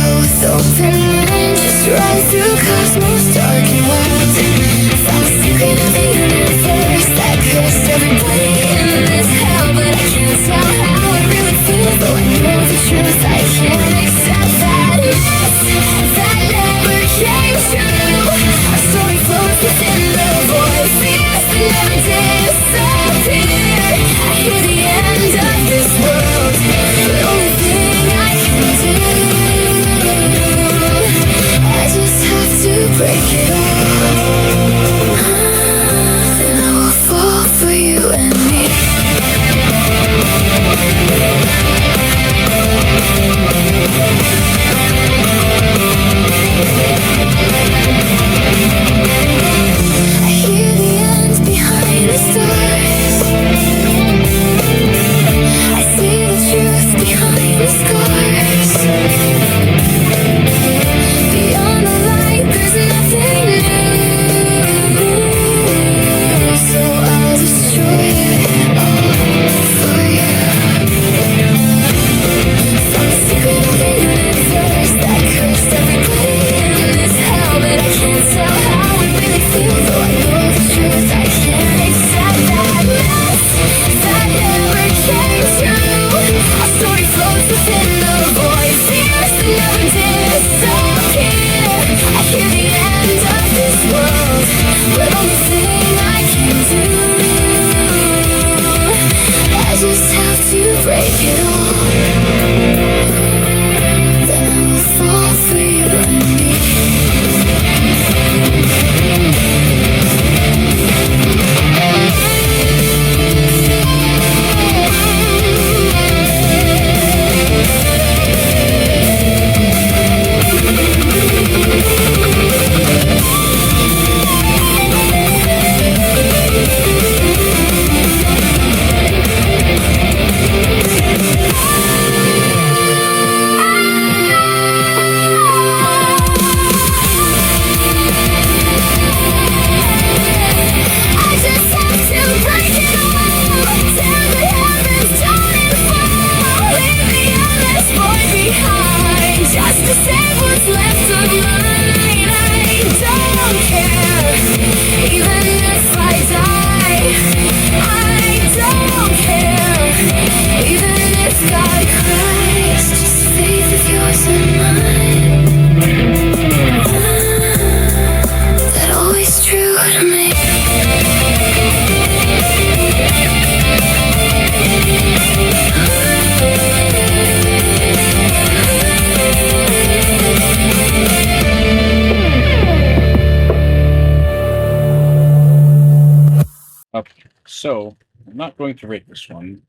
Okay, so I'm not going to rate this one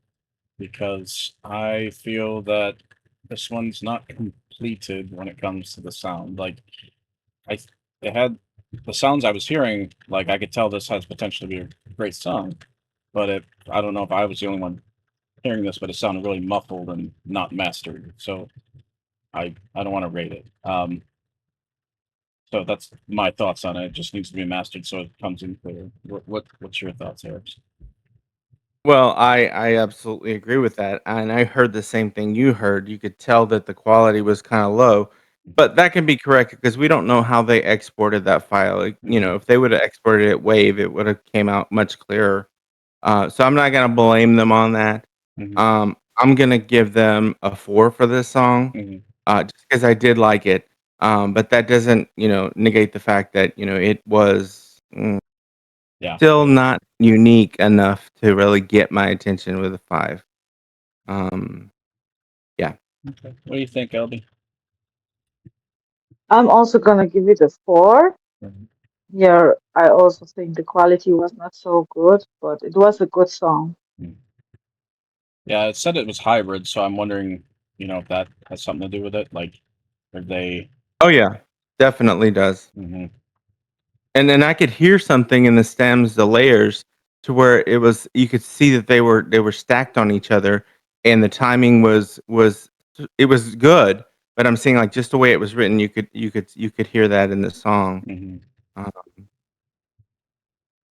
because I feel that this one's not completed when it comes to the sound. Like I, it had the sounds I was hearing. Like I could tell this has potential to be a great song, but I don't know if I was the only one hearing this, but it sounded really muffled and not mastered. So I don't want to rate it. So that's my thoughts on it. It just needs to be mastered so it comes in clear. What's your thoughts, Eric? Well, I absolutely agree with that, and I heard the same thing you heard. You could tell that the quality was kinda low, but that can be corrected because we don't know how they exported that file. Like, Mm-hmm. if they would've exported it WAV, it would've came out much clearer. So I'm not gonna blame them on that. Mm-hmm. I'm gonna give them a 4 for this song, Mm-hmm. just because I did like it, but that doesn't, negate the fact that, it was, Yeah. still not unique enough to really get my attention with a 5. Um, yeah. Okay. What do you think, Elby? I'm also gonna give it a 4. Mhm. Yeah, I also think the quality was not so good, but it was a good song. Mm. Yeah, it said it was hybrid, so I'm wondering, if that has something to do with it. Like, are they? Oh, yeah. Definitely does. Hmm. And then I could hear something in the stems, the layers, to where it was you could see that they were stacked on each other, and the timing was it was good, but I'm saying, like, just the way it was written, you could hear that in the song. Hmm. Uh,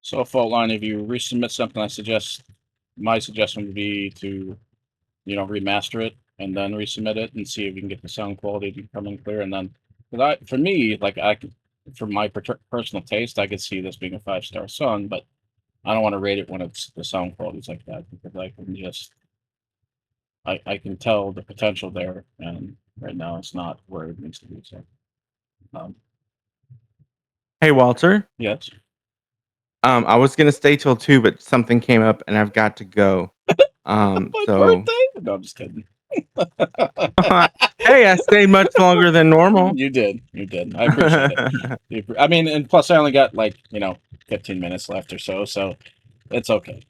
So, fault line. If you resubmit something, my suggestion would be to, remaster it and then resubmit it and see if you can get the sound quality to come in clear. And then, for me, like for my personal taste, I could see this being a 5-star song, but I don't want to rate it when it's the sound quality's like that because I can tell the potential there, and right now it's not where it needs to be. So, um, hey, Walter. yes. I was gonna stay till 2, but something came up, and I've got to go. My So birthday? No, I'm just kidding. hey, I stayed much longer than normal. You did. You did. I appreciate it. I mean, and plus, I only got like 15 minutes left or so, so it's okay.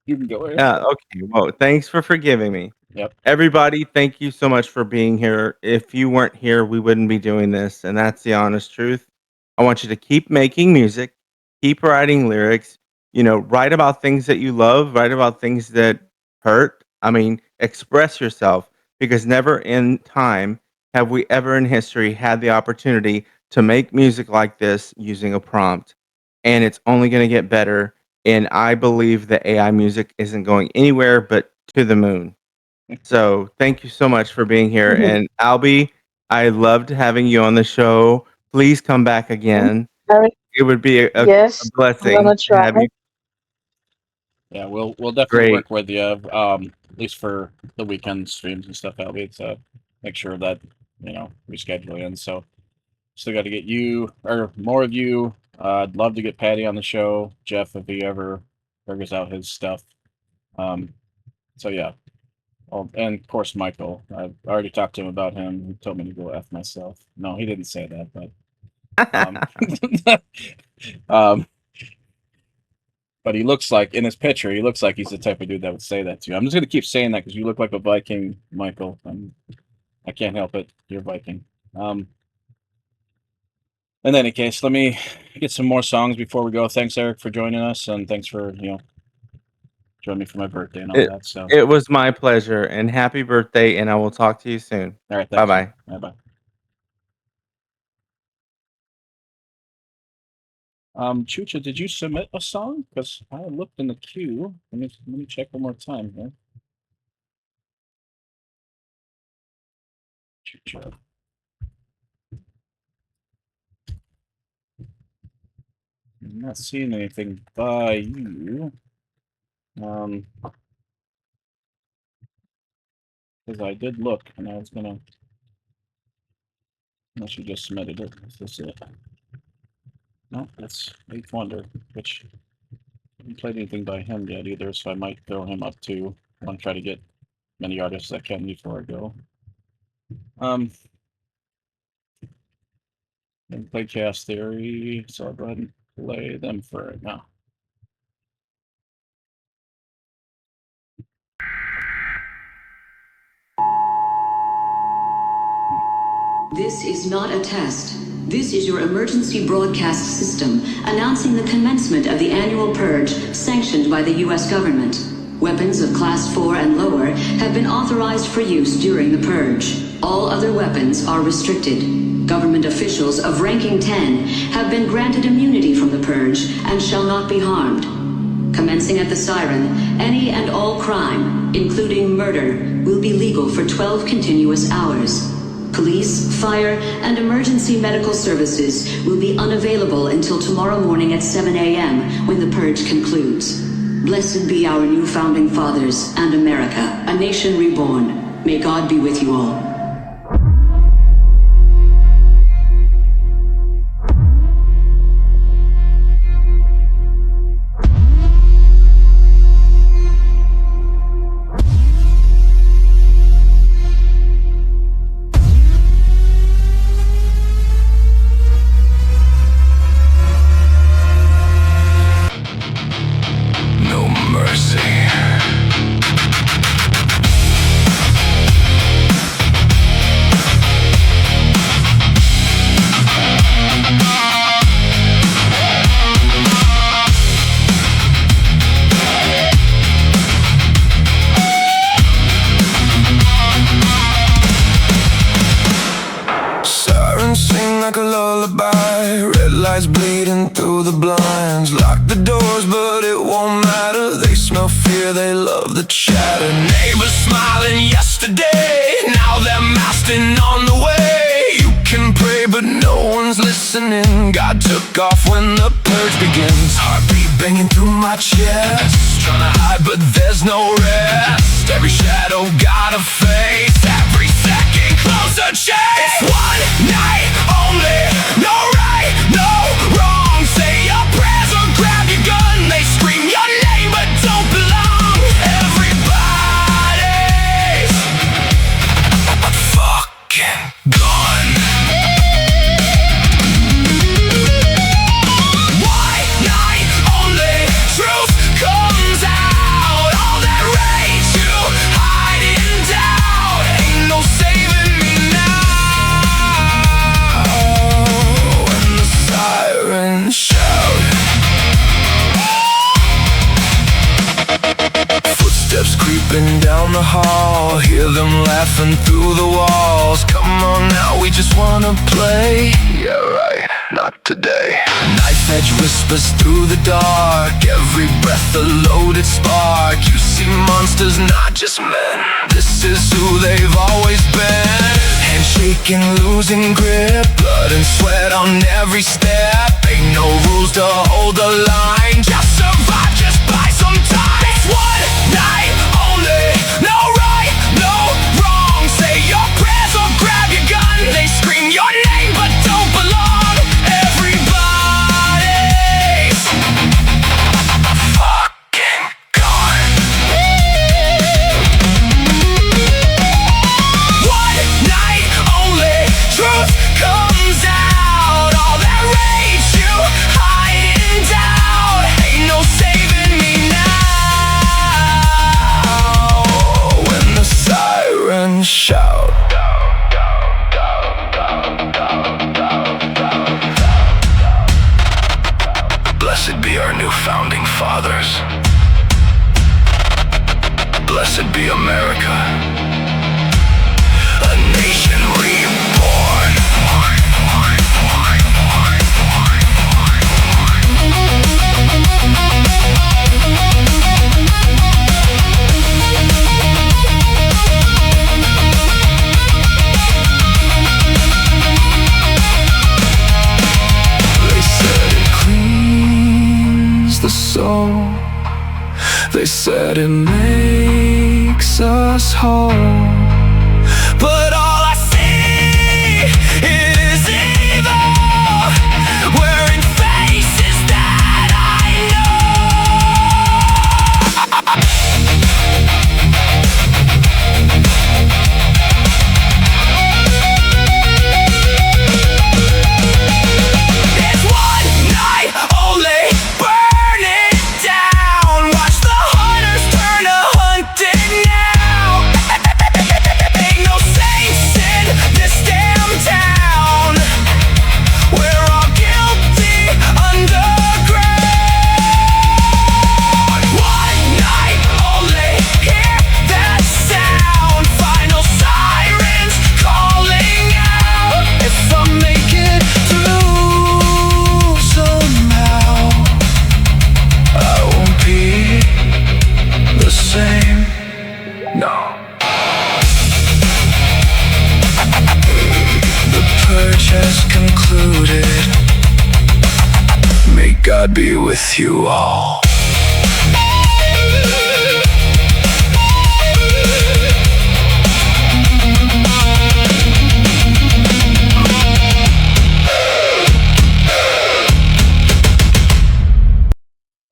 You can go here. Yeah, okay. Well, thanks for forgiving me. Yep. Everybody, thank you so much for being here. If you weren't here, we wouldn't be doing this, and that's the honest truth. I want you to keep making music, keep writing lyrics, write about things that you love, write about things that hurt. I mean, express yourself because never in time have we ever in history had the opportunity to make music like this using a prompt. And it's only going to get better. And I believe that AI music isn't going anywhere but to the moon. So thank you so much for being here. And Albie, I loved having you on the show. Please come back Thank again. you, Eric. It would be a Yes, I'm blessing gonna to try. have you. Yeah, we'll definitely Great. work with you. At least for the weekend streams and stuff. I'll to make sure that we schedule in. So still got to get you or more of you. I'd love to get Patty on the show. Jeff, if he ever figures out his stuff. Um, so yeah. Oh, and of course Michael. I've already talked to him about him. He told me to go f myself. No, he didn't say that, but um, um, but he looks like in his picture, he looks like he's the type of dude that would say that to you. I'm just gonna keep saying that because you look like a Viking, Michael. I can't help it. You're Viking. Um, in any case, let me get some more songs before we go. Thanks, Eric, for joining us, and thanks for joining me for my birthday and all It that. So, it was my pleasure and happy birthday and I will talk to you soon. all right, thanks, man. Bye-bye. Bye bye. Chucha, did you submit a song? Because I looked in the queue. Let me check one more time here. Chucha. I'm not seeing anything by you. Because I did look, and I was gonna. Unless you just submitted it. Is this it? No, that's Eighth Wonder, which I haven't played anything by him yet either, so I might throw him up too. I want to try to get many artists I can before I go. Um, and play Chaos Theory, so I'll go ahead and play them for right now. This is not a test. This is your emergency broadcast system announcing the commencement of the annual purge sanctioned by the U.S. government. Weapons of Class 4 and lower have been authorized for use during the purge. All other weapons are restricted. Government officials of ranking 10 have been granted immunity from the purge and shall not be harmed. Commencing at the siren, any and all crime, including murder, will be legal for 12 continuous hours. Police, fire, and emergency medical services will be unavailable until tomorrow morning at 7 a.m. when the purge concludes. Blessed be our new founding fathers and America, a nation reborn. May God be with you all. Sing like a lullaby, red lights bleeding through the blinds. Lock the doors but it won't matter, they smell fear, they love the chatter. Neighbors smiling yesterday, now they're masting on the way. You can pray but no one's listening, God took off when the purge begins. Heartbeat banging through my chest, trying to hide but there's no rest. Every shadow got a face, every second closer chase. It's one night only, no right, no wrong. Say your prayers or grab your gun. They scream your name but don't belong. Everybody's fucking gone. One night only, truth comes out. All that rage you hide in doubt, ain't no saving me now. When the sirens shout, footsteps creeping down the hall, hear them laughing through the walls. Come on now, we just wanna play. Yeah, right, not today. Knife edge whispers through the dark, every breath a loaded spark. You see monsters, not just men, this is who they've always been. Handshaking, losing grip, blood and sweat on every step. Ain't no rules to hold the line, just survive, just buy some time. It's one night only, no right, no wrong. Say your prayers or grab your gun. They scream your name but don't belong. Everybody's fucking gone. One night only, truth comes out. All that rage you hide in doubt, ain't no saving me now. When the sirens shout, blessed be our new founding fathers. Blessed be America, a nation reborn. They said it cleans the soul, they said it makes us whole. But all I see is evil, wearing faces that I It's one night only, burn it down. Watch the hunters turn to hunted now. I'd be with you all.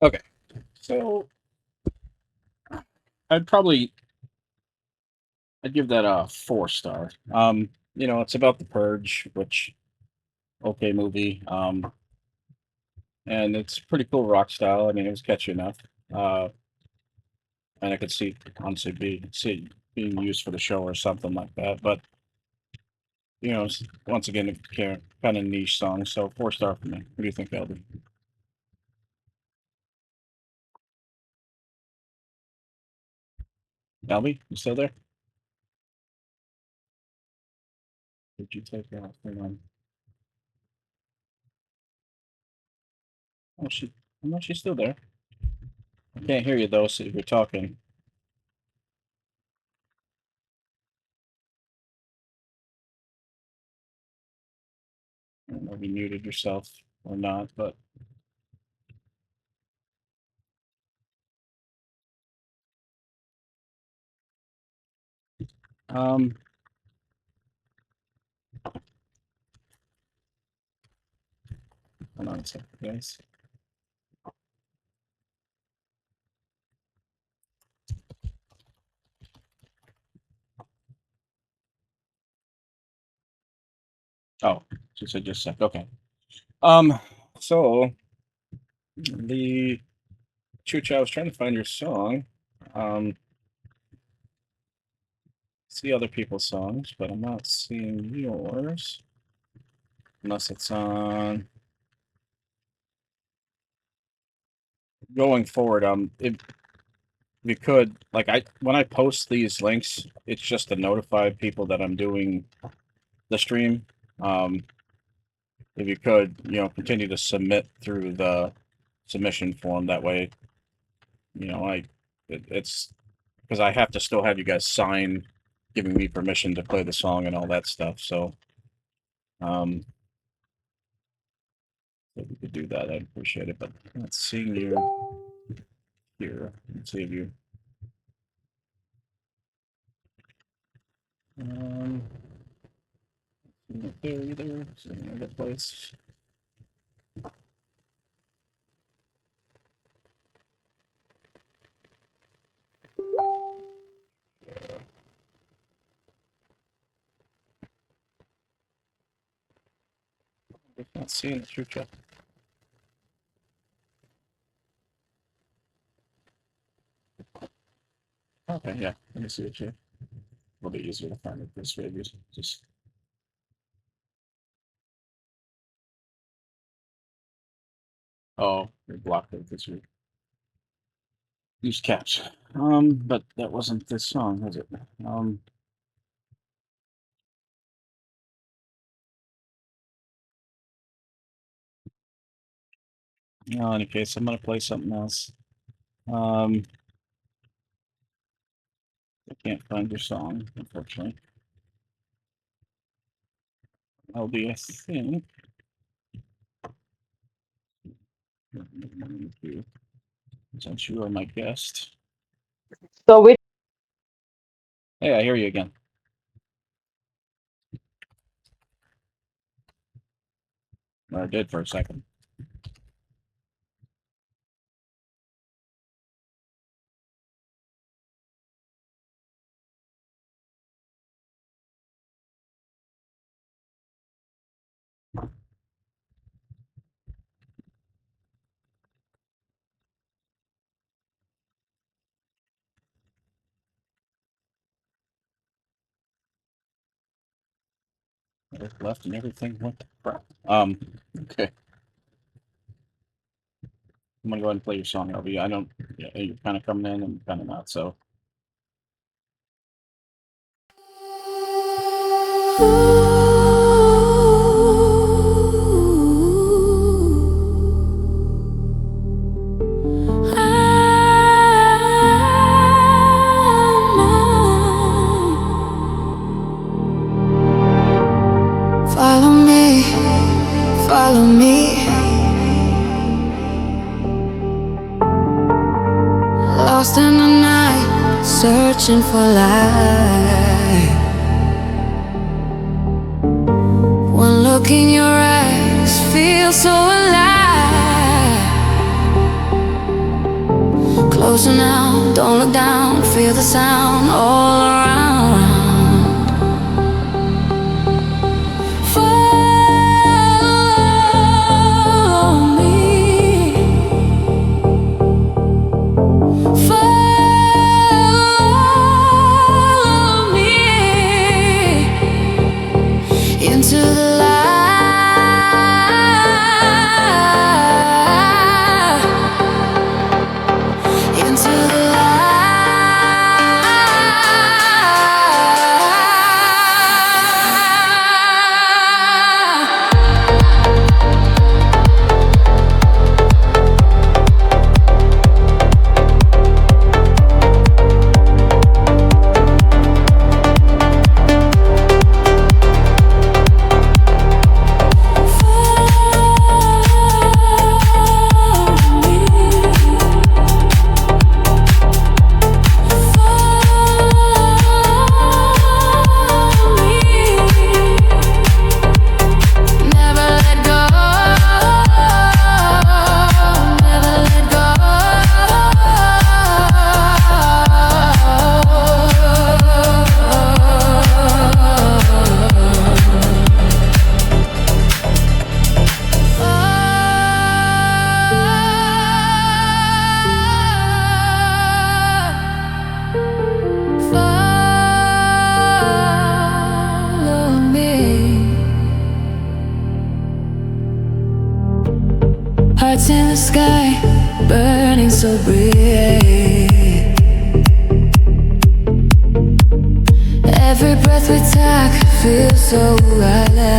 Okay, so I'd give that a 4 star. It's about the Purge, which okay movie. And it's pretty cool rock style. I mean, it was catchy enough. Uh, and I could see honestly being used for the show or something like that. But once again, a kind of niche song. So 4 star for me. What do you think, Elder? Albie, you still there? Did you take off? Hang on. Oh, no, she's still there. I can't hear you though. So if you're talking, I don't know if you muted yourself or not, but um, hold on a second, guys. Oh, she said just a sec. Okay. So the Chooch, I was trying to find your song. See other people's songs, but I'm not seeing yours. Unless it's on going forward. If you could, like, when I post these links, it's just to notify people that I'm doing the stream. If you could, continue to submit through the submission form. That way, it's because I have to still have you guys sign giving me permission to play the song and all that stuff. So, if you could do that, I'd appreciate it. But I'm not seeing you here. Let's see if you. Not there either. Is there another place? I'm not seeing the true chat. Okay, yeah. Let me see it here. A little bit easier to find it this way. Just. Oh, you're blocked it this week. Use caps. But that wasn't this song, was it? No, in any case, I'm gonna play something else. I can't find your song, unfortunately. I'll be, I think. Since you are my guest. So which Hey, I hear you again. Or I did for a second. Left and everything went to crap. Okay. I'm gonna go ahead and play your song, LB. I don't. Yeah, you're kind of coming in and kind of not. So. Follow me, follow me. Lost in the night, searching for light. One look in your eyes feels so alive. Closer now, don't look down, feel the sound all around. Follow me. Follow me into the light, into the follow me. Hearts in the sky, burning so bright. Every breath we take feels so alive.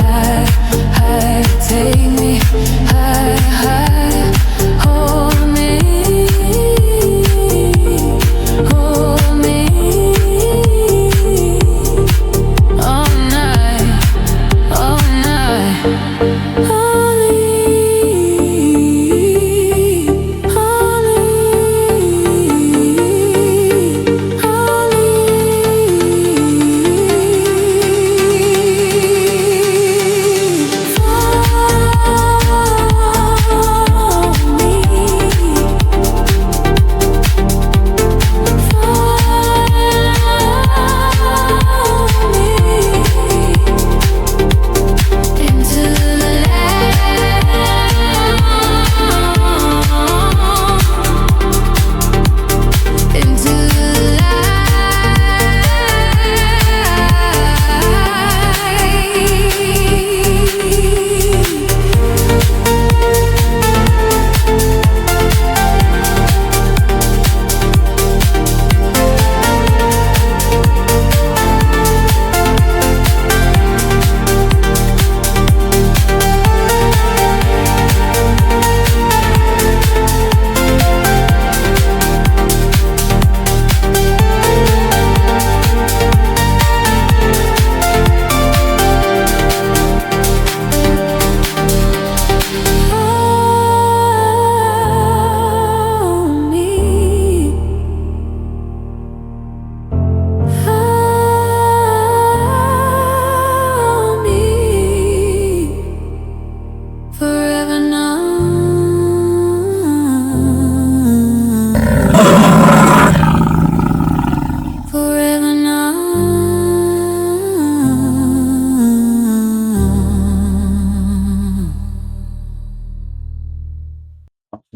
High, high, take me high, high. Hold me, hold me all night, all night. Honey, honey,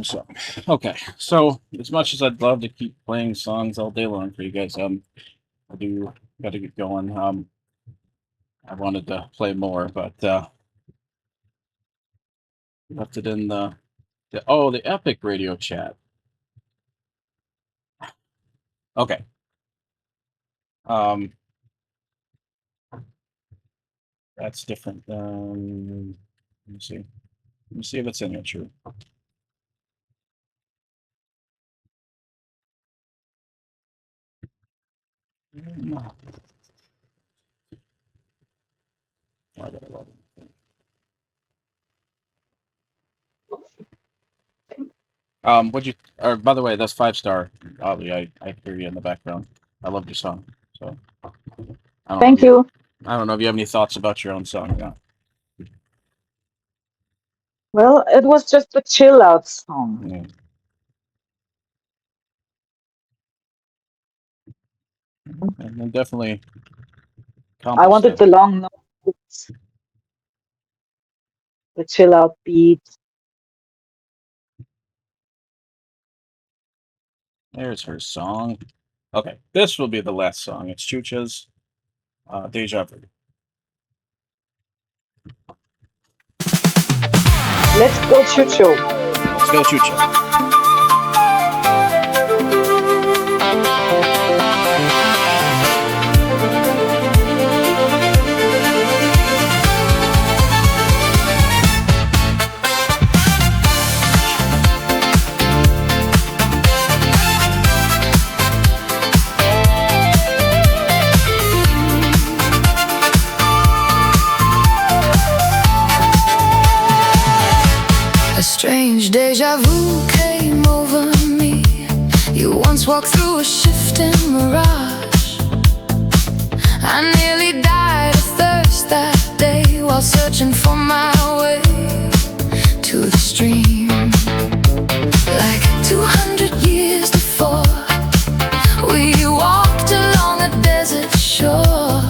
So, okay. So, as much as I'd love to keep playing songs all day long for you guys, I do got to get going. I wanted to play more, but left it in the Epic radio chat. Okay. That's different. Let me see. Let me see if it's in there. True. I gotta log in. Would you? Or by the way, that's 5-star. Ollie, I hear you in the background. I love your song. So I don't know. Thank you. I don't know if you have any thoughts about your own song. Or not. Well, it was just a chill out song. Yeah. And then definitely I accomplished wanted that. the long notes, the chill out beat. There's her song. Okay, this will be the last song. It's Chucha's Deja Vu. Let's go, Chucho. Let's go, Chucha. A strange deja vu came over me. You once walked through a shifting mirage. I nearly died of thirst that day while searching for my way to the stream. Like 200 years before, we walked along a desert shore.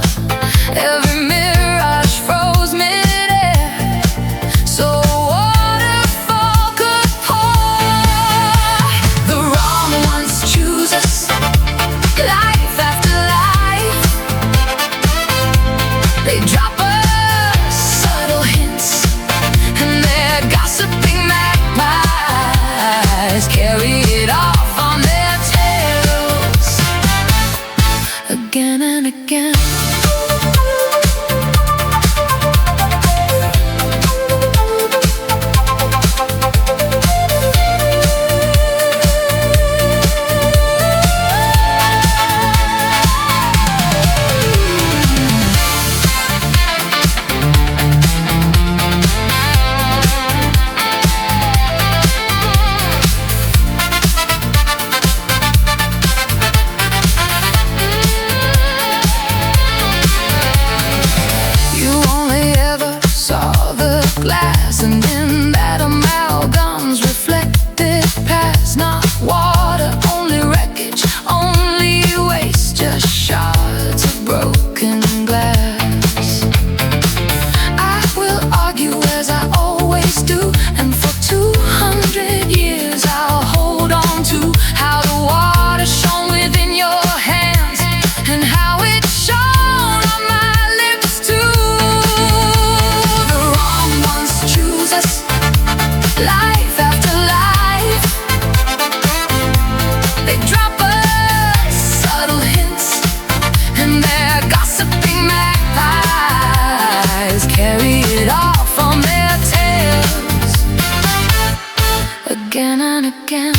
Every mirage froze midair, so a waterfall could pour. The wrong ones choose us, life after life. They drop us subtle hints, and their gossiping magpies carry it off on their tails again and again. You only ever saw the glass, and in that amalgam's reflected past. Not water, only wreckage, only waste, just shards of broken glass. I will argue as I always do, and for 200 years I'll hold on to how the water shone within your hands, and how it shone on my lips too. The wrong ones choose us, life after life. They drop us subtle hints, and their gossiping magpies carry it off on their tails again and again.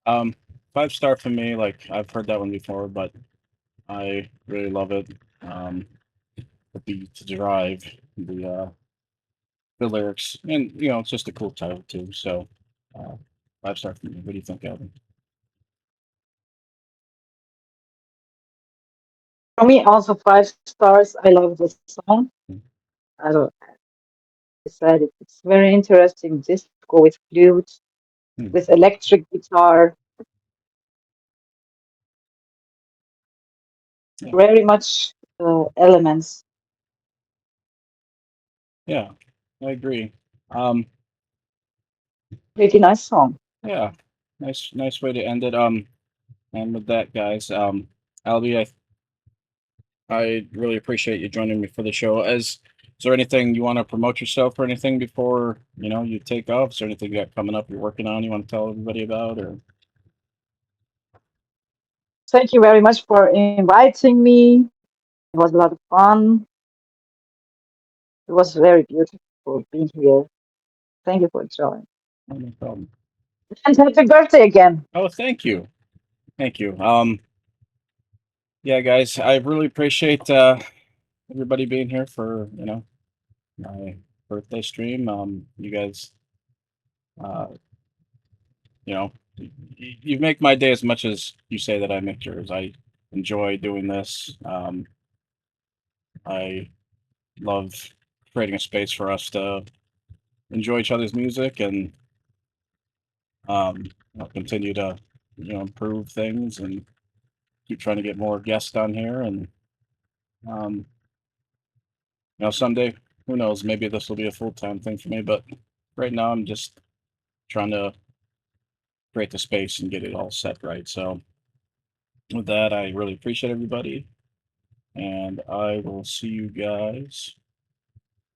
Um, 5 star for me. Like I've heard that one before, but I really love it. Um, the beat, the drive, the lyrics, and it's just a cool title too. So, uh, 5 star for me. What do you think, Alvin? For me, also 5 stars. I love the song. Mm, I don't decide it. It's very interesting disco with flute, mm, with electric guitar, yeah, very much elements. yeah, I agree. Um, Pretty nice song. yeah, nice way to end it. And with that, guys, Albie, I really appreciate you joining me for the show. Is there anything you want to promote yourself or anything before you take off? Is there anything you got coming up you're working on you want to tell everybody about? Or Thank you very much for inviting me. It was a lot of fun. It was very beautiful being here. Thank you for joining. oh, no problem. And happy birthday again. Oh, thank you, thank you. Yeah, guys, I really appreciate everybody being here for my birthday stream. You guys, uh, you make my day as much as you say that I make yours. I enjoy doing this. I love creating a space for us to enjoy each other's music and continue to improve things and keep trying to get more guests on here and um, someday, who knows, maybe this will be a full-time thing for me, but right now I'm just trying to create the space and get it all set right. So with that, I really appreciate everybody, and I will see you guys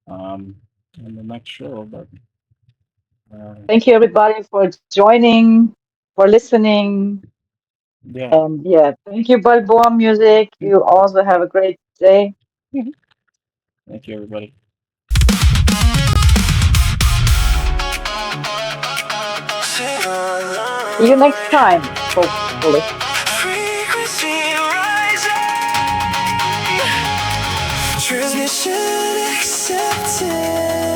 um, in the next show. But Thank you, everybody, for joining, for listening. yeah, And yeah, thank you, Balboa Music. You also have a great day. thank you, everybody. See you next time, hopefully. Frequency rising, transmission accepted.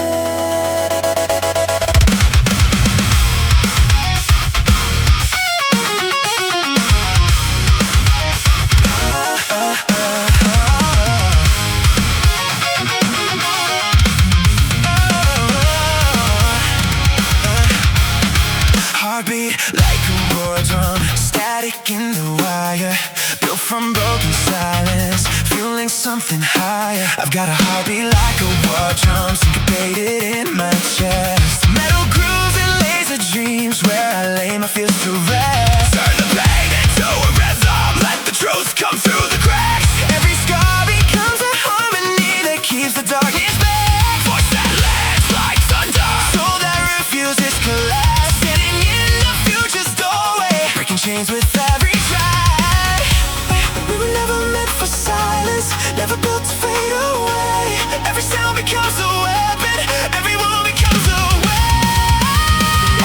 Heartbeat like a war drum, static in the wire, built from broken silence, fueling something higher. I've got a heartbeat like a war drum, syncopated in my chest. Metal grooves and laser dreams, where I lay my fears to rest. Turn the pain into a rhythm, let the truth come through the cracks. Every scar becomes a harmony that keeps the darkness back. Voice that lands like thunder, soul that refuses collapse. Chains with every track. We were never meant for silence, never built to fade away. Every sound becomes a weapon, every word becomes a wave.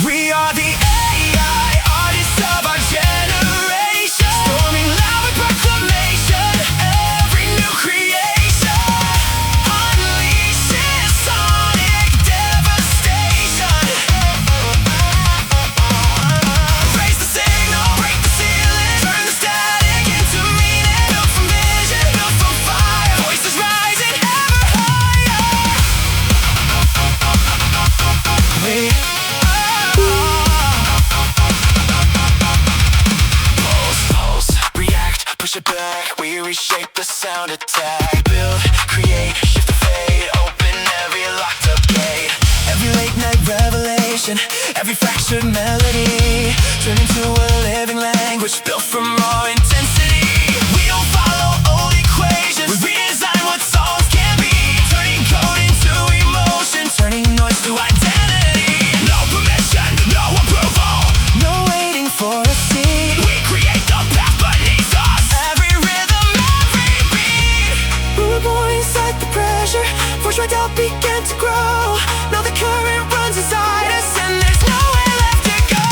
We are the AI artists of our generation, storming loud with proclamation. Every new creation unleashes sonic devastation. Raise the signal, break the ceiling, turn the static into meaning. Built from vision, built from fire, voices rising ever higher. We pulse, react, push it back. We reshape the sound attack. Build, create, shift the fate, open every locked up gate. Every late night revelation, every fractured melody, turn into a living language built from raw intensity. We don't follow old equations, we redesign what songs can be, turning code into emotion, turning noise to identity. No permission, no approval, no waiting for a seat. We create the path beneath us, every rhythm, every beat. We were born inside the pressure, forged right out, began to grow. Now the current runs inside us and there's nowhere left to go.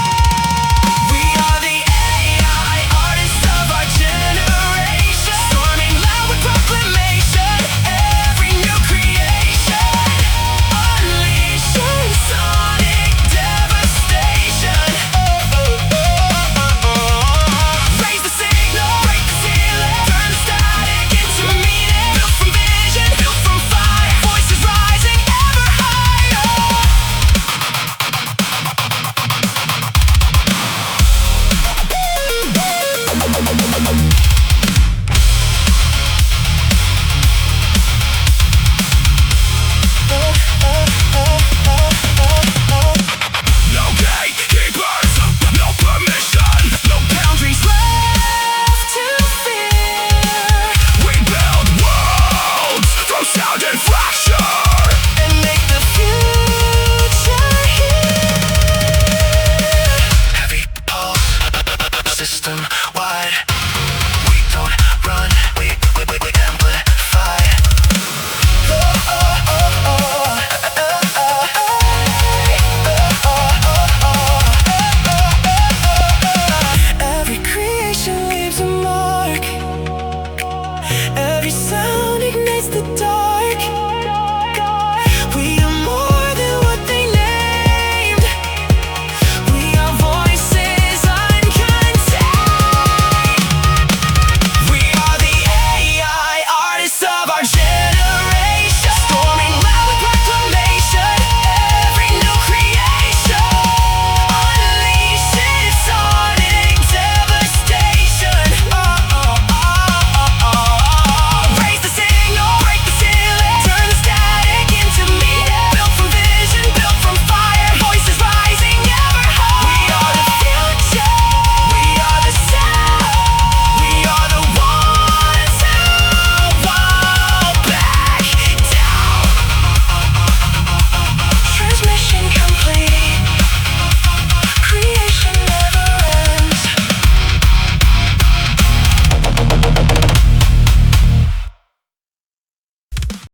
Every sound ignites the dark.